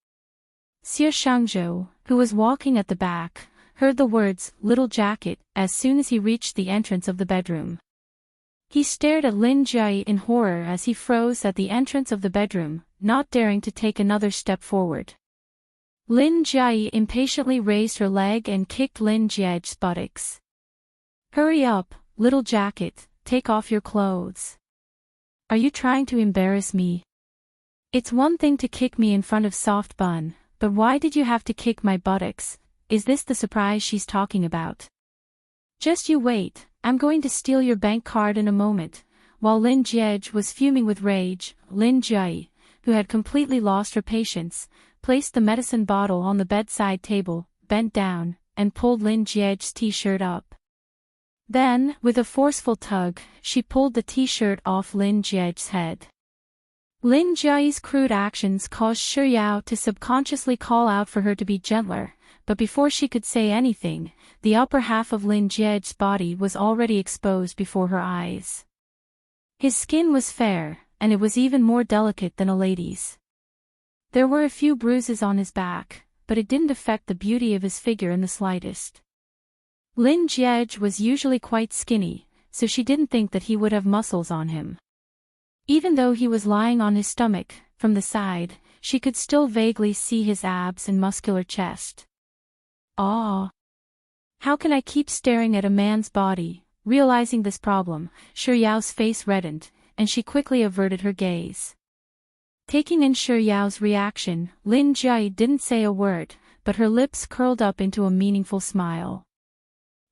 Xie Shangzhou, who was walking at the back, heard the words, Little Jacket, as soon as he reached the entrance of the bedroom. He stared at Lin Jai in horror as he froze at the entrance of the bedroom, not daring to take another step forward. Lin Jai impatiently raised her leg and kicked Lin Jiej's buttocks. Hurry up, Little Jacket, take off your clothes. Are you trying to embarrass me? It's one thing to kick me in front of Soft Bun, but why did you have to kick my buttocks? Is this the surprise she's talking about? Just you wait, I'm going to steal your bank card in a moment. While Lin Jiej was fuming with rage, Lin Jai, who had completely lost her patience, placed the medicine bottle on the bedside table, bent down, and pulled Lin Jiej's t-shirt up. Then, with a forceful tug, she pulled the t-shirt off Lin Jiej's head. Lin Jai's crude actions caused Shi Yao to subconsciously call out for her to be gentler, but before she could say anything, the upper half of Lin Jiej's body was already exposed before her eyes. His skin was fair, and it was even more delicate than a lady's. There were a few bruises on his back, but it didn't affect the beauty of his figure in the slightest. Lin Jiej was usually quite skinny, so she didn't think that he would have muscles on him. Even though he was lying on his stomach, from the side, she could still vaguely see his abs and muscular chest. Ah! How can I keep staring at a man's body? Realizing this problem, Shi Yao's face reddened, and she quickly averted her gaze. Taking in Shi Yao's reaction, Lin Jai didn't say a word, but her lips curled up into a meaningful smile.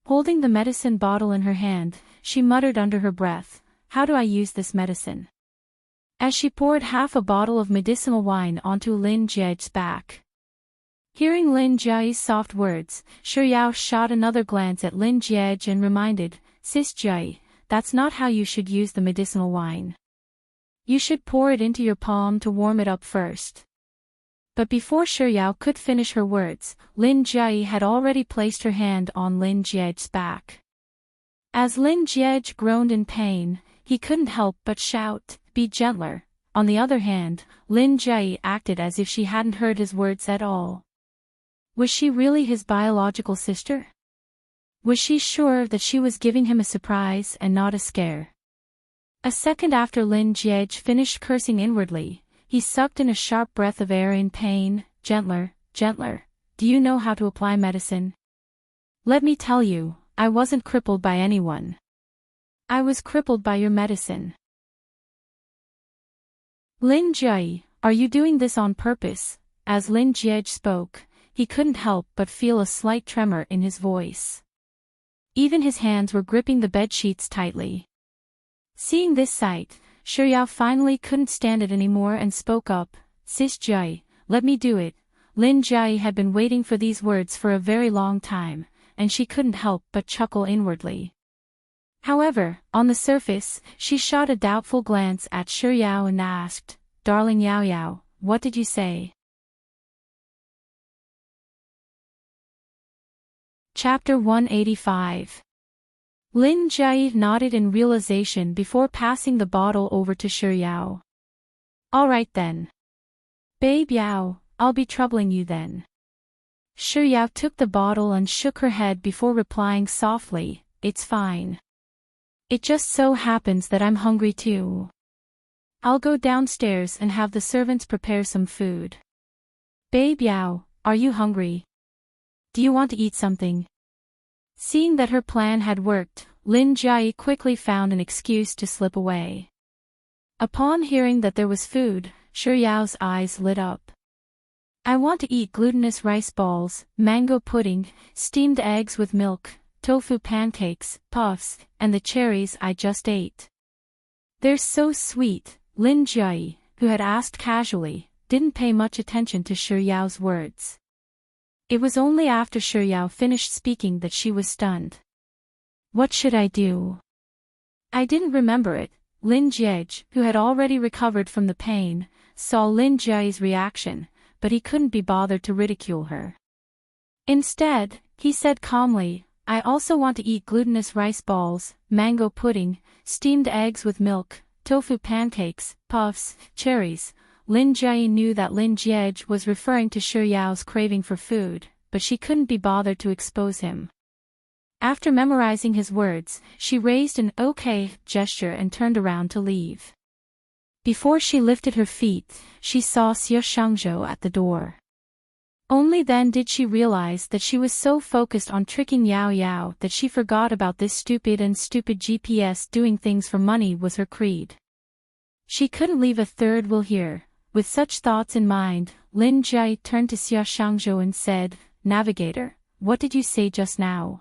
Holding the medicine bottle in her hand, she muttered under her breath, "How do I use this medicine?" As she poured half a bottle of medicinal wine onto Lin Jiej's back. Hearing Lin Jai's soft words, Shi Yao shot another glance at Lin Jiej and reminded, "Sis Jai, that's not how you should use the medicinal wine. You should pour it into your palm to warm it up first." But before Shi Yao could finish her words, Lin Jai had already placed her hand on Lin Jiej's back. As Lin Jiej groaned in pain, he couldn't help but shout, "Be gentler." On the other hand, Lin Jai acted as if she hadn't heard his words at all. Was she really his biological sister? Was she sure that she was giving him a surprise and not a scare? A second after Lin Jiej finished cursing inwardly, he sucked in a sharp breath of air in pain. "Gentler, gentler. Do you know how to apply medicine? Let me tell you, I wasn't crippled by anyone. I was crippled by your medicine." "Lin Jai, are you doing this on purpose?" As Lin Jiej spoke, he couldn't help but feel a slight tremor in his voice. Even his hands were gripping the bedsheets tightly. Seeing this sight, Shi Yao finally couldn't stand it anymore and spoke up, "Sis Jai, let me do it." Lin Jai had been waiting for these words for a very long time, and she couldn't help but chuckle inwardly. However, on the surface, she shot a doubtful glance at Shi Yao and asked, "Darling Yao Yao, what did you say?" Chapter 185. Lin Jai nodded in realization before passing the bottle over to Shi Yao. "All right then. Babe Yao, I'll be troubling you then." Shi Yao took the bottle and shook her head before replying softly, "It's fine. It just so happens that I'm hungry too. I'll go downstairs and have the servants prepare some food." "Babe Yao, are you hungry?" Do you want to eat something? Seeing that her plan had worked, Lin Jiayi quickly found an excuse to slip away. Upon hearing that there was food, Shi Yao's eyes lit up. I want to eat glutinous rice balls, mango pudding, steamed eggs with milk, tofu pancakes, puffs, and the cherries I just ate. They're so sweet. Lin Jiayi, who had asked casually, didn't pay much attention to Shi Yao's words. It was only after Shi Yao finished speaking that she was stunned. What should I do? I didn't remember it. Lin Jiej, who had already recovered from the pain, saw Lin Jiayi's reaction, but he couldn't be bothered to ridicule her. Instead, he said calmly, I also want to eat glutinous rice balls, mango pudding, steamed eggs with milk, tofu pancakes, puffs, cherries. Lin Jiayi knew that Lin Jiej was referring to Shi Yao's craving for food, but she couldn't be bothered to expose him. After memorizing his words, she raised an okay gesture and turned around to leave. Before she lifted her feet, she saw Xie Shangzhou at the door. Only then did she realize that she was so focused on tricking Yao Yao that she forgot about this stupid GPS. Doing things for money was her creed. She couldn't leave a third wheel here. With such thoughts in mind, Lin Jiayi turned to Xie Shangzhou and said, Navigator, what did you say just now?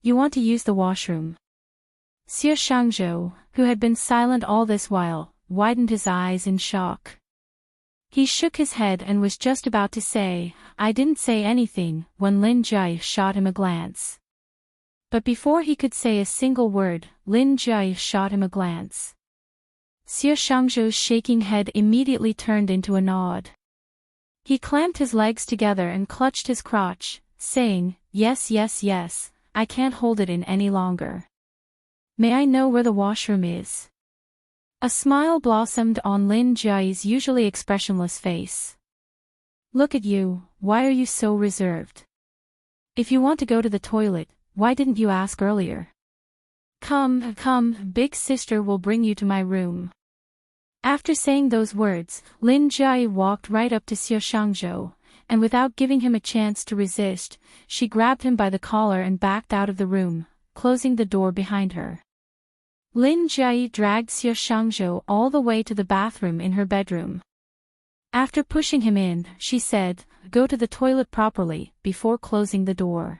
You want to use the washroom? Xie Shangzhou, who had been silent all this while, widened his eyes in shock. He shook his head and was just about to say, I didn't say anything, when Lin Jiayi shot him a glance. But before he could say a single word, Lin Jiayi shot him a glance. Xie Shangzhou's shaking head immediately turned into a nod. He clamped his legs together and clutched his crotch, saying, Yes, yes, yes, I can't hold it in any longer. May I know where the washroom is? A smile blossomed on Lin Jiayi's usually expressionless face. Look at you, why are you so reserved? If you want to go to the toilet, why didn't you ask earlier? Come, big sister will bring you to my room. After saying those words, Lin Jiayi walked right up to Xie Shangzhou, and without giving him a chance to resist, she grabbed him by the collar and backed out of the room, closing the door behind her. Lin Jiayi dragged Xie Shangzhou all the way to the bathroom in her bedroom. After pushing him in, she said, Go to the toilet properly, before closing the door.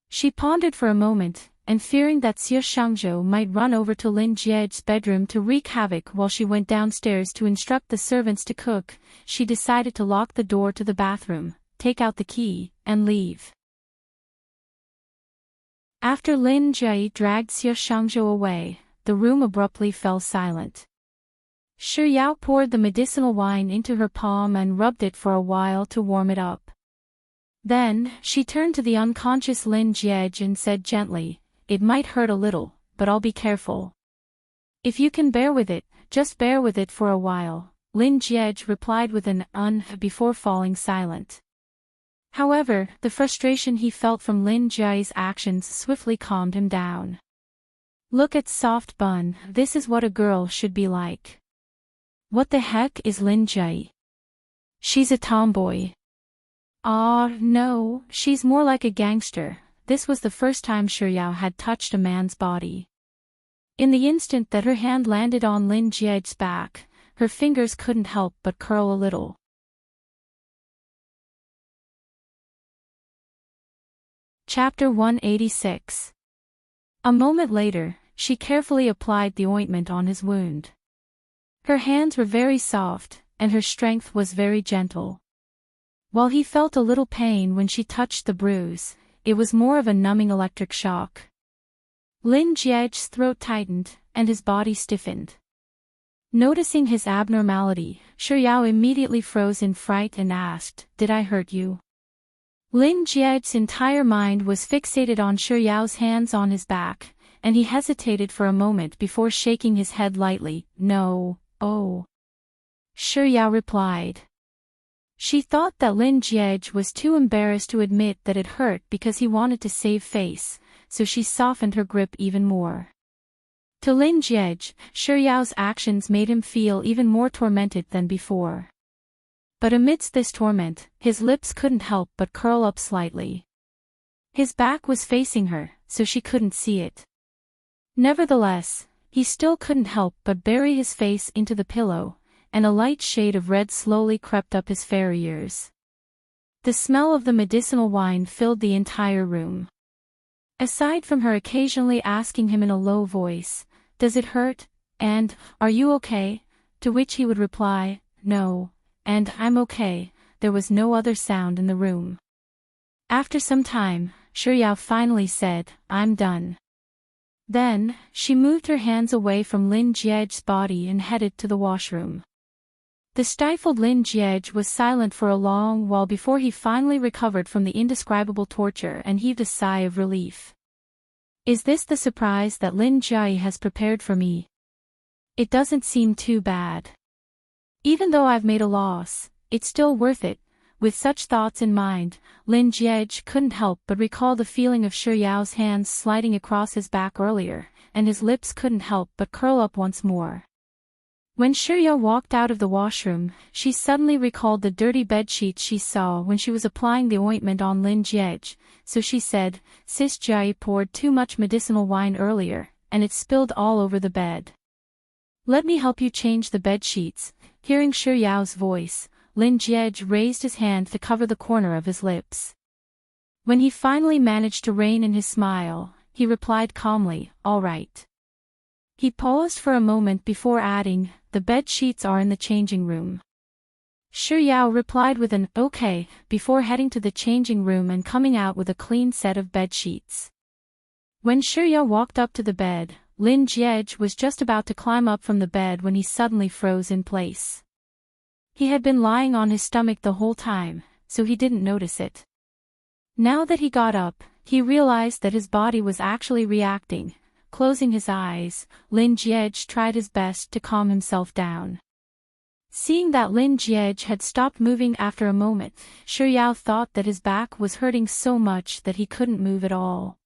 She pondered for a moment, and fearing that Xie Shangzhou might run over to Lin Jiej's bedroom to wreak havoc while she went downstairs to instruct the servants to cook, she decided to lock the door to the bathroom, take out the key, and leave. After Lin Jiayi dragged Xie Shangzhou away, the room abruptly fell silent. Shi Yao poured the medicinal wine into her palm and rubbed it for a while to warm it up. Then, she turned to the unconscious Lin Jiej and said gently, It might hurt a little, but I'll be careful. If you can bear with it, just bear with it for a while, Lin Jiej replied with an before falling silent. However, the frustration he felt from Lin Jiayi's actions swiftly calmed him down. Look at Soft Bun, this is what a girl should be like. What the heck is Lin Jiayi? She's a tomboy. No, she's more like a gangster. This was the first time Shi Yao had touched a man's body. In the instant that her hand landed on Lin Jiej's back, her fingers couldn't help but curl a little. Chapter 186. A moment later, she carefully applied the ointment on his wound. Her hands were very soft, and her strength was very gentle. While he felt a little pain when she touched the bruise, it was more of a numbing electric shock. Lin Jiej's throat tightened, and his body stiffened. Noticing his abnormality, Shi Yao immediately froze in fright and asked, Did I hurt you? Lin Jiej's entire mind was fixated on Shi Yao's hands on his back, and he hesitated for a moment before shaking his head lightly. No, oh. Shi Yao replied. She thought that Lin Jiej was too embarrassed to admit that it hurt because he wanted to save face, so she softened her grip even more. To Lin Jiej, Shi Yao's actions made him feel even more tormented than before. But amidst this torment, his lips couldn't help but curl up slightly. His back was facing her, so she couldn't see it. Nevertheless, he still couldn't help but bury his face into the pillow, and a light shade of red slowly crept up his fair ears. The smell of the medicinal wine filled the entire room. Aside from her occasionally asking him in a low voice, "Does it hurt?" and "Are you okay?" to which he would reply, "No," and "I'm okay," there was no other sound in the room. After some time, Yao finally said, "I'm done." Then, she moved her hands away from Lin Jiej's body and headed to the washroom. The stifled Lin Jiej was silent for a long while before he finally recovered from the indescribable torture and heaved a sigh of relief. "Is this the surprise that Lin Jie has prepared for me? It doesn't seem too bad. Even though I've made a loss, it's still worth it." With such thoughts in mind, Lin Jiej couldn't help but recall the feeling of Yao's hands sliding across his back earlier, and his lips couldn't help but curl up once more. When Yao walked out of the washroom, she suddenly recalled the dirty bedsheets she saw when she was applying the ointment on Lin Jiej, so she said, "Sis Jai poured too much medicinal wine earlier, and it spilled all over the bed. Let me help you change the bedsheets." Hearing Yao's voice, Lin Jiej raised his hand to cover the corner of his lips. When he finally managed to rein in his smile, he replied calmly, "All right." He paused for a moment before adding, "The bed sheets are in the changing room." Yao replied with an "okay" before heading to the changing room and coming out with a clean set of bed sheets. When Yao walked up to the bed, Lin Jiej was just about to climb up from the bed when he suddenly froze in place. He had been lying on his stomach the whole time, so he didn't notice it. Now that he got up, he realized that his body was actually reacting. Closing his eyes, Lin Jiej tried his best to calm himself down. Seeing that Lin Jiej had stopped moving after a moment, Yao thought that his back was hurting so much that he couldn't move at all.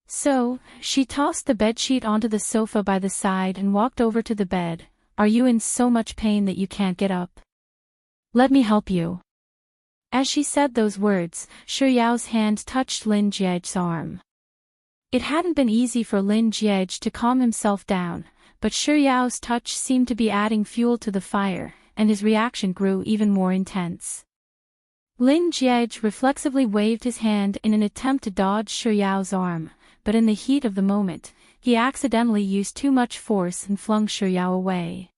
So, she tossed the bedsheet onto the sofa by the side and walked over to the bed. "Are you in so much pain that you can't get up? Let me help you." As she said those words, Yao's hand touched Lin Jiej's arm. It hadn't been easy for Lin Jiej to calm himself down, but Yao's touch seemed to be adding fuel to the fire, and his reaction grew even more intense. Lin Jiej reflexively waved his hand in an attempt to dodge Yao's arm, but in the heat of the moment, he accidentally used too much force and flung Yao away.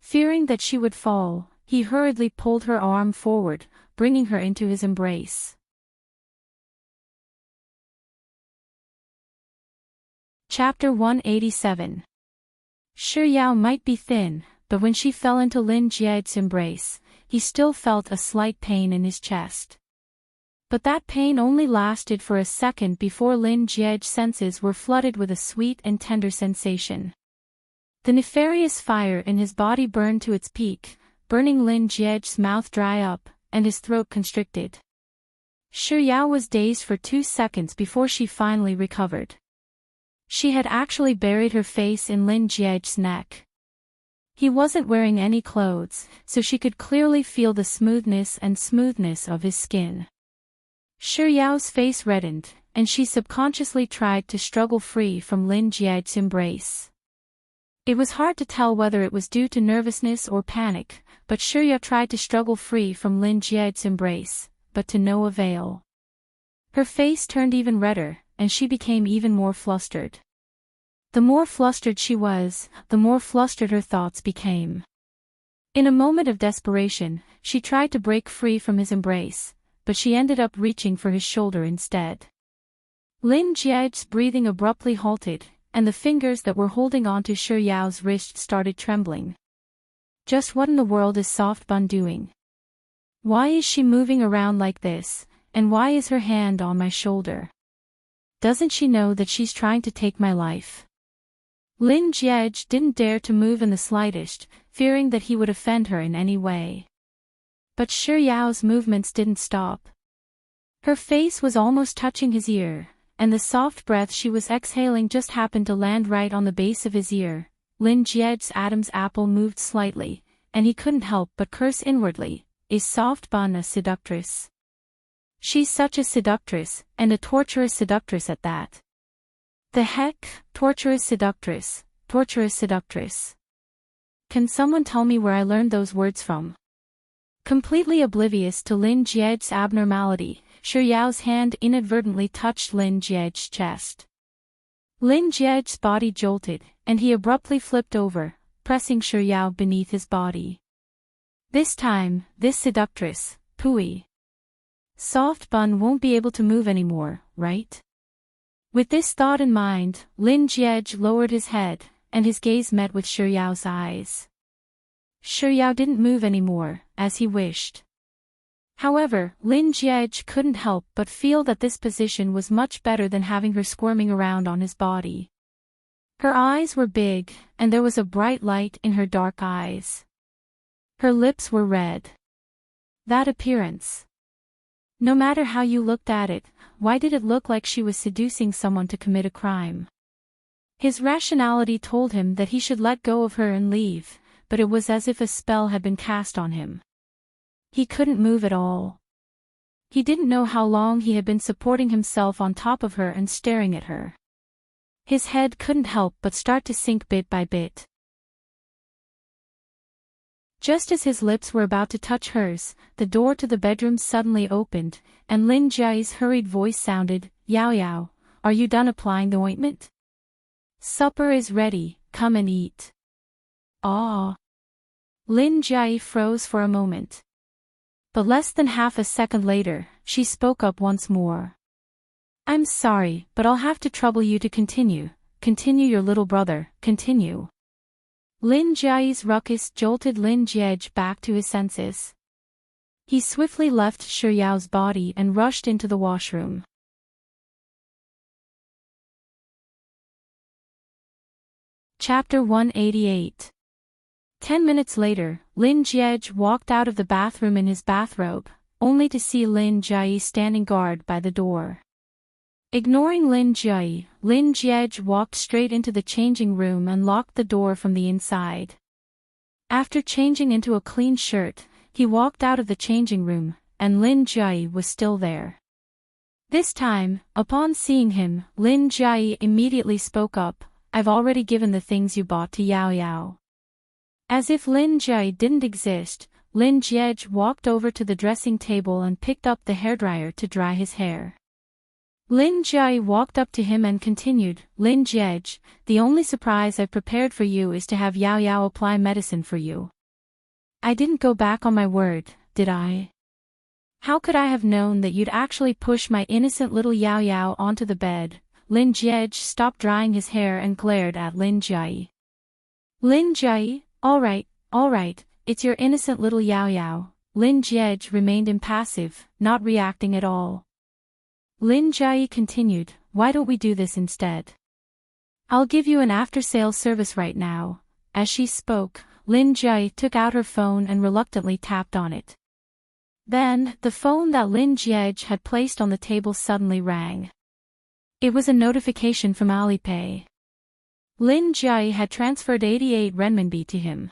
Fearing that she would fall, he hurriedly pulled her arm forward, bringing her into his embrace. Chapter 187. Yao might be thin, but when she fell into Lin Jiej's embrace, he still felt a slight pain in his chest. But that pain only lasted for a second before Lin Jiej's senses were flooded with a sweet and tender sensation. The nefarious fire in his body burned to its peak, burning Lin Jiej's mouth dry up, and his throat constricted. Yao was dazed for 2 seconds before she finally recovered. She had actually buried her face in Lin Jiej's neck. He wasn't wearing any clothes, so she could clearly feel the smoothness of his skin. Yao's face reddened, and she subconsciously tried to struggle free from Lin Jiej's embrace. It was hard to tell whether it was due to nervousness or panic, but Yao tried to struggle free from Lin Jiej's embrace, but to no avail. Her face turned even redder, and she became even more flustered. The more flustered she was, the more flustered her thoughts became. In a moment of desperation, she tried to break free from his embrace, but she ended up reaching for his shoulder instead. Lin Jiej's breathing abruptly halted, and the fingers that were holding onto Yao's wrist started trembling. Just what in the world is Soft Bun doing? Why is she moving around like this, and why is her hand on my shoulder? Doesn't she know that she's trying to take my life? Lin Jiej didn't dare to move in the slightest, fearing that he would offend her in any way. But Yao's movements didn't stop. Her face was almost touching his ear, and the soft breath she was exhaling just happened to land right on the base of his ear. Lin Jiej's Adam's apple moved slightly, and he couldn't help but curse inwardly, is soft bun a seductress? She's such a seductress, and a torturous seductress at that. The heck, torturous seductress, torturous seductress. Can someone tell me where I learned those words from? Completely oblivious to Lin Jiej's abnormality, Yao's hand inadvertently touched Lin Jiej's chest. Lin Jiej's body jolted, and he abruptly flipped over, pressing Yao beneath his body. This time, this seductress, Pui. Soft bun won't be able to move anymore, right? With this thought in mind, Lin Jiej lowered his head, and his gaze met with Yao's eyes. Yao didn't move anymore, as he wished. However, Lin Jiej couldn't help but feel that this position was much better than having her squirming around on his body. Her eyes were big, and there was a bright light in her dark eyes. Her lips were red. That appearance. No matter how you looked at it, why did it look like she was seducing someone to commit a crime? His rationality told him that he should let go of her and leave, but it was as if a spell had been cast on him. He couldn't move at all. He didn't know how long he had been supporting himself on top of her and staring at her. His head couldn't help but start to sink bit by bit. Just as his lips were about to touch hers, the door to the bedroom suddenly opened, and Lin Jiai's hurried voice sounded, "Yao Yao, are you done applying the ointment? Supper is ready, come and eat." Ah! Lin Jiai froze for a moment. But less than half a second later, she spoke up once more. "I'm sorry, but I'll have to trouble you to continue. Continue, your little brother, continue." Lin Jiai's ruckus jolted Lin Jiej back to his senses. He swiftly left Yao's body and rushed into the washroom. Chapter 188. 10 minutes later, Lin Jiej walked out of the bathroom in his bathrobe, only to see Lin Jiai standing guard by the door. Ignoring Lin Jiai, Lin Jiej walked straight into the changing room and locked the door from the inside. After changing into a clean shirt, he walked out of the changing room, and Lin Jiai was still there. This time, upon seeing him, Lin Jiai immediately spoke up, "I've already given the things you bought to Yao Yao." As if Lin Jiai didn't exist, Lin Jiej walked over to the dressing table and picked up the hairdryer to dry his hair. Lin Jiai walked up to him and continued, "Lin Jiej, the only surprise I've prepared for you is to have Yao Yao apply medicine for you." "I didn't go back on my word, did I? How could I have known that you'd actually push my innocent little Yao Yao onto the bed?" Lin Jiej stopped drying his hair and glared at Lin Jiai. "Lin Jiai, all right, it's your innocent little Yao Yao." Lin Jiej remained impassive, not reacting at all. Lin Jiai continued, "Why don't we do this instead? I'll give you an after-sales service right now." As she spoke, Lin Jiai took out her phone and reluctantly tapped on it. Then, the phone that Lin Jiej had placed on the table suddenly rang. It was a notification from Alipay. Lin Jiai had transferred 88 renminbi to him.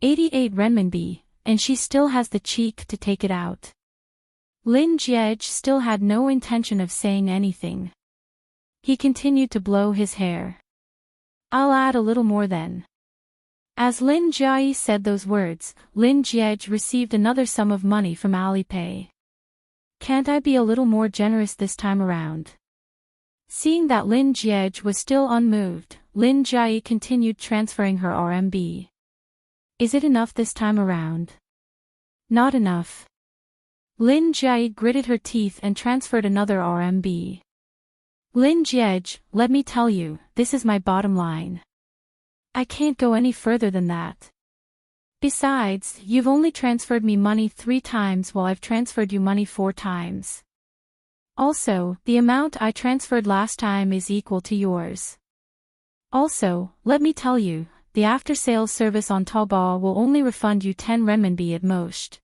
88 renminbi, and she still has the cheek to take it out. Lin Jiej still had no intention of saying anything. He continued to blow his hair. "I'll add a little more then." As Lin Jiai said those words, Lin Jiej received another sum of money from Alipay. "Can't I be a little more generous this time around?" Seeing that Lin Jiej was still unmoved, Lin Jiai continued transferring her RMB. "Is it enough this time around?" "Not enough." Lin Jiai gritted her teeth and transferred another RMB. "Lin Jiej, let me tell you, this is my bottom line. I can't go any further than that. Besides, you've only transferred me money 3 times while I've transferred you money 4 times. Also, the amount I transferred last time is equal to yours. Also, let me tell you, the after-sales service on Taobao will only refund you 10 renminbi at most.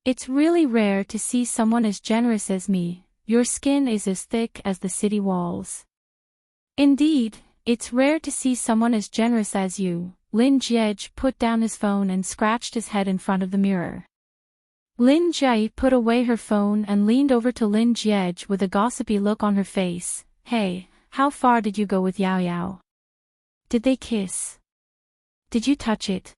It's really rare to see someone as generous as me. Your skin is as thick as the city walls. Indeed, it's rare to see someone as generous as you. Lin Jiej put down his phone and scratched his head in front of the mirror. Lin Jiej put away her phone and leaned over to Lin Jiej with a gossipy look on her face. Hey, how far did you go with Yao Yao? Did they kiss? Did you touch it?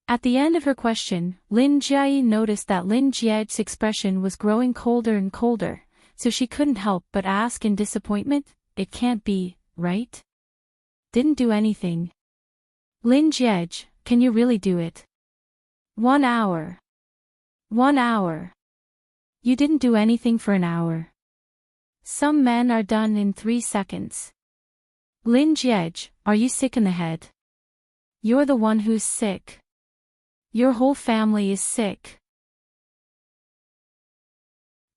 At the end of her question, Lin Jiej noticed that Lin Jiej's expression was growing colder and colder, so she couldn't help but ask in disappointment, it can't be, right? Didn't do anything. Lin Jiej, can you really do it? 1 hour. 1 hour. You didn't do anything for an hour. Some men are done in 3 seconds. Lin Jiej, are you sick in the head? You're the one who's sick. Your whole family is sick.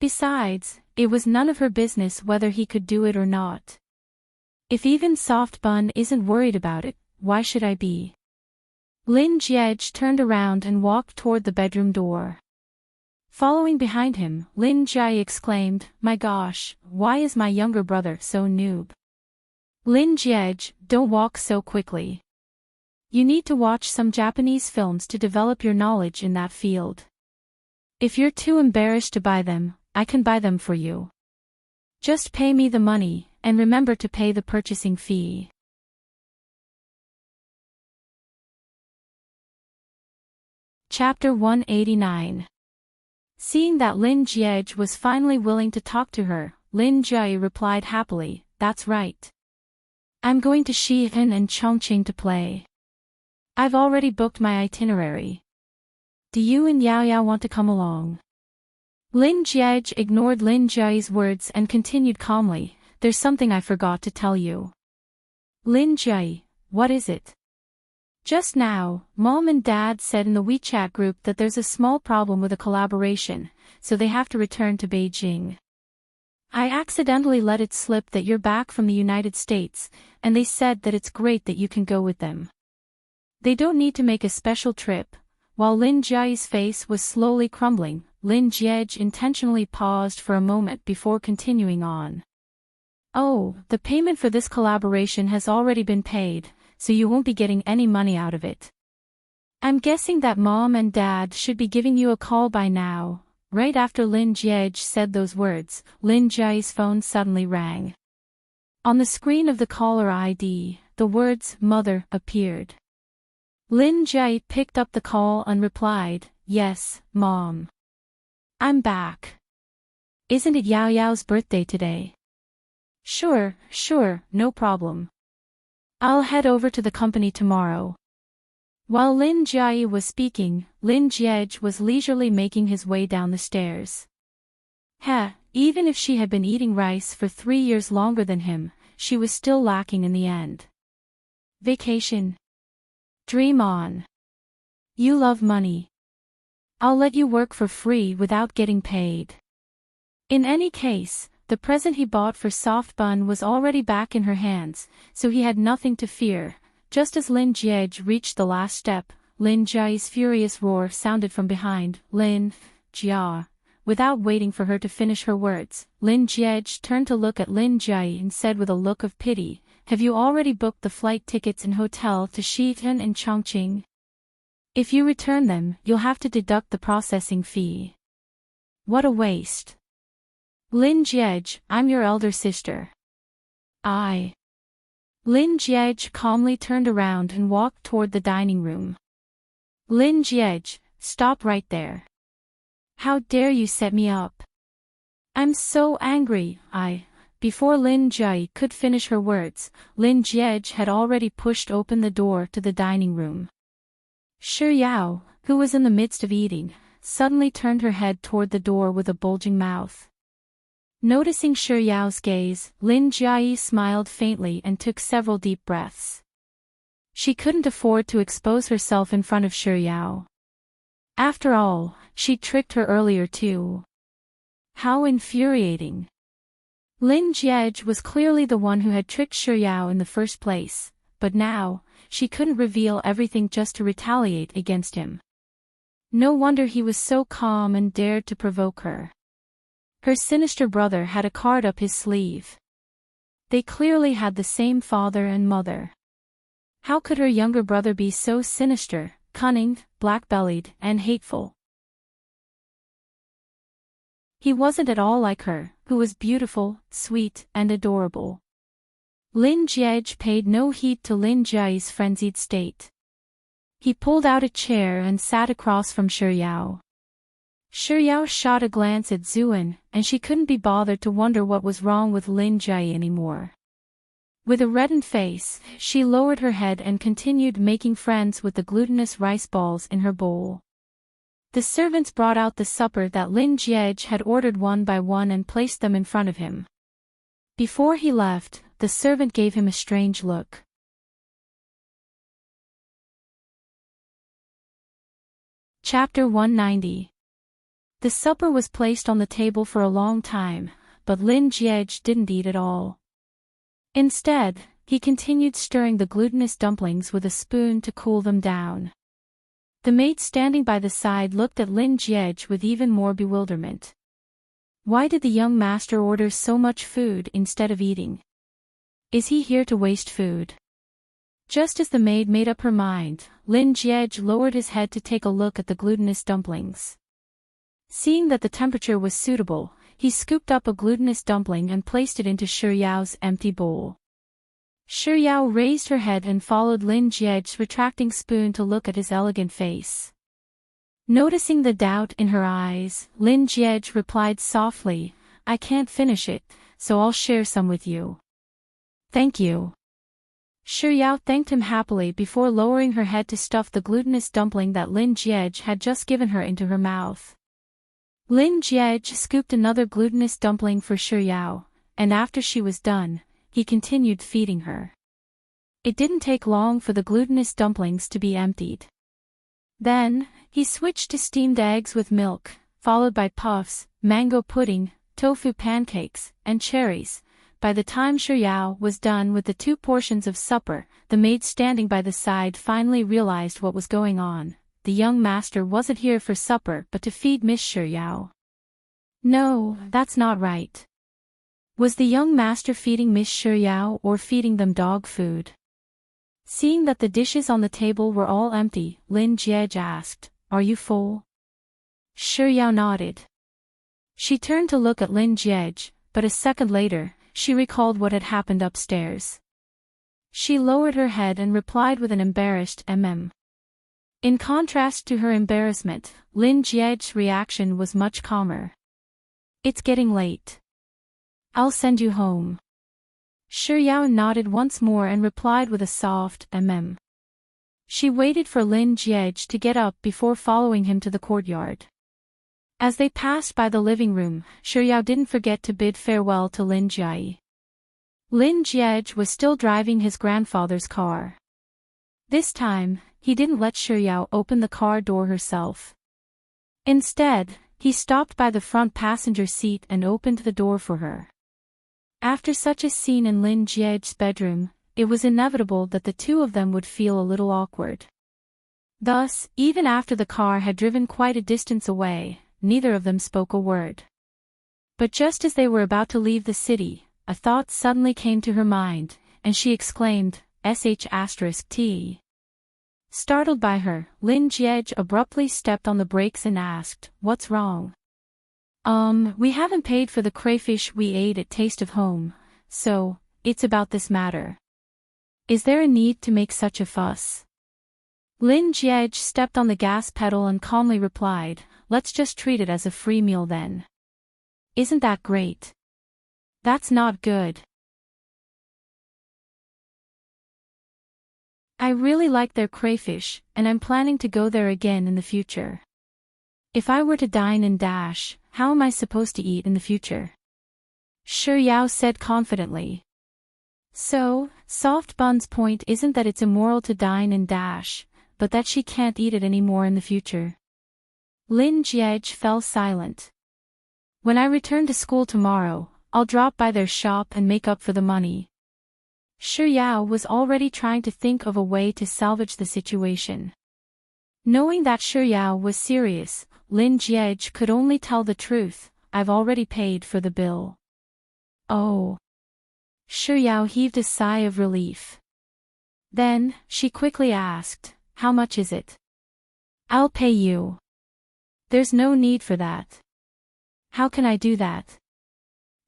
Besides, it was none of her business whether he could do it or not. If even Soft Bun isn't worried about it, why should I be? Lin Jiej turned around and walked toward the bedroom door. Following behind him, Lin Jiej exclaimed, my gosh, why is my younger brother so noob? Lin Jiej, don't walk so quickly. You need to watch some Japanese films to develop your knowledge in that field. If you're too embarrassed to buy them, I can buy them for you. Just pay me the money, and remember to pay the purchasing fee. Chapter 189. Seeing that Lin Jiej was finally willing to talk to her, Lin Jiej replied happily, that's right. I'm going to Xi'an and Chongqing to play. I've already booked my itinerary. Do you and Yao Yao want to come along? Lin Jiej ignored Lin Jiej's words and continued calmly, there's something I forgot to tell you. Lin Jiej, what is it? Just now, Mom and Dad said in the WeChat group that there's a small problem with a collaboration, so they have to return to Beijing. I accidentally let it slip that you're back from the United States, and they said that it's great that you can go with them. They don't need to make a special trip. While Lin Jiej's face was slowly crumbling, Lin Jiej intentionally paused for a moment before continuing on. Oh, the payment for this collaboration has already been paid, so you won't be getting any money out of it. I'm guessing that Mom and Dad should be giving you a call by now. Right after Lin Jiej said those words, Lin Jiej's phone suddenly rang. On the screen of the caller ID, the words "Mother" appeared. Lin Jiej picked up the call and replied, yes, Mom. I'm back. Isn't it Yao Yao's birthday today? Sure, no problem. I'll head over to the company tomorrow. While Lin Jiej was speaking, Lin Jiej was leisurely making his way down the stairs. Even if she had been eating rice for 3 years longer than him, she was still lacking in the end. Vacation. Dream on. You love money. I'll let you work for free without getting paid. In any case, the present he bought for Soft Bun was already back in her hands, so he had nothing to fear. Just as Lin Jiej reached the last step, Lin Jiej's furious roar sounded from behind. Lin Jia. Without waiting for her to finish her words, Lin Jiej turned to look at Lin Jiej and said with a look of pity, have you already booked the flight tickets and hotel to Xi'an and Chongqing? If you return them, you'll have to deduct the processing fee. What a waste. Lin Jiej, I'm your elder sister. Lin Jiej calmly turned around and walked toward the dining room. Lin Jiej, stop right there. How dare you set me up? I'm so angry, Before Lin Jiej could finish her words, Lin Jiej had already pushed open the door to the dining room. Shi Yao, who was in the midst of eating, suddenly turned her head toward the door with a bulging mouth. Noticing Shi Yao's gaze, Lin Jiej smiled faintly and took several deep breaths. She couldn't afford to expose herself in front of Shi Yao. After all, she'd tricked her earlier too. How infuriating. Lin Jiej was clearly the one who had tricked Shi Yao in the first place, but now, she couldn't reveal everything just to retaliate against him. No wonder he was so calm and dared to provoke her. Her sinister brother had a card up his sleeve. They clearly had the same father and mother. How could her younger brother be so sinister, cunning, black-bellied, and hateful? He wasn't at all like her, who was beautiful, sweet, and adorable. Lin Jiege paid no heed to Lin Jia's frenzied state. He pulled out a chair and sat across from Shuyao. Shuyao shot a glance at Zuan, and she couldn't be bothered to wonder what was wrong with Lin Jie anymore. With a reddened face, she lowered her head and continued making friends with the glutinous rice balls in her bowl. The servants brought out the supper that Lin Jiege had ordered one by one and placed them in front of him. Before he left, the servant gave him a strange look. Chapter 190. The supper was placed on the table for a long time, but Lin Jiege didn't eat at all. Instead, he continued stirring the glutinous dumplings with a spoon to cool them down. The maid standing by the side looked at Lin Jiege with even more bewilderment. Why did the young master order so much food instead of eating? Is he here to waste food? Just as the maid made up her mind, Lin Jiege lowered his head to take a look at the glutinous dumplings. Seeing that the temperature was suitable, he scooped up a glutinous dumpling and placed it into Shuyao's empty bowl. Shuyao raised her head and followed Lin Jiege's retracting spoon to look at his elegant face. Noticing the doubt in her eyes, Lin Jiege replied softly, "I can't finish it, so I'll share some with you." "Thank you." Shuyao thanked him happily before lowering her head to stuff the glutinous dumpling that Lin Jiege had just given her into her mouth. Lin Jiege scooped another glutinous dumpling for Shuyao, and after she was done, he continued feeding her. It didn't take long for the glutinous dumplings to be emptied. Then, he switched to steamed eggs with milk, followed by puffs, mango pudding, tofu pancakes, and cherries. By the time Shuyao was done with the 2 portions of supper, the maid standing by the side finally realized what was going on. The young master wasn't here for supper but to feed Miss Shuyao. No, that's not right. Was the young master feeding Miss Shuyao or feeding them dog food? Seeing that the dishes on the table were all empty, Lin Jiege asked, "Are you full?" Shuyao nodded. She turned to look at Lin Jiege, but a second later, she recalled what had happened upstairs. She lowered her head and replied with an embarrassed mm. In contrast to her embarrassment, Lin Jiege's reaction was much calmer. "It's getting late. I'll send you home." Shuyao nodded once more and replied with a soft mm. She waited for Lin Jiege to get up before following him to the courtyard. As they passed by the living room, Shuyao didn't forget to bid farewell to Lin Jie. Lin Jiege was still driving his grandfather's car. This time, he didn't let Shuyao open the car door herself. Instead, he stopped by the front passenger seat and opened the door for her. After such a scene in Lin Jiege's bedroom, it was inevitable that the two of them would feel a little awkward. Thus, even after the car had driven quite a distance away, neither of them spoke a word. But just as they were about to leave the city, a thought suddenly came to her mind, and she exclaimed, "Sh*T." Startled by her, Lin Jiege abruptly stepped on the brakes and asked, "What's wrong?" We haven't paid for the crayfish we ate at Taste of Home, so, it's about this matter." "Is there a need to make such a fuss?" Lin Jiege stepped on the gas pedal and calmly replied, "Let's just treat it as a free meal then." "Isn't that great?" "That's not good. I really like their crayfish, and I'm planning to go there again in the future. If I were to dine in Dash, how am I supposed to eat in the future?" Shuyao said confidently. So, Soft Bun's point isn't that it's immoral to dine in Dash, but that she can't eat it anymore in the future. Lin Jiege fell silent. "When I return to school tomorrow, I'll drop by their shop and make up for the money." Shuyao was already trying to think of a way to salvage the situation. Knowing that Shuyao was serious, Lin Jiege could only tell the truth, "I've already paid for the bill." "Oh." Shuyao heaved a sigh of relief. Then, she quickly asked, "How much is it?" "I'll pay you." "There's no need for that." "How can I do that?"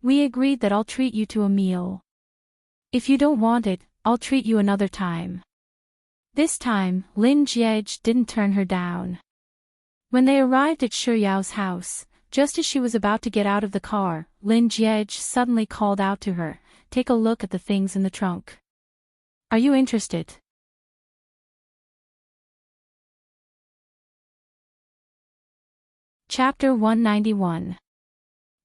"We agreed that I'll treat you to a meal. If you don't want it, I'll treat you another time." This time, Lin Jiej didn't turn her down. When they arrived at Shi Yao's house, just as she was about to get out of the car, Lin Jiej suddenly called out to her, "Take a look at the things in the trunk. Are you interested?" Chapter 191.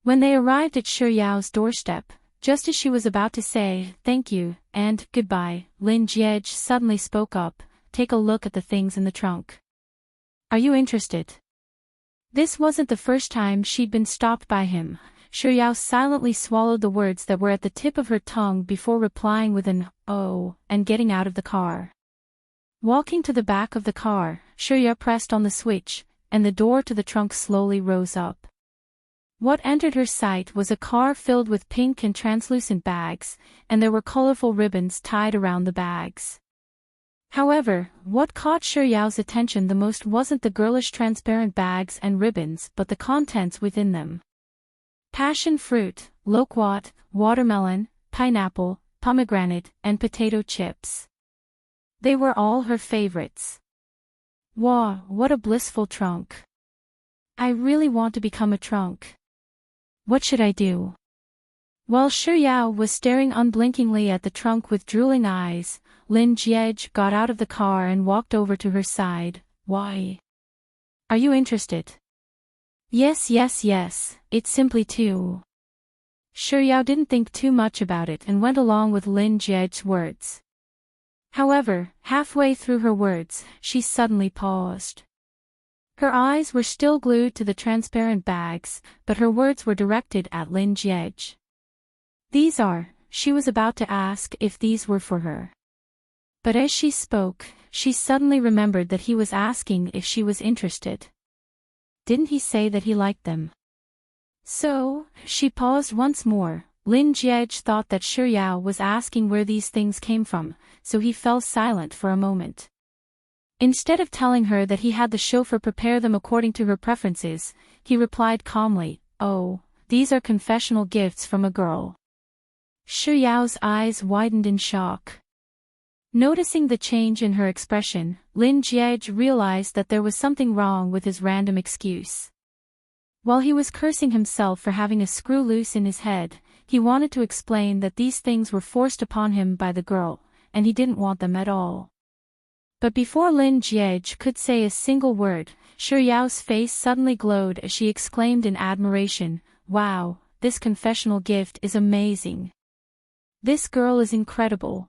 When they arrived at Shi Yao's doorstep, just as she was about to say, "Thank you," and "Goodbye," Lin Jiej suddenly spoke up, "Take a look at the things in the trunk. Are you interested?" This wasn't the first time she'd been stopped by him. Shi Yao silently swallowed the words that were at the tip of her tongue before replying with an "oh" and getting out of the car. Walking to the back of the car, Shi Yao pressed on the switch, and the door to the trunk slowly rose up. What entered her sight was a car filled with pink and translucent bags, and there were colorful ribbons tied around the bags. However, what caught Shi Yao's attention the most wasn't the girlish transparent bags and ribbons but the contents within them. Passion fruit, loquat, watermelon, pineapple, pomegranate, and potato chips. They were all her favorites. Wow, what a blissful trunk. I really want to become a trunk. What should I do? While Shi Yao was staring unblinkingly at the trunk with drooling eyes, Lin Jiej got out of the car and walked over to her side. "Why? Are you interested?" Yes, it's simply too." Shi Yao didn't think too much about it and went along with Lin Jiej's words. However, halfway through her words, she suddenly paused. Her eyes were still glued to the transparent bags, but her words were directed at Lin Jiej. "These are," she was about to ask if these were for her. But as she spoke, she suddenly remembered that he was asking if she was interested. Didn't he say that he liked them? So, she paused once more. Lin Jiej thought that Shi Yao was asking where these things came from, so he fell silent for a moment. Instead of telling her that he had the chauffeur prepare them according to her preferences, he replied calmly, "Oh, these are confessional gifts from a girl." Shi Yao's eyes widened in shock. Noticing the change in her expression, Lin Jiej realized that there was something wrong with his random excuse. While he was cursing himself for having a screw loose in his head, he wanted to explain that these things were forced upon him by the girl, and he didn't want them at all. But before Lin Jiej could say a single word, Shi Yao's face suddenly glowed as she exclaimed in admiration, "Wow, this confessional gift is amazing. This girl is incredible."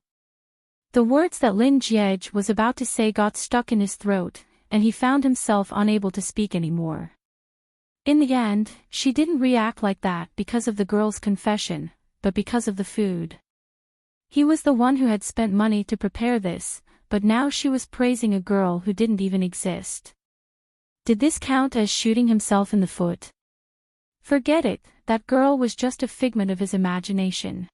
The words that Lin Jiej was about to say got stuck in his throat, and he found himself unable to speak anymore. In the end, she didn't react like that because of the girl's confession, but because of the food. He was the one who had spent money to prepare this, but now she was praising a girl who didn't even exist. Did this count as shooting himself in the foot? Forget it, that girl was just a figment of his imagination.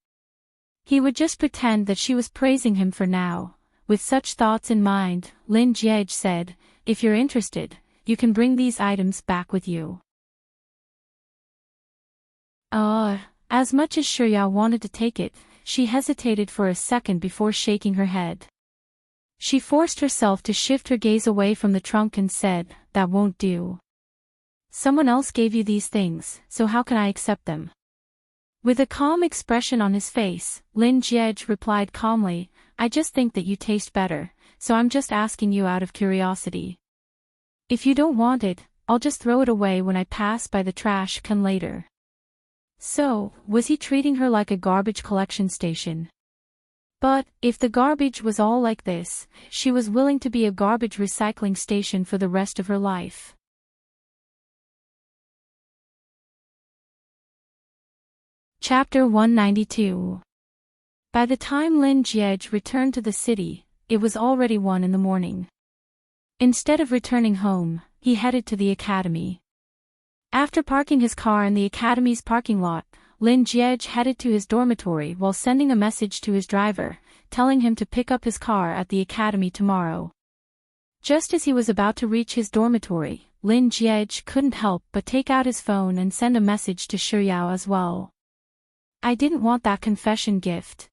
He would just pretend that she was praising him for now. With such thoughts in mind, Lin Jiej said, "If you're interested, you can bring these items back with you." As much as Shi Yao wanted to take it, she hesitated for a second before shaking her head. She forced herself to shift her gaze away from the trunk and said, "That won't do. Someone else gave you these things, so how can I accept them?" With a calm expression on his face, Lin Jiej replied calmly, "I just think that you taste better, so I'm just asking you out of curiosity. If you don't want it, I'll just throw it away when I pass by the trash can later." So, was he treating her like a garbage collection station? But, if the garbage was all like this, she was willing to be a garbage recycling station for the rest of her life. Chapter 192. By the time Lin Jiej returned to the city, it was already 1 in the morning. Instead of returning home, he headed to the academy. After parking his car in the academy's parking lot, Lin Jiej headed to his dormitory while sending a message to his driver, telling him to pick up his car at the academy tomorrow. Just as he was about to reach his dormitory, Lin Jiej couldn't help but take out his phone and send a message to Shiryao as well. I didn't want that confession gift.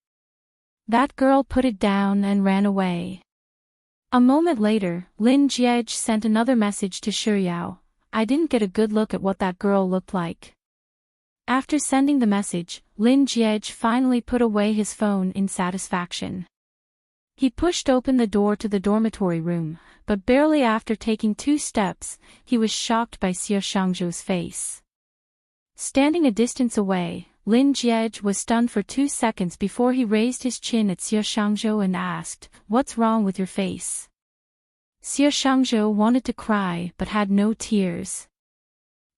That girl put it down and ran away. A moment later, Lin Jiej sent another message to Shiryao. I didn't get a good look at what that girl looked like. After sending the message, Lin Jiej finally put away his phone in satisfaction. He pushed open the door to the dormitory room, but barely after taking 2 steps, he was shocked by Xie Shangzhou's face. Standing a distance away, Lin Jiej was stunned for 2 seconds before he raised his chin at Xie Shangzhou and asked, "What's wrong with your face?" Xie Shangzhou wanted to cry but had no tears.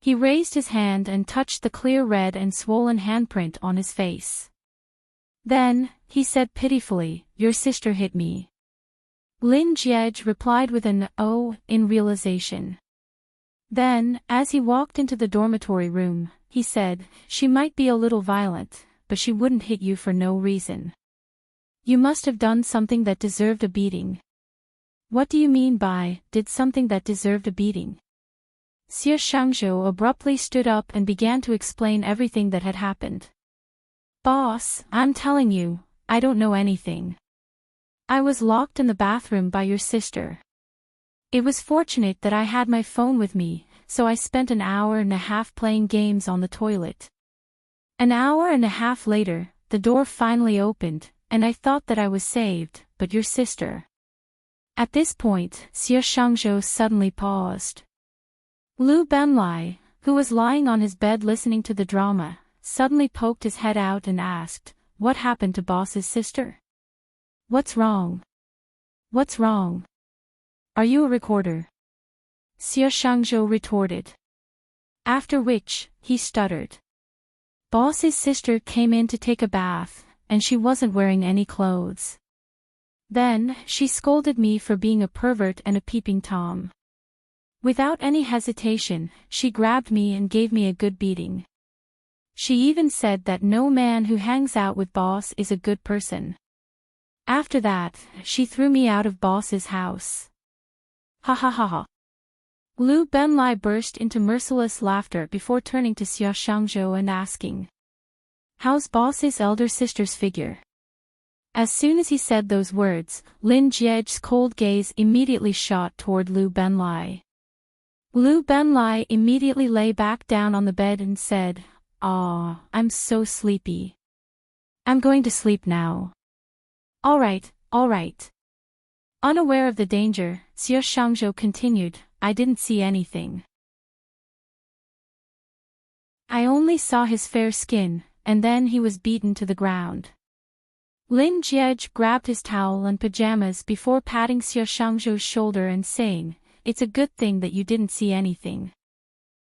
He raised his hand and touched the clear red and swollen handprint on his face. Then, he said pitifully, "Your sister hit me." Lin Jiej replied with an "oh" in realization. Then, as he walked into the dormitory room, he said, "She might be a little violent, but she wouldn't hit you for no reason. You must have done something that deserved a beating." "What do you mean by, did something that deserved a beating?" Xie Shangzhou abruptly stood up and began to explain everything that had happened. "Boss, I'm telling you, I don't know anything. I was locked in the bathroom by your sister. It was fortunate that I had my phone with me, so I spent an hour and a half playing games on the toilet. An hour and a half later, the door finally opened, and I thought that I was saved, but your sister." At this point, Xie Shangzhou suddenly paused. Lu Benlai, who was lying on his bed listening to the drama, suddenly poked his head out and asked, "What happened to boss's sister? What's wrong? What's wrong? Are you a recorder?" Xie Shangzhou retorted. After which, he stuttered. "Boss's sister came in to take a bath, and she wasn't wearing any clothes. Then, she scolded me for being a pervert and a peeping Tom. Without any hesitation, she grabbed me and gave me a good beating. She even said that no man who hangs out with boss is a good person. After that, she threw me out of boss's house." Ha ha ha ha. Lu Benlai burst into merciless laughter before turning to Xie Shangzhou and asking, "How's boss's elder sister's figure?" As soon as he said those words, Lin Jiej's cold gaze immediately shot toward Lu Benlai. Lu Benlai immediately lay back down on the bed and said, "Aw, I'm so sleepy. I'm going to sleep now." All right. Unaware of the danger, Xie Shangzhou continued, "I didn't see anything. I only saw his fair skin, and then he was beaten to the ground." Lin Jiej grabbed his towel and pajamas before patting Xie Shangzhou's shoulder and saying, "It's a good thing that you didn't see anything.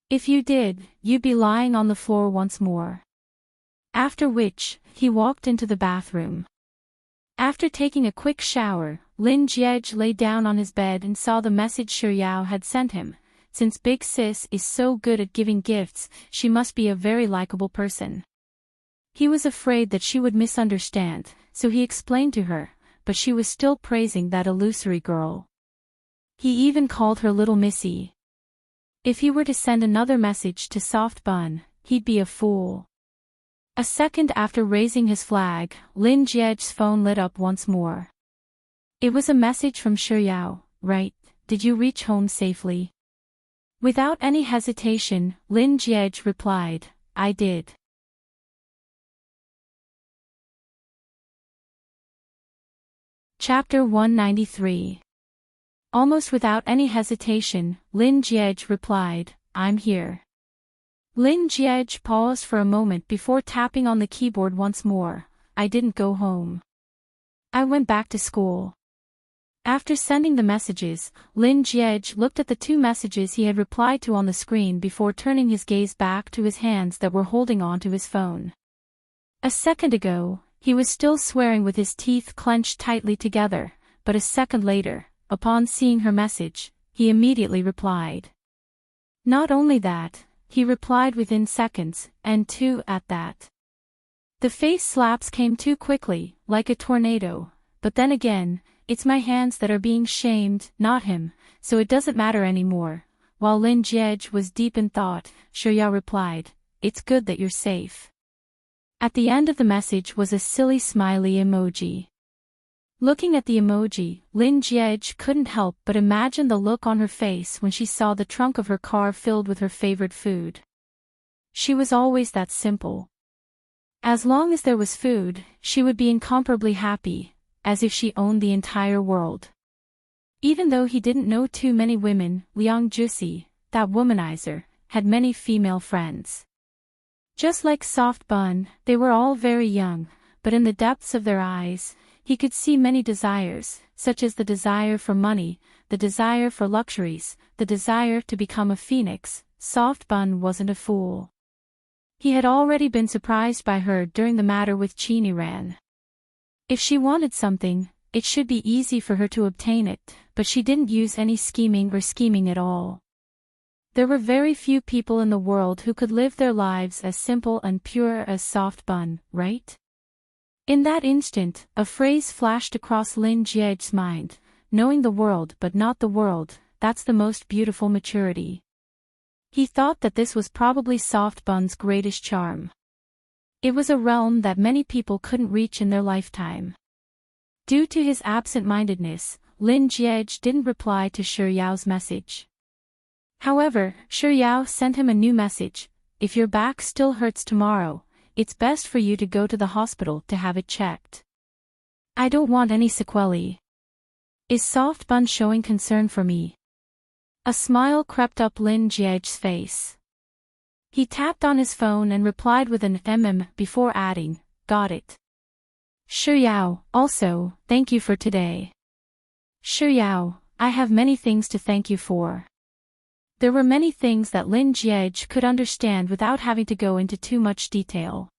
If you did, you'd be lying on the floor once more." After which, he walked into the bathroom. After taking a quick shower, Lin Jiej lay down on his bed and saw the message Shiryao had sent him. Since Big Sis is so good at giving gifts, she must be a very likable person. He was afraid that she would misunderstand, so he explained to her, but she was still praising that illusory girl. He even called her Little Missy. If he were to send another message to Soft Bun, he'd be a fool. A second after raising his flag, Lin Jiej's phone lit up once more. It was a message from Shiryao. "Right, did you reach home safely?" Without any hesitation, Lin Jiej replied, "I did." Chapter 193. Almost without any hesitation, Lin Jiej replied, "I'm here." Lin Jiej paused for a moment before tapping on the keyboard once more. "I didn't go home. I went back to school." After sending the messages, Lin Jiej looked at the 2 messages he had replied to on the screen before turning his gaze back to his hands that were holding on to his phone. A second ago, he was still swearing with his teeth clenched tightly together, but a second later, upon seeing her message, he immediately replied. Not only that, he replied within seconds, and 2 at that. The face slaps came too quickly, like a tornado, but then again, it's my hands that are being shamed, not him, so it doesn't matter anymore. While Lin Jiej was deep in thought, Shuyao replied, "It's good that you're safe." At the end of the message was a silly smiley emoji. Looking at the emoji, Lin Jiej couldn't help but imagine the look on her face when she saw the trunk of her car filled with her favorite food. She was always that simple. As long as there was food, she would be incomparably happy, as if she owned the entire world. Even though he didn't know too many women, Liang Jusi, that womanizer, had many female friends. Just like Soft Bun, they were all very young, but in the depths of their eyes, he could see many desires, such as the desire for money, the desire for luxuries, the desire to become a phoenix. Soft Bun wasn't a fool. He had already been surprised by her during the matter with Chiniran. If she wanted something, it should be easy for her to obtain it, but she didn't use any scheming or scheming at all. There were very few people in the world who could live their lives as simple and pure as Soft Bun, right? In that instant, a phrase flashed across Lin Jiej's mind, knowing the world but not the world, that's the most beautiful maturity. He thought that this was probably Soft Bun's greatest charm. It was a realm that many people couldn't reach in their lifetime. Due to his absent-mindedness, Lin Jiej didn't reply to Shuyao's message. However, Shuyao sent him a new message: "If your back still hurts tomorrow, it's best for you to go to the hospital to have it checked. I don't want any sequelae. Is Soft Bun showing concern for me?" A smile crept up Lin Jiej's face. He tapped on his phone and replied with an before adding, "Got it. Shuyao, also, thank you for today." "Shuyao, I have many things to thank you for." There were many things that Lin Jiej could understand without having to go into too much detail.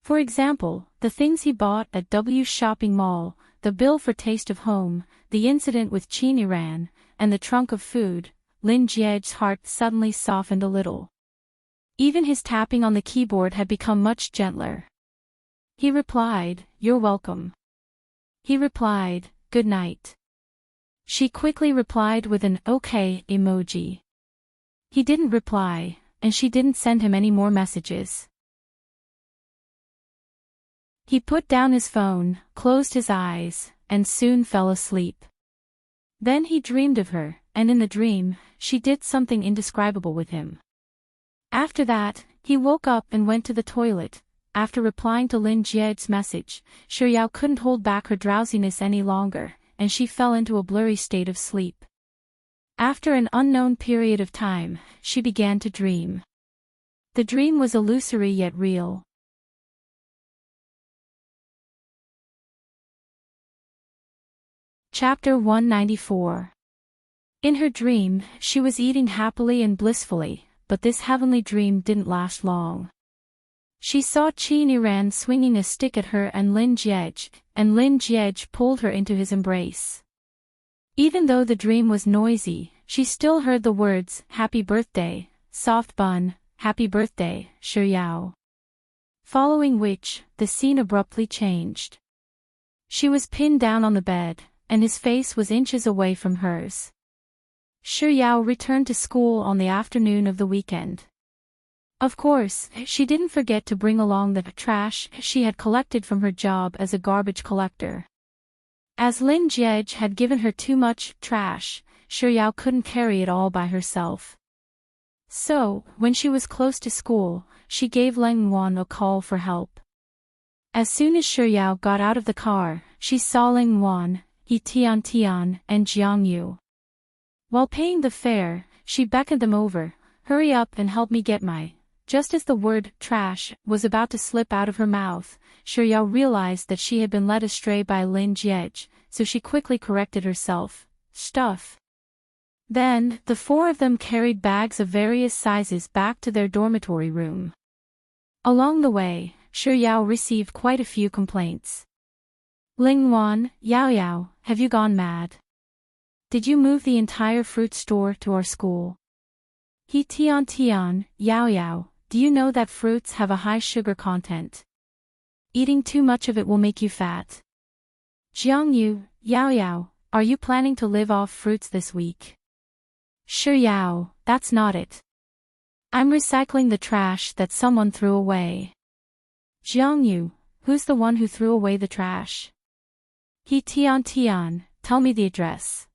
For example, the things he bought at W shopping mall, the bill for Taste of Home, the incident with Chiniran, and the trunk of food. Lin Jiej's heart suddenly softened a little. Even his tapping on the keyboard had become much gentler. He replied, "You're welcome." He replied, "Good night." She quickly replied with an "okay" emoji. He didn't reply, and she didn't send him any more messages. He put down his phone, closed his eyes, and soon fell asleep. Then he dreamed of her, and in the dream, she did something indescribable with him. After that, he woke up and went to the toilet. After replying to Lin Jiej's message, Shuyao couldn't hold back her drowsiness any longer, and she fell into a blurry state of sleep. After an unknown period of time, she began to dream. The dream was illusory yet real. Chapter 194. In her dream, she was eating happily and blissfully, but this heavenly dream didn't last long. She saw Chiniran swinging a stick at her and Lin Jiej pulled her into his embrace. Even though the dream was noisy, she still heard the words, "Happy birthday, Soft Bun, happy birthday, Shuyao." Following which, the scene abruptly changed. She was pinned down on the bed, and his face was inches away from hers. Shuyao returned to school on the afternoon of the weekend. Of course, she didn't forget to bring along the trash she had collected from her job as a garbage collector. As Lin Jiej had given her too much trash, Shuyao couldn't carry it all by herself. So, when she was close to school, she gave Leng Wan a call for help. As soon as Shuyao got out of the car, she saw Leng Wan, He Tian, and Jiang Yu. While paying the fare, she beckoned them over. "Hurry up and help me get my..." Just as the word trash was about to slip out of her mouth, Shuyao realized that she had been led astray by Lin Jiej, so she quickly corrected herself. "Stuff." Then, the four of them carried bags of various sizes back to their dormitory room. Along the way, Shuyao received quite a few complaints. "Ling Wan, Yao, have you gone mad? Did you move the entire fruit store to our school? He Tian, Yao, do you know that fruits have a high sugar content? Eating too much of it will make you fat." Jiangyu, Yao Yao, are you planning to live off fruits this week? Shi Yao, that's not it. I'm recycling the trash that someone threw away. Jiangyu, who's the one who threw away the trash? He Tian, tell me the address.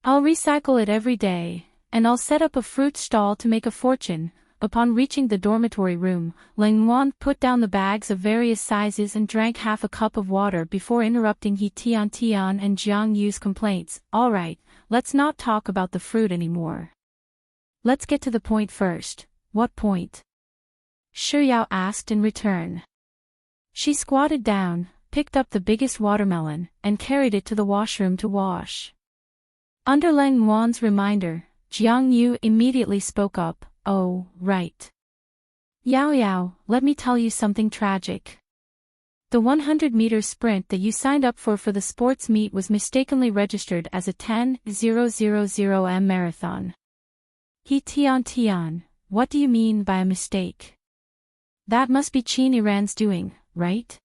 I'll recycle it every day, and I'll set up a fruit stall to make a fortune. Upon reaching the dormitory room, Ling Wan put down the bags of various sizes and drank half a cup of water before interrupting He Tian and Jiang Yu's complaints. All right, let's not talk about the fruit anymore. Let's get to the point first. What point? Shi Yao asked in return. She squatted down, picked up the biggest watermelon, and carried it to the washroom to wash. Under Ling Wan's reminder, Jiang Yu immediately spoke up. Oh, right. Yao Yao, let me tell you something tragic. The 100-meter sprint that you signed up for the sports meet was mistakenly registered as a 10,000 m marathon. He Tian, what do you mean by a mistake? That must be Qin Iran's doing, right?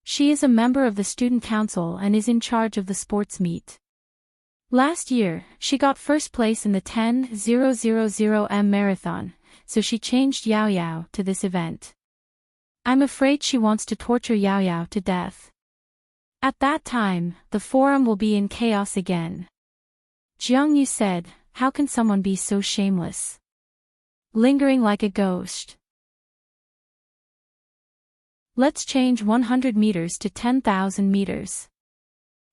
She is a member of the student council and is in charge of the sports meet. Last year, she got first place in the 10,000 m marathon, so she changed Yao Yao to this event. I'm afraid she wants to torture Yao Yao to death. At that time, the forum will be in chaos again. Jiang Yu said, how can someone be so shameless? Lingering like a ghost. Let's change 100 meters to 10,000 meters.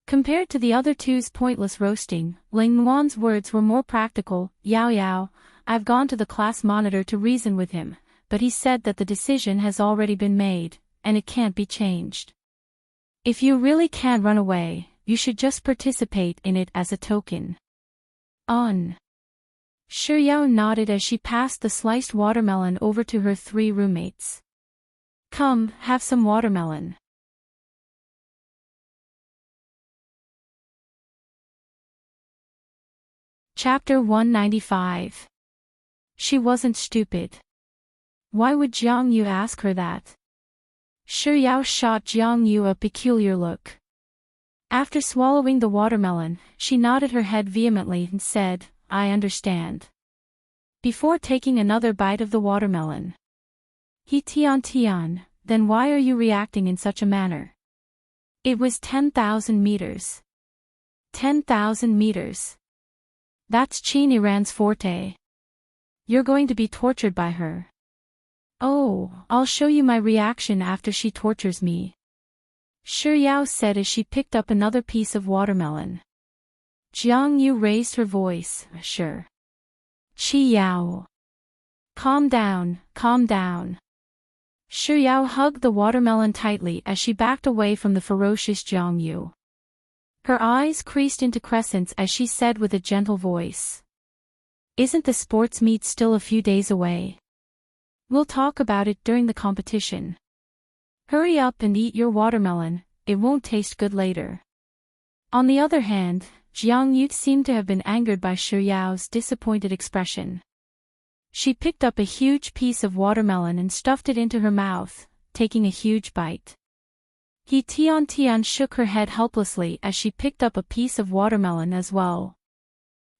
Compared to the other two's pointless roasting, Ling Wan's words were more practical. Yao Yao, I've gone to the class monitor to reason with him, but he said that the decision has already been made, and it can't be changed. If you really can't run away, you should just participate in it as a token. Shi Yao nodded as she passed the sliced watermelon over to her 3 roommates. Come, have some watermelon. Chapter 195. She wasn't stupid. Why would Jiang Yu ask her that? Shi Yao shot Jiang Yu a peculiar look. After swallowing the watermelon, she nodded her head vehemently and said, I understand. Before taking another bite of the watermelon. He Tian, then why are you reacting in such a manner? It was 10,000 meters. 10,000 meters. That's Qin Iran's forte. You're going to be tortured by her. Oh, I'll show you my reaction after she tortures me. Shi Yao said as she picked up another piece of watermelon. Jiang Yu raised her voice, sure. Qi Yao. Calm down, calm down. Shi Yao hugged the watermelon tightly as she backed away from the ferocious Jiang Yu. Her eyes creased into crescents as she said with a gentle voice. Isn't the sports meet still a few days away? We'll talk about it during the competition. Hurry up and eat your watermelon, it won't taste good later. On the other hand, Jiang Yu seemed to have been angered by Shi Yao's disappointed expression. She picked up a huge piece of watermelon and stuffed it into her mouth, taking a huge bite. He Tian shook her head helplessly as she picked up a piece of watermelon as well.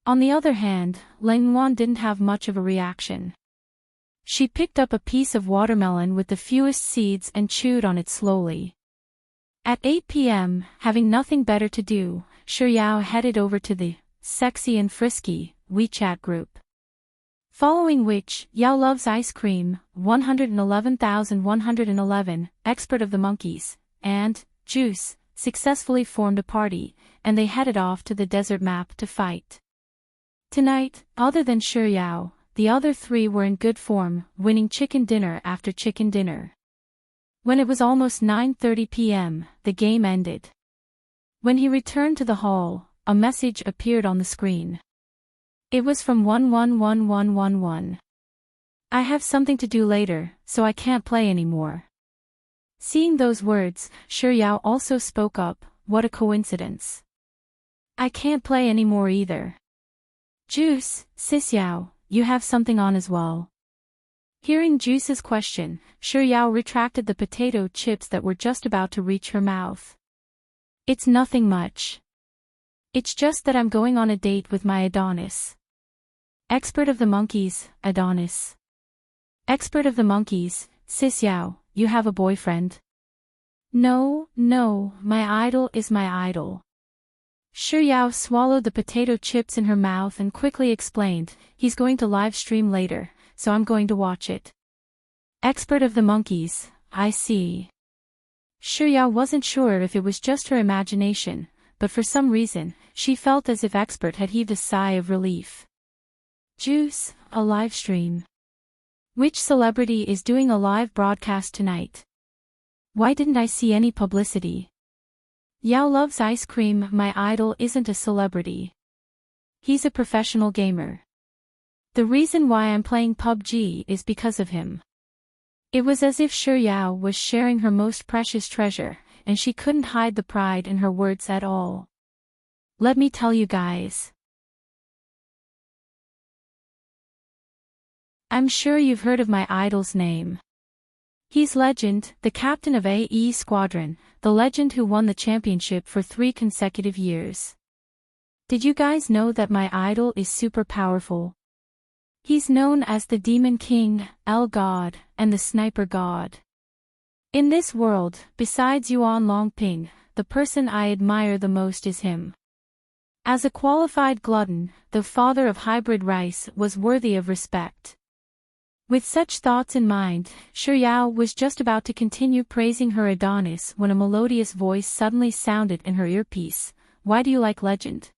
On the other hand, Ling Wan didn't have much of a reaction. She picked up a piece of watermelon with the fewest seeds and chewed on it slowly. At 8 p.m., having nothing better to do, Shi Yao headed over to the Sexy and Frisky WeChat group. Following which, Yao Loves Ice Cream, 111,111, Expert of the Monkeys, and Juice, successfully formed a party, and they headed off to the desert map to fight. Tonight, other than Shi Yao, the other 3 were in good form, winning chicken dinner after chicken dinner. When it was almost 9:30 p.m., the game ended. When he returned to the hall, a message appeared on the screen. It was from 111111. I have something to do later, so I can't play anymore. Seeing those words, Shi Yao also spoke up, what a coincidence. I can't play anymore either. Juice, Sis Yao, you have something on as well. Hearing Juice's question, Shi Yao retracted the potato chips that were just about to reach her mouth. It's nothing much. It's just that I'm going on a date with my Adonis. Expert of the monkeys, Adonis. Expert of the monkeys, Sis Yao, you have a boyfriend? No, my idol is my idol. Shi Yao swallowed the potato chips in her mouth and quickly explained, he's going to live stream later, so I'm going to watch it. Expert of the monkeys, I see. Shi Yao wasn't sure if it was just her imagination, but for some reason, she felt as if Expert had heaved a sigh of relief. Juice, a live stream. Which celebrity is doing a live broadcast tonight? Why didn't I see any publicity? Yao loves ice cream. My idol isn't a celebrity. He's a professional gamer. The reason why I'm playing PUBG is because of him. It was as if Shi Yao was sharing her most precious treasure, and she couldn't hide the pride in her words at all. Let me tell you guys. I'm sure you've heard of my idol's name. He's Legend, the captain of AE Squadron, the legend who won the championship for 3 consecutive years. Did you guys know that my idol is super powerful? He's known as the Demon King, El God, and the Sniper God. In this world, besides Yuan Longping, the person I admire the most is him. As a qualified glutton, the father of hybrid rice was worthy of respect. With such thoughts in mind, Shi Yao was just about to continue praising her Adonis when a melodious voice suddenly sounded in her earpiece. Why do you like Legend?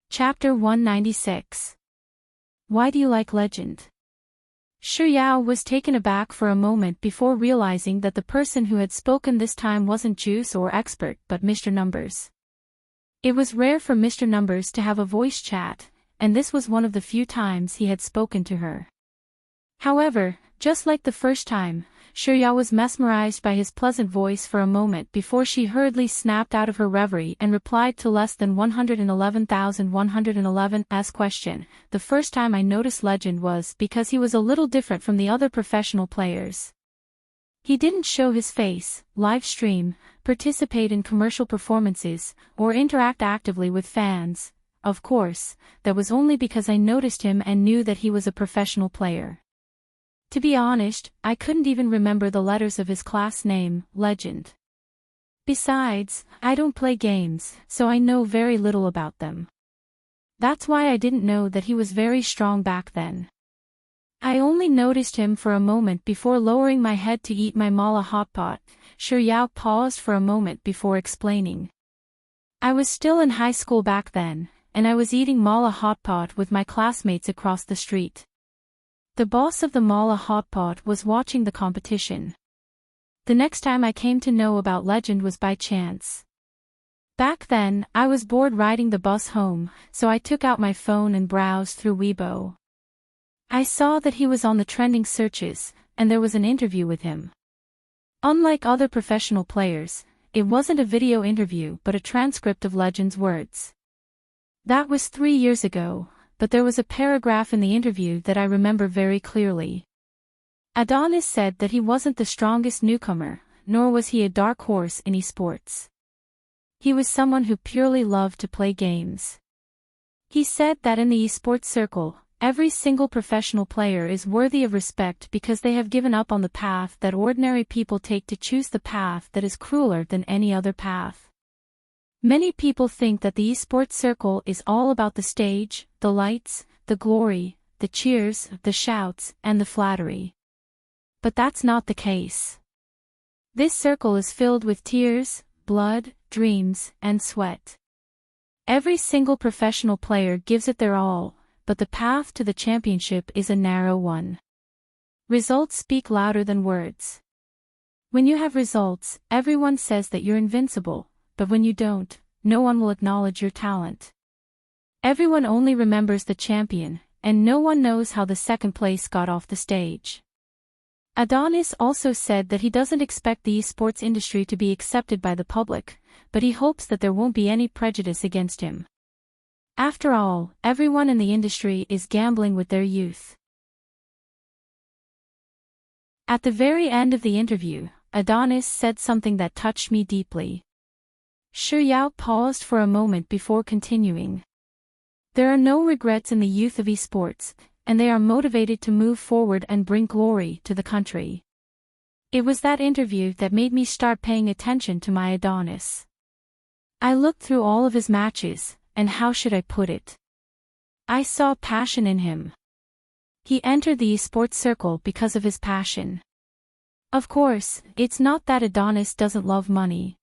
Chapter 196. Why do you like Legend? Shi Yao was taken aback for a moment before realizing that the person who had spoken this time wasn't Juice or Expert but Mr. Numbers. It was rare for Mr. Numbers to have a voice chat, and this was one of the few times he had spoken to her. However, just like the first time, Shi Yao was mesmerized by his pleasant voice for a moment before she hurriedly snapped out of her reverie and replied to less than 111,111's question. The first time I noticed Legend was because he was a little different from the other professional players. He didn't show his face, live stream, participate in commercial performances, or interact actively with fans. Of course, that was only because I noticed him and knew that he was a professional player. To be honest, I couldn't even remember the letters of his class name, Legend. Besides, I don't play games, so I know very little about them. That's why I didn't know that he was very strong back then. I only noticed him for a moment before lowering my head to eat my mala hotpot. Shi Yao paused for a moment before explaining. I was still in high school back then, and I was eating mala hotpot with my classmates across the street. The boss of the mala hotpot was watching the competition. The next time I came to know about Legend was by chance. Back then, I was bored riding the bus home, so I took out my phone and browsed through Weibo. I saw that he was on the trending searches, and there was an interview with him. Unlike other professional players, it wasn't a video interview but a transcript of Legend's words. That was 3 years ago, but there was a paragraph in the interview that I remember very clearly. Adonis said that he wasn't the strongest newcomer, nor was he a dark horse in esports. He was someone who purely loved to play games. He said that in the esports circle, every single professional player is worthy of respect because they have given up on the path that ordinary people take to choose the path that is crueler than any other path. Many people think that the esports circle is all about the stage, the lights, the glory, the cheers, the shouts, and the flattery. But that's not the case. This circle is filled with tears, blood, dreams, and sweat. Every single professional player gives it their all, but the path to the championship is a narrow one. Results speak louder than words. When you have results, everyone says that you're invincible, but when you don't, no one will acknowledge your talent. Everyone only remembers the champion, and no one knows how the second place got off the stage. Adonis also said that he doesn't expect the esports industry to be accepted by the public, but he hopes that there won't be any prejudice against him. After all, everyone in the industry is gambling with their youth. At the very end of the interview, Adonis said something that touched me deeply. Shi Yao paused for a moment before continuing. There are no regrets in the youth of esports, and they are motivated to move forward and bring glory to the country. It was that interview that made me start paying attention to my Adonis. I looked through all of his matches, and how should I put it? I saw passion in him. He entered the esports circle because of his passion. Of course, it's not that Adonis doesn't love money.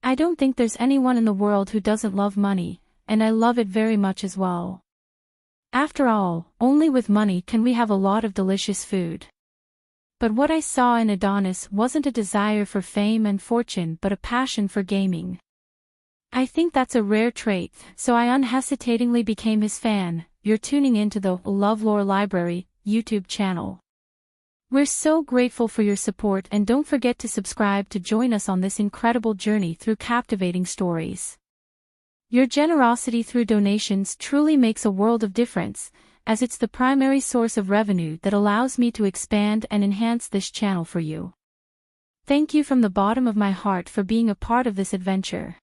I don't think there's anyone in the world who doesn't love money, and I love it very much as well. After all, only with money can we have a lot of delicious food. But what I saw in Adonis wasn't a desire for fame and fortune but a passion for gaming. I think that's a rare trait, so I unhesitatingly became his fan. You're tuning into the LoveLore Library YouTube channel. We're so grateful for your support, and don't forget to subscribe to join us on this incredible journey through captivating stories. Your generosity through donations truly makes a world of difference, as it's the primary source of revenue that allows me to expand and enhance this channel for you. Thank you from the bottom of my heart for being a part of this adventure.